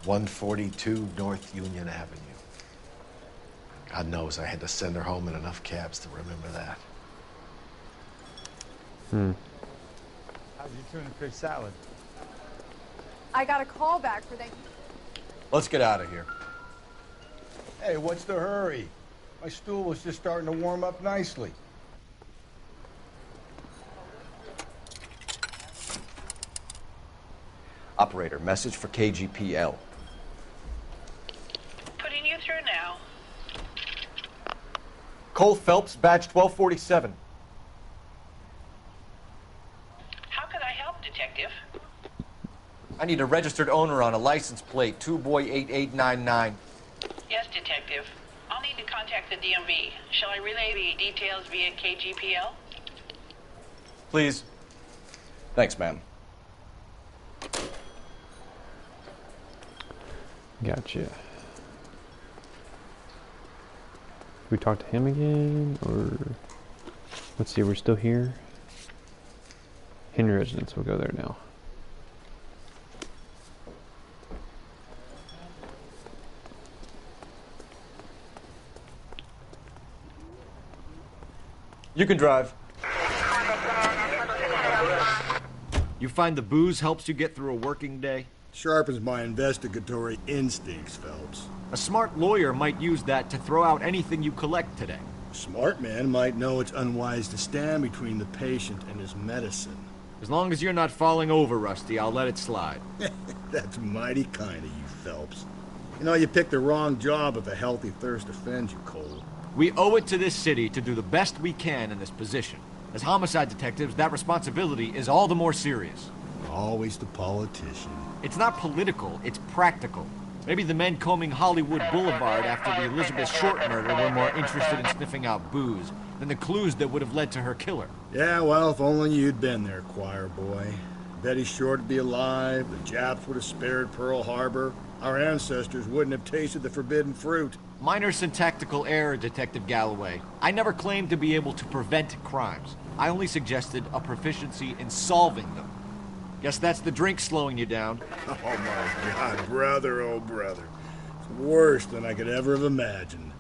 142 North Union Avenue. God knows I had to send her home in enough cabs to remember that. How's your tuna fish salad? I got a call back for that. Let's get out of here. Hey, what's the hurry? My stool was just starting to warm up nicely. Operator, message for KGPL. Putting you through now. Cole Phelps, badge 1247. How can I help, Detective? I need a registered owner on a license plate, 2boy8899. Yes, Detective. I'll need to contact the DMV. Shall I relay the details via KGPL? Please. Thanks, man. Gotcha. We talk to him again, or let's see, we're still here. Henry residence. We'll go there now. You can drive. You find the booze helps you get through a working day? Sharpens my investigatory instincts, Phelps. A smart lawyer might use that to throw out anything you collect today. A smart man might know it's unwise to stand between the patient and his medicine. As long as you're not falling over, Rusty, I'll let it slide. That's mighty kind of you, Phelps. You know, you picked the wrong job if a healthy thirst offends you, Cole. We owe it to this city to do the best we can in this position. As homicide detectives, that responsibility is all the more serious. Always the politician. It's not political, it's practical. Maybe the men combing Hollywood Boulevard after the Elizabeth Short murder were more interested in sniffing out booze than the clues that would have led to her killer. Yeah, well, if only you'd been there, choir boy. Betty Short would be alive, the Japs would have spared Pearl Harbor, our ancestors wouldn't have tasted the forbidden fruit. Minor syntactical error, Detective Galloway. I never claimed to be able to prevent crimes. I only suggested a proficiency in solving them. Guess that's the drink slowing you down. Oh my God, brother, oh brother. It's worse than I could ever have imagined.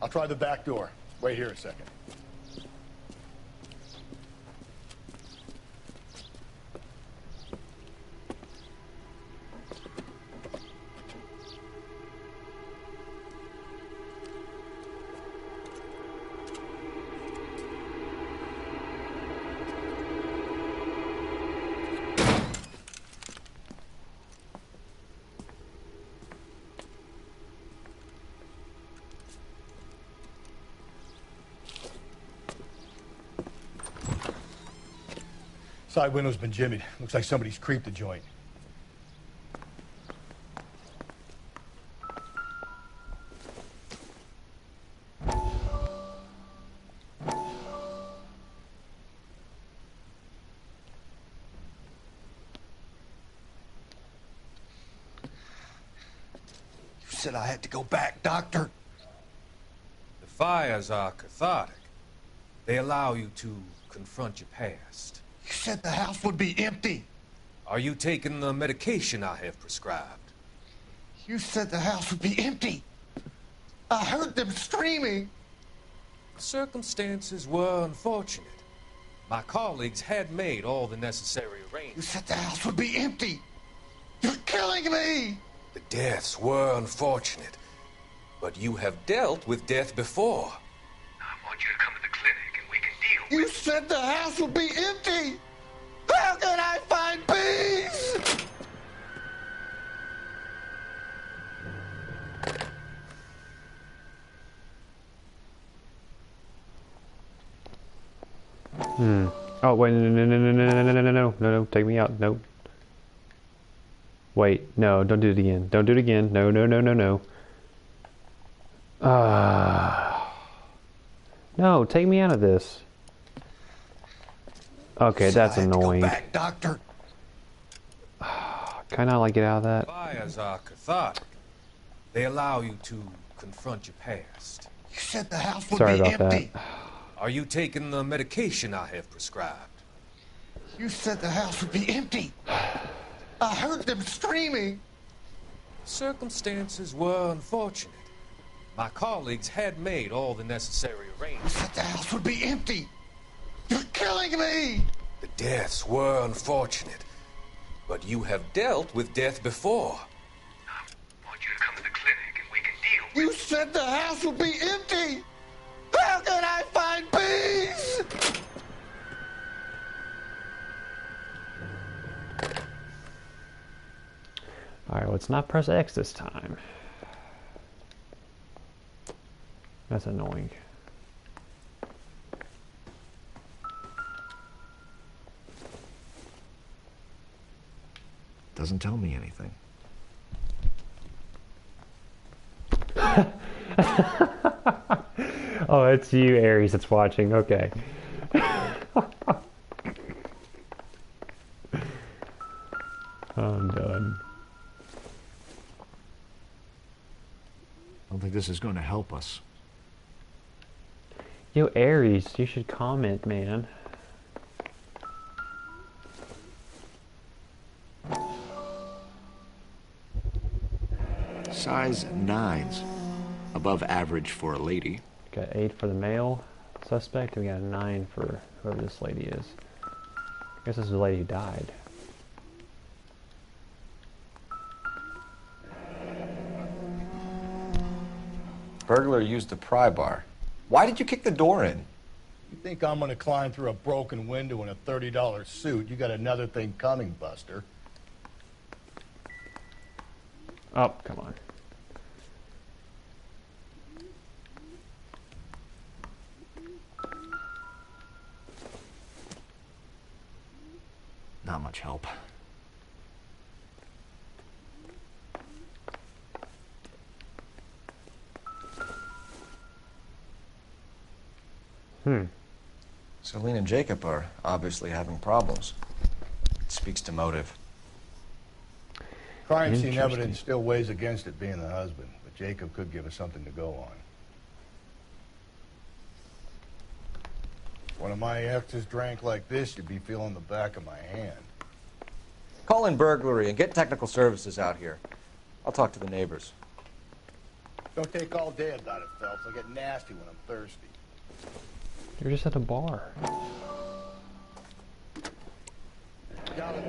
I'll try the back door. Wait here a second. Side window's been jimmied. Looks like somebody's creeped the joint. You said I had to go back, Doctor. The fires are cathartic. They allow you to confront your past. You said the house would be empty. Are you taking the medication I have prescribed? You said the house would be empty. I heard them screaming. Circumstances were unfortunate. My colleagues had made all the necessary arrangements. You said the house would be empty. You're killing me. The deaths were unfortunate, but you have dealt with death before. I want you to come to the clinic and we can deal with... You said the house would be empty. How can I find peace? Oh wait, no, take me out. No. Wait, no, don't do it again. Don't do it again. No. No, take me out of this. Okay, that's annoying. Go back, Doctor. Can I like get out of that? Fires are cathartic. They allow you to confront your past. You said the house would Sorry be about empty. that. Are you taking the medication I have prescribed? You said the house would be empty. I heard them screaming. Circumstances were unfortunate. My colleagues had made all the necessary arrangements. You said the house would be empty. You're killing me. The deaths were unfortunate, but you have dealt with death before. I want you to come to the clinic and we can deal You said the house would be empty! How can I find peace? Alright, let's not press X this time. That's annoying. Doesn't tell me anything. Oh, it's you, Aries, that's watching. Okay. I'm done. I don't think this is going to help us. Yo, Aries, you should comment, man. Size 9s. Above average for a lady. Got 8 for the male suspect, and we got a 9 for whoever this lady is. I guess this is the lady who died. Burglar used the pry bar. Why did you kick the door in? You think I'm gonna climb through a broken window in a $30 suit? You got another thing coming, Buster. Oh, come on. Not much help. Celine and Jacob are obviously having problems. It speaks to motive. Crime scene evidence still weighs against it being the husband, but Jacob could give us something to go on. If one of my exes drank like this, you'd be feeling the back of my hand. Call in burglary and get technical services out here. I'll talk to the neighbors. Don't take all day about it, Phelps. I get nasty when I'm thirsty. You're just at a bar.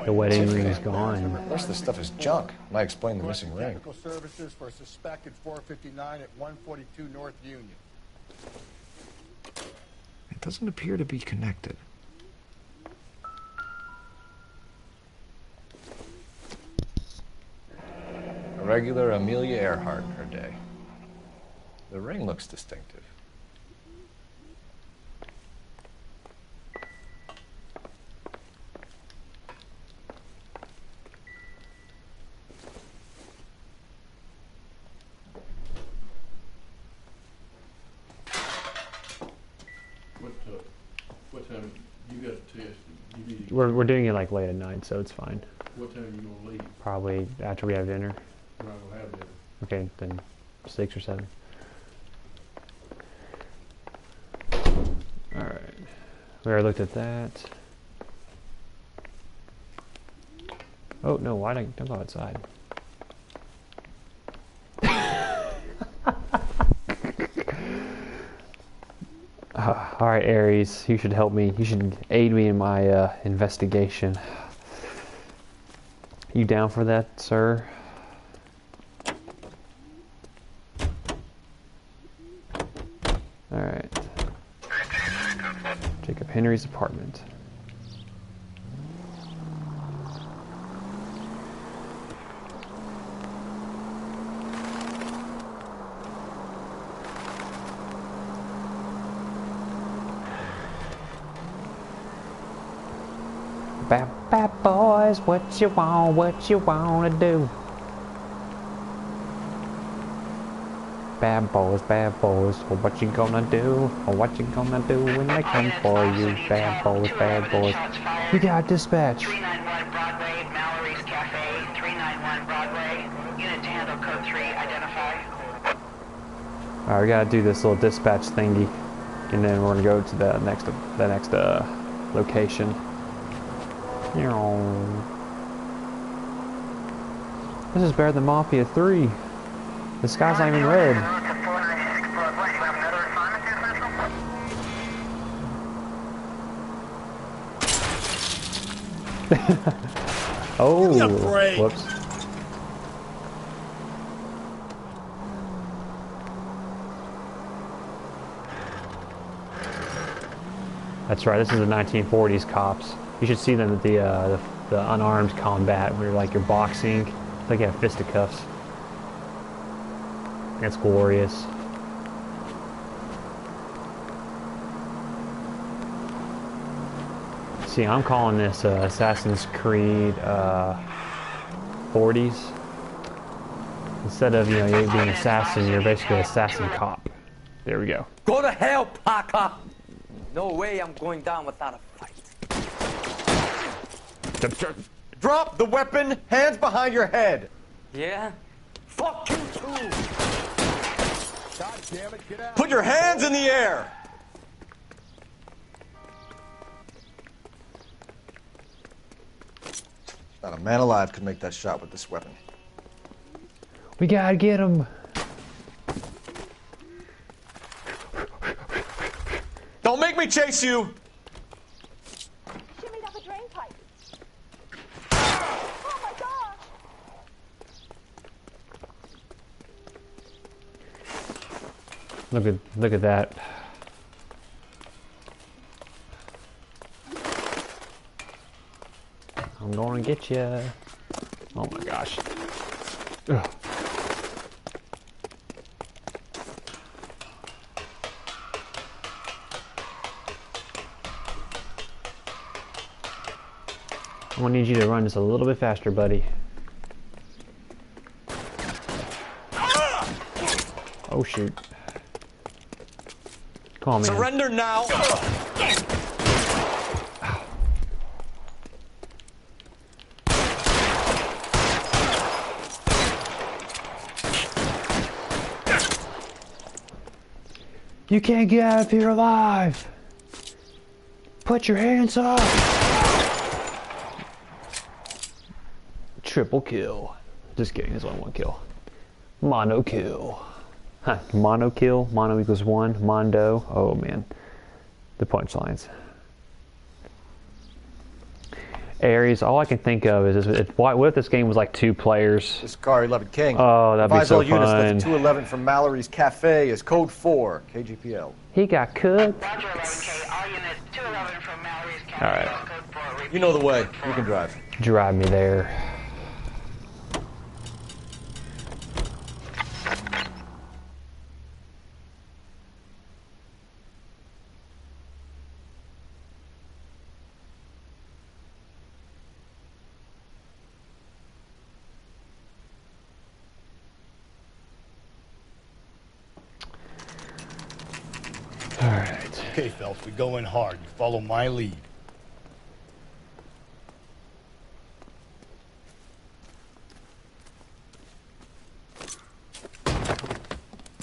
The wedding ring is gone. The rest of the stuff is junk. Might explain the missing ring. Technical services for a suspected 459 at 142 North Union. It doesn't appear to be connected. A regular Amelia Earhart in her day. The ring looks distinctive. What time you got a test? You need to... We're doing it like late at night, so it's fine. What time are you gonna leave? Probably after we have dinner. We're not gonna have dinner. Okay, then 6 or 7. Alright. We already looked at that. Oh, no, why don't go outside? Alright, Aries, you should help me. You should aid me in my investigation. You down for that, sir? Alright. Jacob Henry's apartment. Bad boys, what you wanna do? Bad boys, what you gonna do? Or what you gonna do when they come for you? Bad boys. We got dispatch. 391 Broadway, Mallory's Cafe, 391 Broadway. Unit to handle code 3, identify. Alright, we gotta do this little dispatch thingy. And then we're gonna go to the next location. This is better than Mafia 3. The sky's not even red. Oh, whoops. That's right. This is the 1940s cops. You should see them at the unarmed combat where you're boxing. It's like you have fisticuffs. That's glorious. See, I'm calling this Assassin's Creed 40s. Instead of, you being an assassin, you're basically an assassin cop. There we go. Go to hell, Parker! No way I'm going down without a fight. Drop the weapon, hands behind your head. Yeah? Fuck you too! God damn it, get out. Put your hands in the air. Not a man alive could make that shot with this weapon. We gotta get him. Don't make me chase you. Shimmied up a drain pipe. Oh my gosh! Look at that. I'm gonna get you. Oh my gosh. Ugh. I'm gonna need you to run just a little bit faster, buddy. Oh shoot. Come on, man. Surrender now. You can't get out of here alive. Put your hands up. Triple kill. Just kidding, there's only one kill. Mono kill. Huh, mono kill. Mono equals one. Mondo. Oh man. The punchlines. Ares, all I can think of is what if this game was like 2 players? This car 11 King. Oh, that'd be Advise so all units that fun. the 211 from Mallory's Cafe is code 4, KGPL. He got cooked. Roger 11K, all units 211 from Mallory's Cafe. All right. Code 4. Repeat, You know the way. code 4. You can drive. Drive me there. All right. Okay, Phelps, we go in hard. You follow my lead.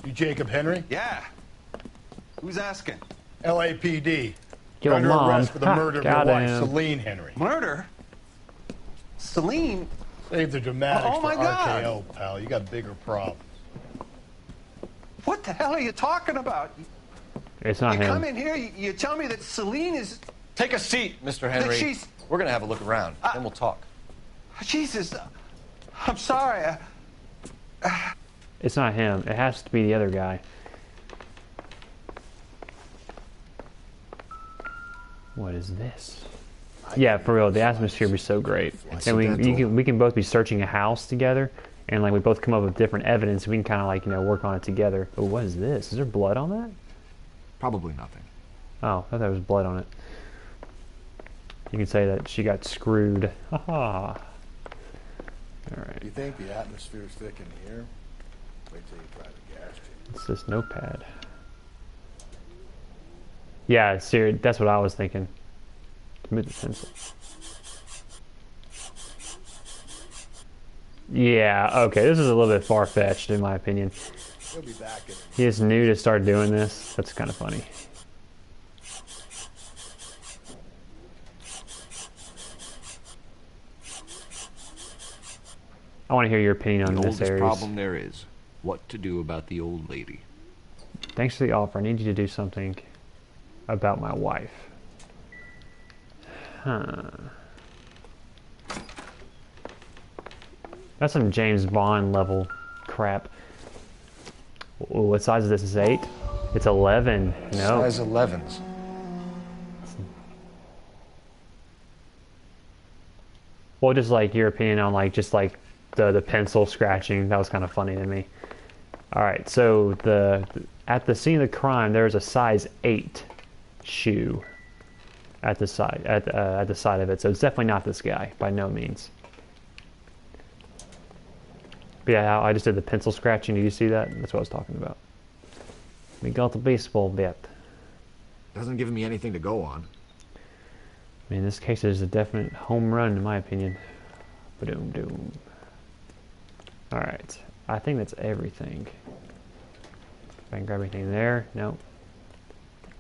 You Jacob Henry? Yeah. Who's asking? LAPD. Yo, Under Mom. arrest for the Ha, murder of your got wife, him. Celine Henry. Murder? Celine? Save the dramatics Oh, my for God. RKO, pal. You got bigger problems. What the hell are you talking about? It's not You him. come in here, you tell me that Celine is... Take a seat, Mr. Henry. she's- We're going to have a look around, then we'll talk. Jesus, I'm sorry. It's not him. It has to be the other guy. What is this? Yeah, for real, the atmosphere would be so great. And we can both be searching a house together, and like we both come up with different evidence. And we can kind of like work on it together. Oh, what is this? Is there blood on that? Probably nothing. Oh, I thought there was blood on it. You can say that she got screwed. Haha. All right. Do you think the atmosphere's thick in here? Wait till you try the gas chamber. It's this notepad. Yeah, serious. That's what I was thinking. Commit the pencil. Yeah, okay, this is a little bit far-fetched in my opinion. He'll be back in. He is new to start doing this. That's kind of funny. I want to hear your opinion on The this, oldest Ares. problem there is what to do about the old lady. Thanks for the offer. I need you to do something about my wife. Huh. That's some James Bond level crap. Ooh, what size is this? Is 8? It's 11. No. Size 11s. Well, just like your opinion on like just like the pencil scratching. That was kind of funny to me. All right, so at the scene of the crime, there's a size 8 shoe at the side at the side of it. So it's definitely not this guy by no means. But yeah, I just did the pencil scratching. Did you see that? That's what I was talking about. We got the baseball bat. Doesn't give me anything to go on. I mean, this case is a definite home run, in my opinion. Ba-doom doom. Alright, I think that's everything. If I can grab anything there, nope.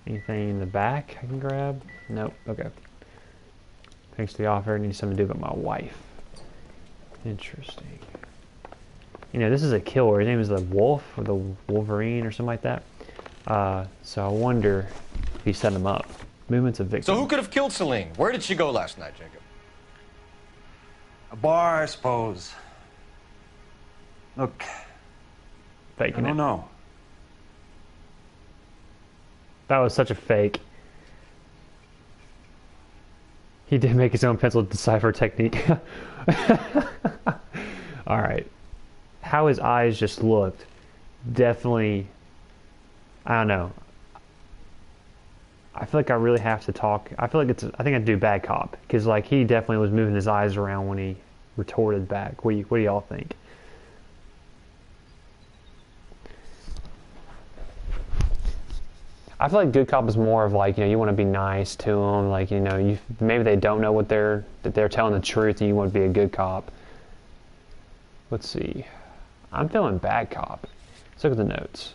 Anything in the back I can grab? Nope, okay. Thanks to the offer, I need something to do with my wife. Interesting. You know, this is a killer. His name is the Wolf, or the Wolverine, or something like that. So I wonder if he set him up. Movements of victim. So who could have killed Celine? Where did she go last night, Jacob? A bar, I suppose. Look, Faking I don't it. know. That was such a fake. He did make his own pencil decipher technique. Alright. How his eyes just looked. Definitely. I don't know. I feel like I really have to talk. I feel like I think I'd do bad cop. Because like he definitely was moving his eyes around when he retorted back. What do y'all think? I feel like good cop is more of like, you know, you want to be nice to them, like, you know, maybe they don't know that they're telling the truth, and you want to be a good cop. Let's see. I'm feeling bad cop. Let's look at the notes.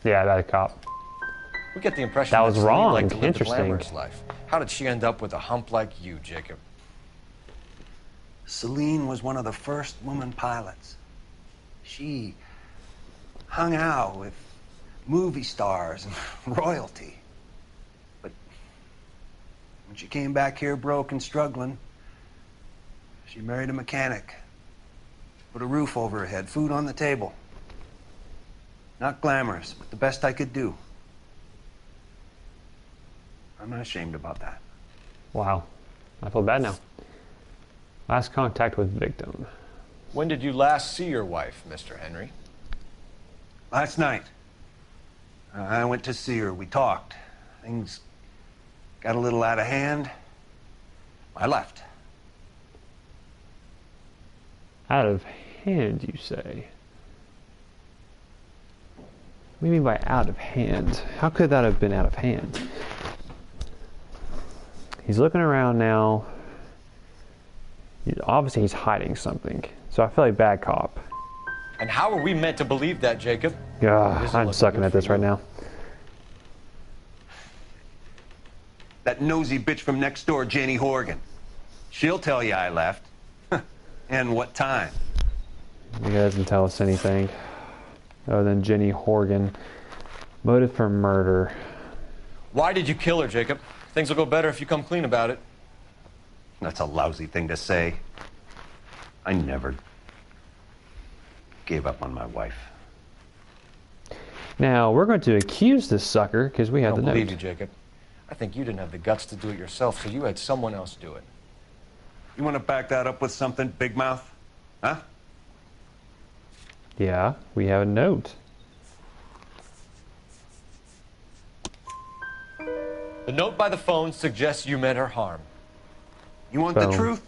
Yeah, bad cop. We get the impression That was Celine wrong. liked to live the Interesting. glamorous life. How did she end up with a hump like you, Jacob? Celine was one of the first woman pilots. She hung out with movie stars and royalty. But when she came back here broke and struggling, she married a mechanic. Put a roof over her head, food on the table. Not glamorous, but the best I could do. I'm not ashamed about that. Wow. I feel bad now. Last contact with victim. When did you last see your wife, Mr. Henry? Last night. I went to see her. We talked. Things got a little out of hand. I left. Out of hand, you say? What do you mean by out of hand? How could that have been out of hand? He's looking around now. Obviously, he's hiding something. So I feel like bad cop. And how are we meant to believe that, Jacob? Yeah, I'm sucking at this right now. That nosy bitch from next door, Jenny Horgan. She'll tell you I left. And what time. You guys didn't tell us anything other than Jenny Horgan. Motive for murder. Why did you kill her, Jacob? Things will go better if you come clean about it. That's a lousy thing to say. I never gave up on my wife. Now, we're going to accuse this sucker because we I have don't the believe note. you, Jacob. I think you didn't have the guts to do it yourself, so you had someone else do it. You want to back that up with something, Big Mouth? Huh? Yeah, we have a note. The note by the phone suggests you meant her harm. You want the truth?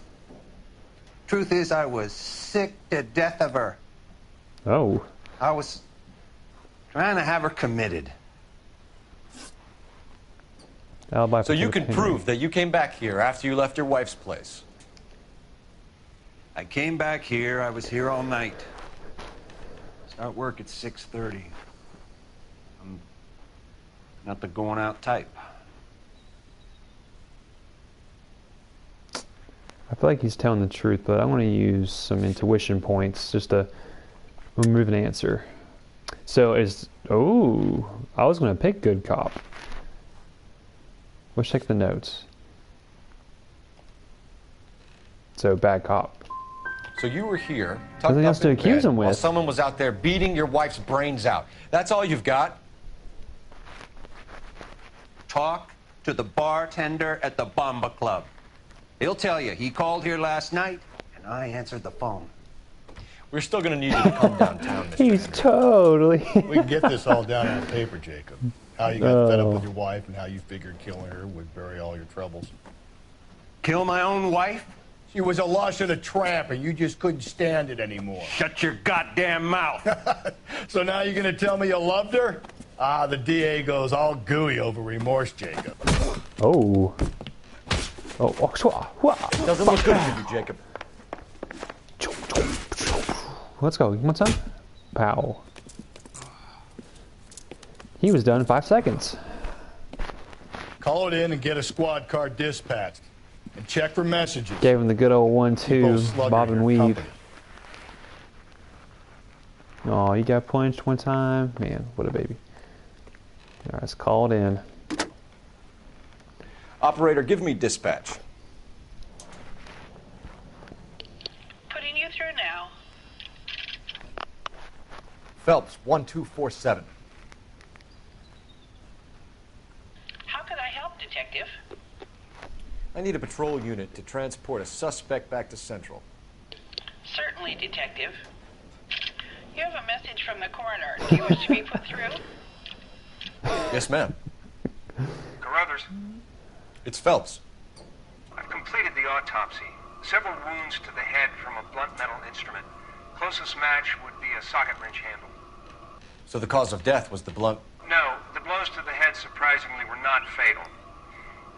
Truth is, I was sick to death of her. Oh. I was trying to have her committed. Alibi So you for can Henry. prove that you came back here after you left your wife's place. I came back here. I was here all night. Start work at 6:30. I'm not the going out type. I feel like he's telling the truth, but I want to use some intuition points just to remove an answer. So I was going to pick good cop. Let's check the notes. So bad cop. So you were here, tucked Nothing up else to in accuse bed, him with. while someone was out there beating your wife's brains out. That's all you've got? Talk to the bartender at the Bomba Club. He'll tell you. He called here last night, and I answered the phone. We're still going to need you to come downtown, Mr. He's totally. We can get this all down on paper, Jacob. How you got fed up with your wife and how you figured killing her would bury all your troubles. Kill my own wife? She was a lush and a tramp, and you just couldn't stand it anymore. Shut your goddamn mouth. So now you're going to tell me you loved her? Ah, the DA goes all gooey over remorse, Jacob. Oh. Doesn't look good for you, Jacob. Let's go. One time. Pow. He was done in 5 seconds. Call it in and get a squad car dispatched. And check for messages. Gave him the good old 1-2 bob and weave. Company. Oh, he got punched one time. Man, what a baby. All right, let's call it in. Operator, give me dispatch. Putting you through now. Phelps, 1247. How could I help, Detective? I need a patrol unit to transport a suspect back to Central. Certainly, Detective. You have a message from the coroner. Do you wish to be put through? Yes, ma'am. Carruthers, It's Phelps. I've completed the autopsy. Several wounds to the head from a blunt metal instrument. Closest match would be a socket wrench handle. So the cause of death was the blunt. No, the blows to the head surprisingly were not fatal.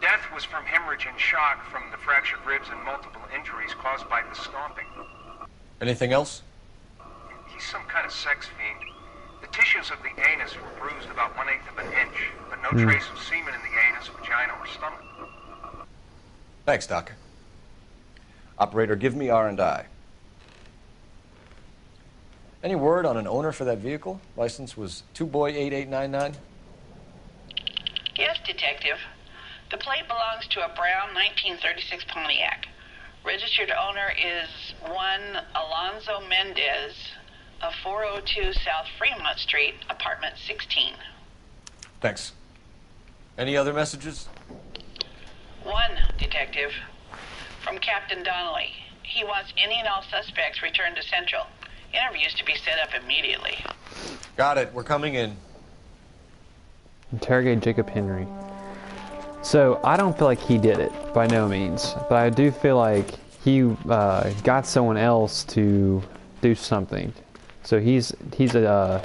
Death was from hemorrhage and shock from the fractured ribs and multiple injuries caused by the stomping. Anything else? He's some kind of sex fiend. The tissues of the anus were bruised about 1/8 of an inch, but no trace of semen in the anus, vagina, or stomach. Thanks, Doc. Operator, give me R&I. Any word on an owner for that vehicle? License was 2boy8899. Yes, Detective. The plate belongs to a brown 1936 Pontiac. Registered owner is one Alonzo Mendez of 402 South Fremont Street, apartment 16. Thanks. Any other messages? One, Detective. From Captain Donnelly. He wants any and all suspects returned to Central. Interviews to be set up immediately. Got it. We're coming in. Interrogate Jacob Henry. So I don't feel like he did it by no means, but I do feel like he got someone else to do something. So he's a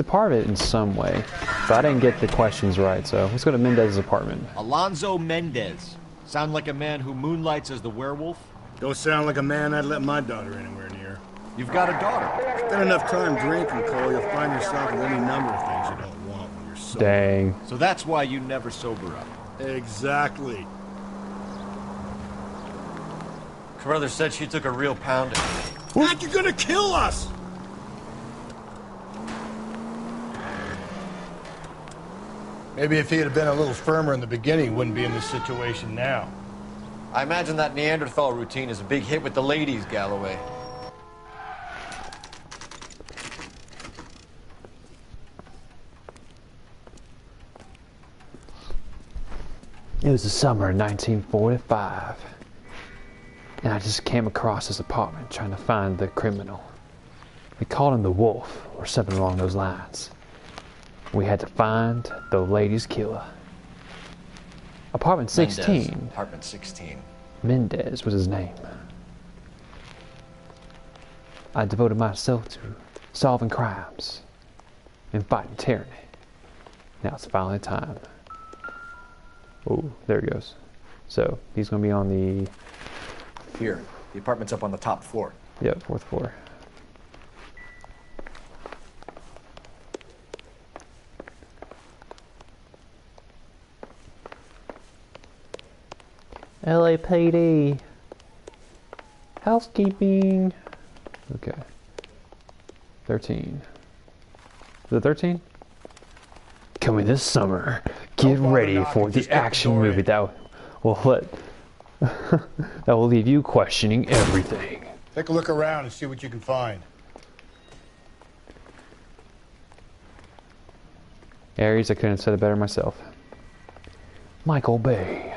part of it in some way, but I didn't get the questions right. So let's go to Mendez's apartment. Alonzo Mendez. Sound like a man who moonlights as the werewolf? Don't sound like a man I'd let my daughter anywhere near. You've got a daughter. Spend enough time drinking, Cole, you'll find yourself with any number of things you don't want when you're sober. Dang. So that's why you never sober up. Exactly. Carruthers said she took a real pounding. What? You're gonna kill us! Maybe if he had been a little firmer in the beginning, he wouldn't be in this situation now. I imagine that Neanderthal routine is a big hit with the ladies, Galloway. It was the summer of 1945, and I just came across this apartment trying to find the criminal. We called him the Wolf, or something along those lines. We had to find the lady's killer. Apartment 16. Mendez, apartment 16. Mendez was his name. I devoted myself to solving crimes and fighting tyranny. Now it's finally time. Oh, there he goes. So he's going to be on the... Here, the apartment's up on the top floor. Yep, 4th floor. LAPD. Housekeeping. Okay. 13. Is it 13? Coming this summer. Get ready for the action movie that will that will leave you questioning everything. Take a look around and see what you can find. Aries, I couldn't have said it better myself. Michael Bay.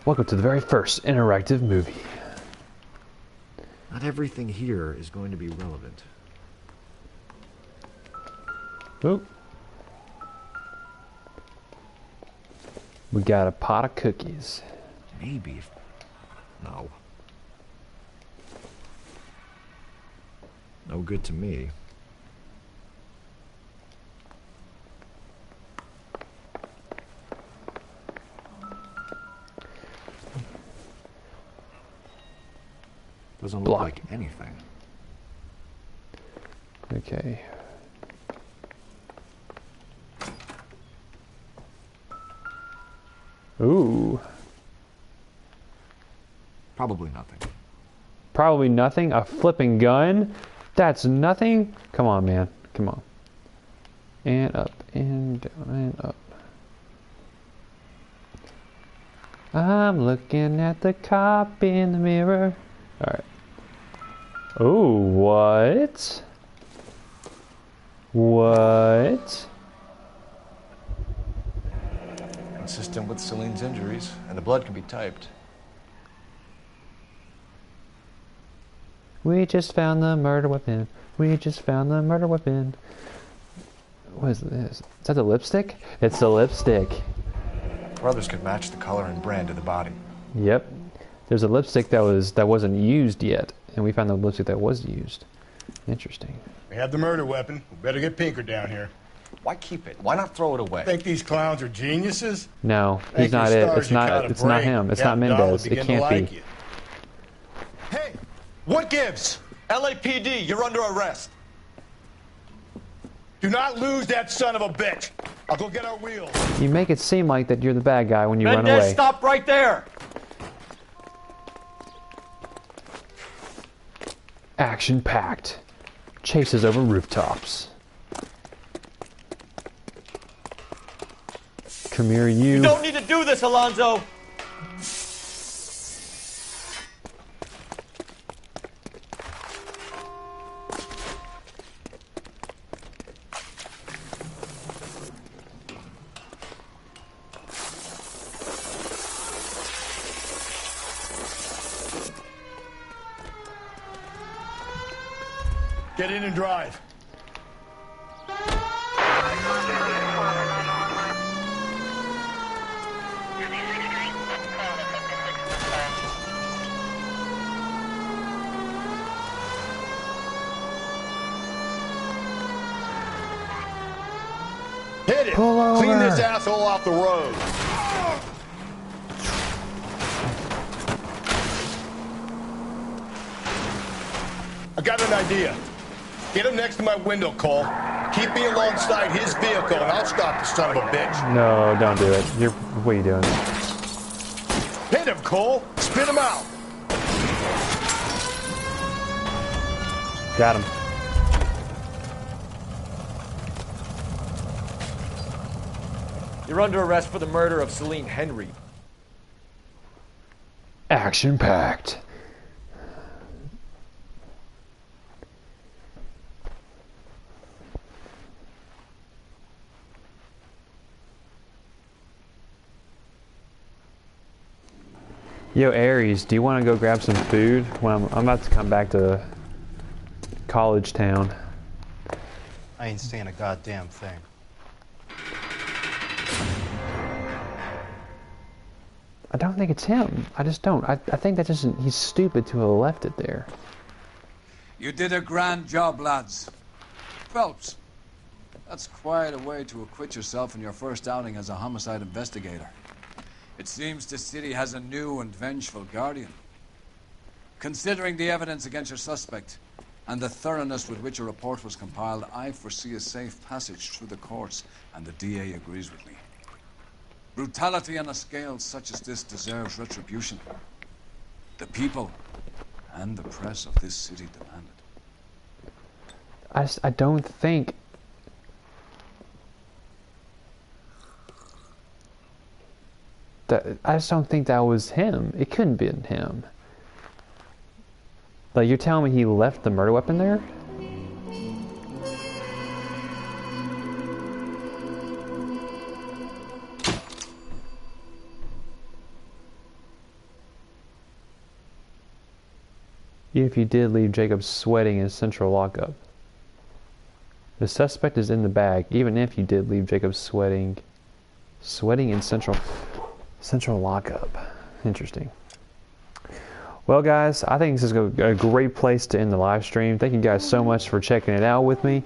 Welcome to the very first interactive movie. Not everything here is going to be relevant. Oop. We got a pot of cookies. Maybe. No. No good to me. Doesn't look like anything. Okay. Ooh. Probably nothing. Probably nothing. A flipping gun? That's nothing? Come on, man. Come on. And up and down and up. I'm looking at the cop in the mirror. Alright. Oh, what? What? Consistent with Celine's injuries, and the blood can be typed. We just found the murder weapon. We just found the murder weapon. What is this? Is that the lipstick? It's the lipstick. Brothers could match the color and brand of the body. Yep. There's a lipstick that wasn't used yet, and we found the lipstick that was used. Interesting. We have the murder weapon. We better get Pinker down here. Why keep it? Why not throw it away? Think these clowns are geniuses? No, he's Thank not your it. stars It's you not. caught a It's not break. him. It's Captain not Dahl Mendez. would It begin to can't like be. you. Hey, what gives? LAPD, you're under arrest. Do not lose that son of a bitch. I'll go get our wheels. You make it seem like that you're the bad guy when you run Mendez, away. stop right there. Action-packed. Chases over rooftops. Come here, you. You don't need to do this, Alonzo. Get in and drive. Hit it! Pull over. Clean this asshole off the road. I got an idea. Get him next to my window, Cole. Keep me alongside his vehicle, and I'll stop the son of a bitch. No, don't do it. What are you doing? Hit him, Cole. Spit him out. Got him. You're under arrest for the murder of Celine Henry. Action-packed. Yo, Aries, do you want to go grab some food? Well, I'm about to come back to College Town. I ain't saying a goddamn thing. I don't think it's him. I just don't. I think that just he's stupid to have left it there. You did a grand job, lads. Phelps, that's quite a way to acquit yourself in your first outing as a homicide investigator. It seems the city has a new and vengeful guardian. Considering the evidence against your suspect and the thoroughness with which a report was compiled, I foresee a safe passage through the courts, and the DA agrees with me. Brutality on a scale such as this deserves retribution. The people and the press of this city demand it. I don't think... I just don't think that was him. It couldn't be him. Like, you're telling me he left the murder weapon there? Even if you did leave Jacob sweating in central lockup. The suspect is in the bag, even if you did leave Jacob sweating in central lockup. Interesting. Well, guys, I think this is a great place to end the live stream. Thank you guys so much for checking it out with me.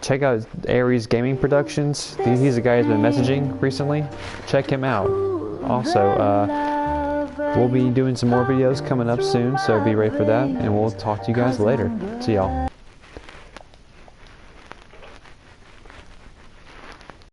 Check out Aries Gaming Productions. He's a guy who's been messaging recently. Check him out. Also, we'll be doing some more videos coming up soon, so be ready for that, and we'll talk to you guys later. See y'all.